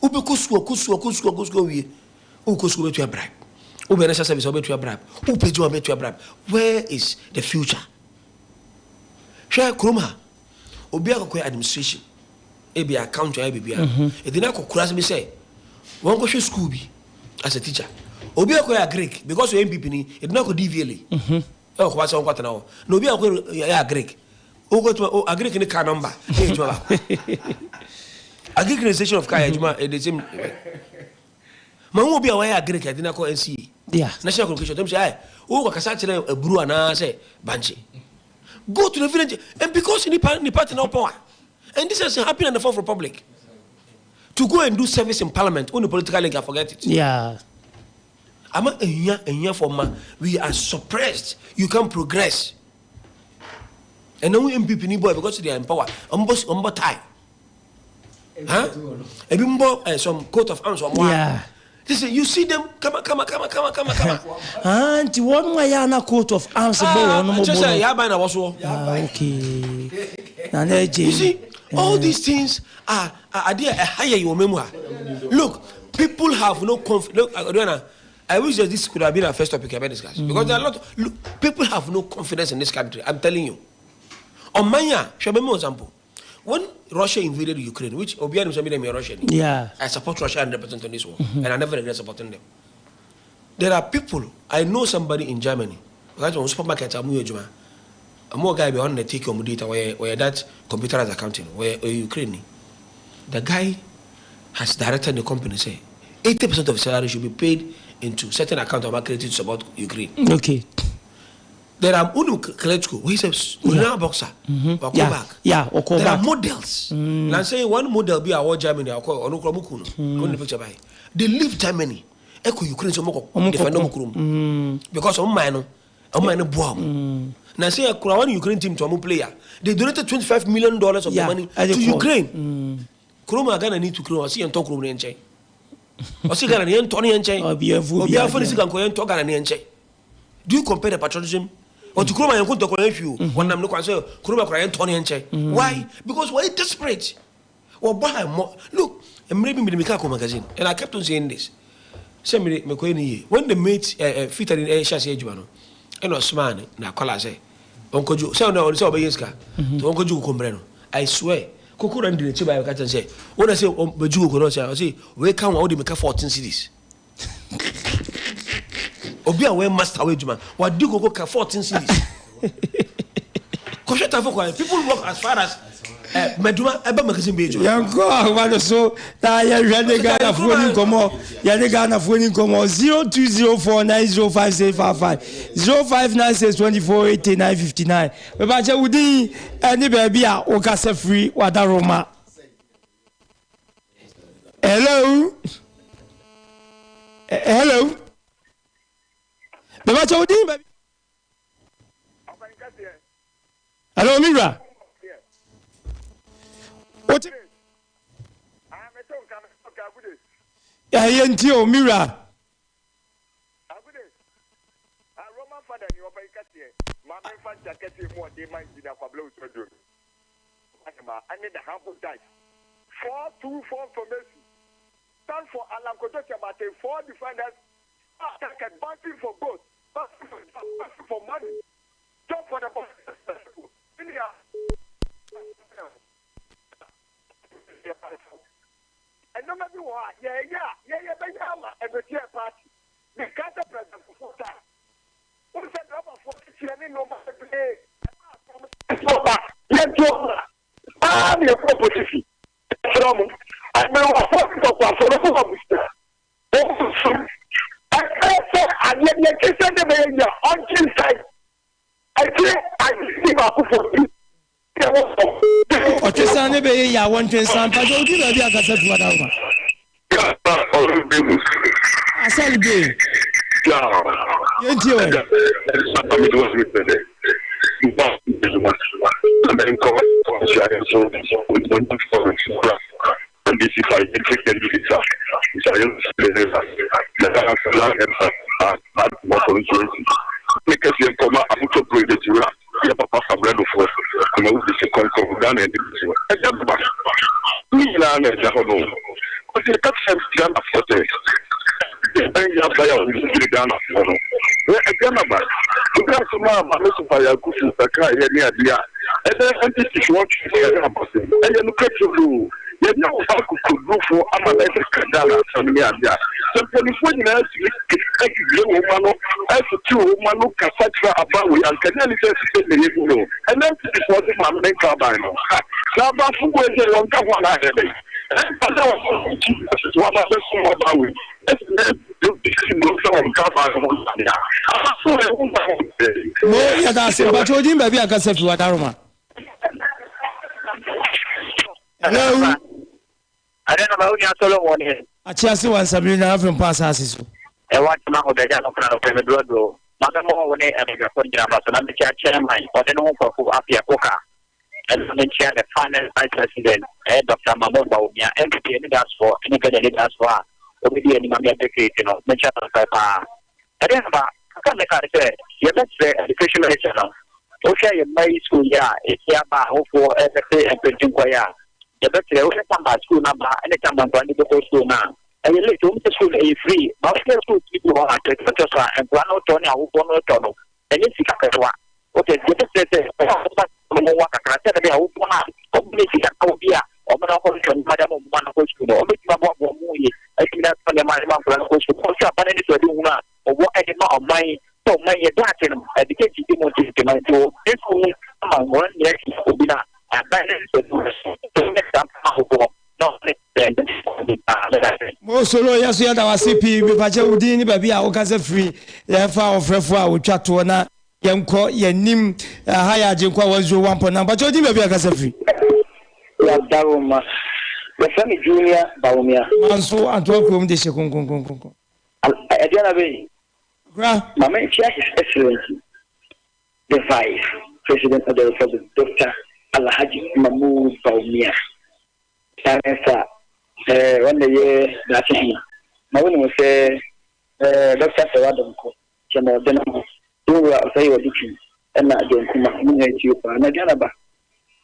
Who to a bribe? Who be national service to a bribe? Who pay to a bribe? Where is the future? Share Kroma. Obia administration. Ebi account to ABBA. It did not cross me say. One go to school as a teacher. Obia ko Greek because you MPP ni it not go DVLA. Oh, what's on what now? No be a Greek. O go to a Greek in the car number. A Greek organization of car the same. Man be aware Greek I didn't call NCA. Yeah. National Communication. Them say, "Oh, go kasa chile a brew and say banchi." Go to the village and because ni party now power. And this has happened in the Fourth Republic. To go and do service in Parliament, only political link, I forget it. Yeah. We are suppressed. You can't progress. And now we MPP ni boy because they are in power. Umbo tie. Huh? Some coat of arms. Yeah. You see them, come. Auntie, one way a coat of arms. Okay. You see, all these things are there a higher your memoir. Look, people have no confidence. Look, Adriana, I wish that this could have been our first topic about discussion because there are a lot. Look, people have no confidence in this country. I'm telling you. On Maya, shall be more example. When Russia invaded Ukraine, which Obiano said me Russian, yeah, I support Russia and represent on this war, and I never regret supporting them. There are people. I know somebody in Germany. Right on supermarket, a more guy behind the take home data where that computer is accounting, where Ukraine. The guy has directed the company say 80% of salary should be paid into certain account of marketing to support Ukraine. Okay. There are Klitschko, who is a boxer. Yeah, there are models. And I'm saying one model be our Germany, or Onukramukuno. They leave Germany. Echo Ukraine because of mine, bomb. Now say a Ukraine team to a player. They donated $25 million of the money to Ukraine. Kroma Ghana need to grow. I see and talk room and check. I see Ghana and Tony and check. Do you compare the patriotism? Or to Kroma and go to confuse you when I'm not concerned? Kroma and Tony and check. Why? Because we're desperate. Or buy more. Look, I'm reading the Mikako magazine, and I kept on saying this. When the mate fit in a chassis, and was man, now call us Uncle Joe, sound on the Sobayeska to Uncle Joe Combreno. I swear, Coco and the Chiba Cat and say, when I say Baju Conosa, I say, we come out make 14 cities. Obia, where master wage man, what do you go 14 cities? People walk as far as Meduma Eba magazine page. Yanko, I want to so that Yanegana phone come 0204905655 0596248959. Babacha Udi any baby a okase free wadaroma. Hello. Hello. Babacha Udi baby. Hello Mira. What? Yentio Mira. Roman father, you are by Katia. Mamma Fanta Katia, what they might be up a blow to do. I need the humble dice. 4-2-4 for Messi. Stand for Alan Kotoka, but 4 defenders. Attack and bouncing for goals. Bouncing for money. Jump for the ball. And no matter what, yeah, every year party. The cancer president for that. Who said number 40 no matter play? Let's go. I'm your proposition. I know a 40 for I said the man on side. I think I see my for you. O te sane be ya 120 pa do di ba bi akasa tu ada ma. Asal be. Yenti o. scientific indicator. Make us a comma, I'm to play the Jura, your papa from Red for the most difficult gun and I jump back. We learn as a whole. But the cut have done a photo. The player will be done a photo. I jump back. You got some more fire cushions that cry near the eye. And then this watch about it. And then look at you. You know how to do for Amalek Kadala from the Abia. So, when you ask you, woman, as a two woman look at about we and can only say the and then this was my main carbino. Saba who was a long time one I had. And I was one of the small about it. No, yeah, that's it. But you didn't maybe I can say to Adaruma. Hello. I don't know about your solo one here. I just want Sabrina from Passasis. I want to know the Jano of the road. Mother more when I am a photograph, and I'm the chairman or the no for Apia Coca. And the chair, the final vice president, Dr. Mamon Baumia, entity any gas for anybody that's for. Obedi any mamia decade, you know, mention of papa. I don't know. I can't say, you let's say education channel. Okay, you may school, yeah, it's here by hope for every and printing choir. You better come by school number, anytime I'm going to go to school now. And you let the school a free, but school people are to and one or Tony, who don't know Tono. And it's a okay, you just say, what I can tell you, who want to be a or Madam one of school, or make my mom movie. I think that's when my mom was to but any to do now, or what I did not of my so my dad education to my door. This will come one year will be not. And Mosolo yaso ya da wasipi me pache udi ni baby a wo kase free ya fa ofrefo a wo twato na yenko yenim haya ajenkwa wanzo 1 na pache udi baby a kase free ya daruma the family junior baumia manso anto ko de she kon adiana be gra mama chia his excellency the vice president of the republic Dr. Alhaji Mahmoud Baumia Sansa one day that he na when we say Dr. Sawadon ko chemo dena do we say we dikin na den kuma mun yi ci ko na gana ba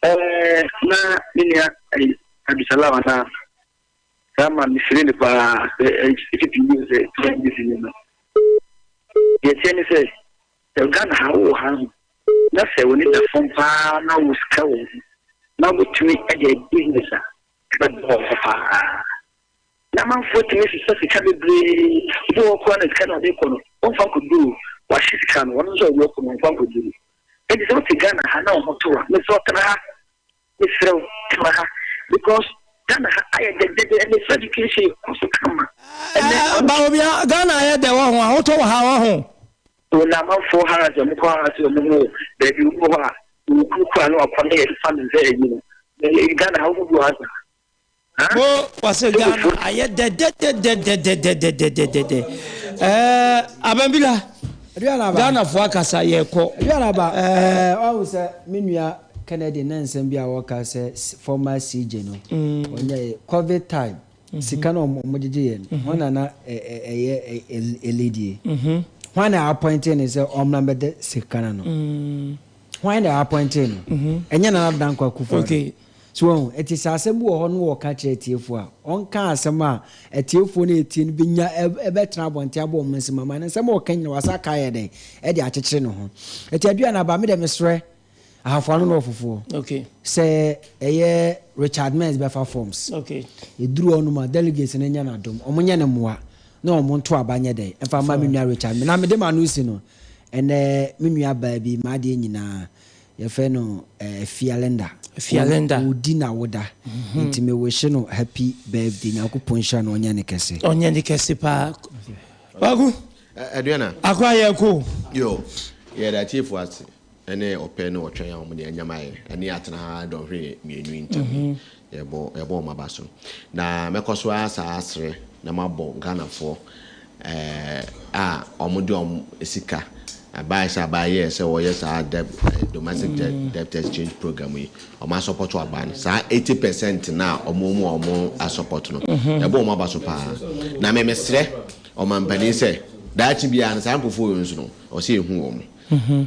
na minia Abdulsalam na kama misiri pa ikiti news ni na ye tieni say Ghana ha na say we need the phone pa na we ska we na we tumi e business but na man for to me so sika bebre do ko na sika na de ko no on fa ko do wa shi sika no won so wo ko on fa ko do e di so ti Ghana ha na on to wa me so tra me srew tra because Ghana ha aye de and education ko so kama ba obia Ghana aye de wa ho to wa ha wa ho na man for ha je mo ko ha se mo no de bi mo ha ku no akwa na e fan ze yi no Ghana ha wo ha Mo wase Ghana aye de abambila Ghana fo akasa ye ko o se menua Kennedy nansem bia wo ka se former CJ no onye COVID time sika no mo jeje ye no na lady when I appointed is omna be sika no when I appointed enye na dan kwa kufu okay so it is asem wo ho no wo ka kire tiefo a on ka asem a tiefo na etie no benya ebetra bonte abo mmesi mama na asem wo kan na wasa ka ye den e de akekere no ho eti adua na ba me de mesre ahafano no ofofo okay say eye Richard Menz be fa forms okay e duru onu ma delegates na nya na dom omonye ne moa na omonto abanye den e fa ma me nua Richard na me de ma no si no ene me nua ba bi ma de nyina ye fe no Fialenda odi na woda nti me wish no happy birthday na ko ponsha no onya ne kese pa wagu aduana akwa ye ko yo ye da chief what ene open no otwen ya omo de anyamaye ene atena ha don hwe mienu ntam yebo mabaso na mekoso asa na mabo Ghana fo omo de esika abaye say wo yes domestic debt exchange program we o ma support to aban sa 80% na omo a support no e bo mo ba so pa na me mesre o man pani say that bi an sa nkofo yo nso no o say ehu wo mo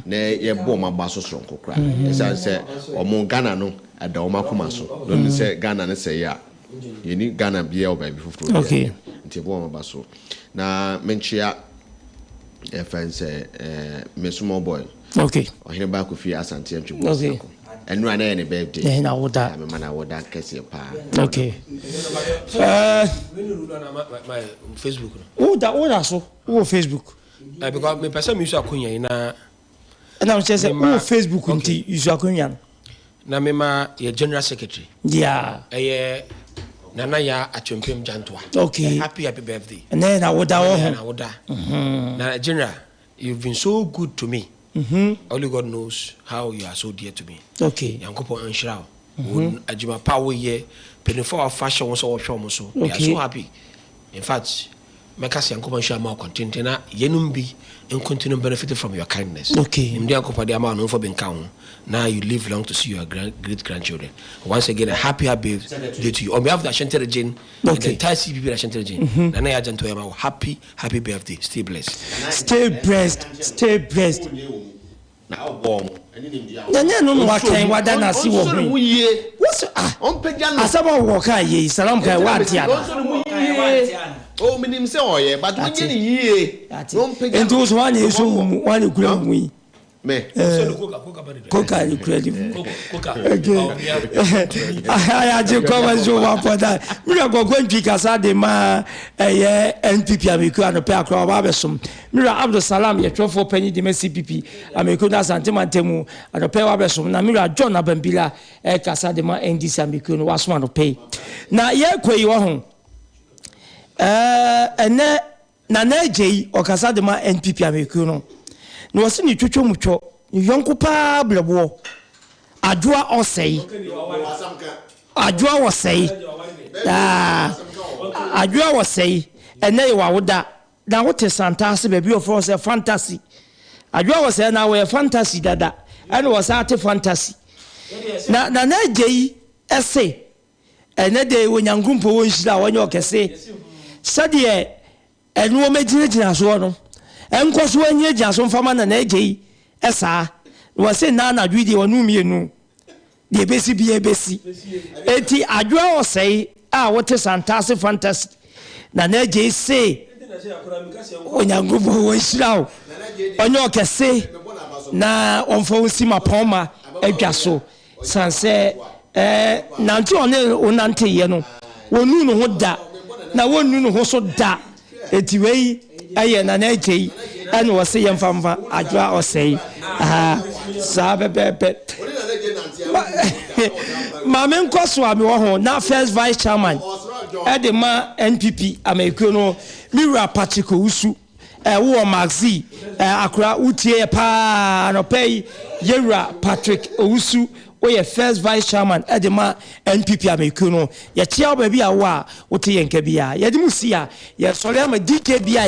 na ye bo mo ba so so nkokra e say omo Ghana no ada o makoma so no say Ghana ne say ya yeni Ghana bia o ba bi fufuro okay nti bo mo ba so na menchia friends me small boy okay o hine ba ko fi asante antwo okay enu ana ye ne birthday eh na woda me mana woda kese pa okay my Facebook woda so wo Facebook because me person me use akonya na na say wo Facebook nti use akonya na me ma ye general secretary yeah Nana ya achempem jantoa. Okay. Happy birthday. And then I would Now, General, you've been so good to me. Only God knows how you are so dear to me. Okay. Yankopo and Shrao. Ajima power ye, penny for our fashion was all so. They are so happy. In fact, Makasi Yankopo and Shama contentena, Yenumbi, and continue benefiting from your kindness. Okay. In the Yankopa de Amano for being count. Now you live long to see your great grandchildren. Once again, a happy birthday to you. On behalf of the Ashanti region, and the entire CPP Ashanti region, Nana Agent Toyama, happy birthday. Stay blessed. Stay blessed. Stay blessed. Now, bomb. No, what can what done as you what's on Pejano? As about Waka ye, Salam Kaiwatiana. Oh, minim say, oh, yeah, but we get a year. And those one is one ground we. Me Coca incredible. I just come and show up for that. We are going to Casa de Ma NPP Amico and a pair of Abesum. Mira Abdul Salam, your 12 penny de CPP, Amicoda Santimantemu, and a pair of Abesum. Namira John Abambila, Casa de Ma NDC Amico was one to pay. Now, yeah, quay your home. And Nana J or Casa de Ma NPP Amico. No wasi ni chucho mucho ni yonko pa blebo adwa osei adwa osei adwa osei ene wa woda na wote santase baby of us fantasy adwa osei na we fantasy dada ene was ate fantasy na jei ese ene de wonyankumpo wonhira wonye okese sade ene wo megirigina so no enkoso anye jaso fama na ejei esa wo se na dwidi wonu mienu de besi bia besi eti adwa osei a wote santase fantasy na ejei se onyangubo wo shirawo onye okese na onfo nsima poma adwaso sanse nanti one onante ye no wonu no ho da na wonu no ho so da eti wei aye na ejei ene wo se yemfamfa adwa osei sa bebe mame nkoso ami wo ho na first vice chairman edema NPP America no Mira Patrick Usu wo Maxi akura utie pa no pay Yera Patrick Usu we ye first vice chairman edema NPP America no ye chia ba bia wo a wote yenka bia ye dimusia ye sori ama DK bia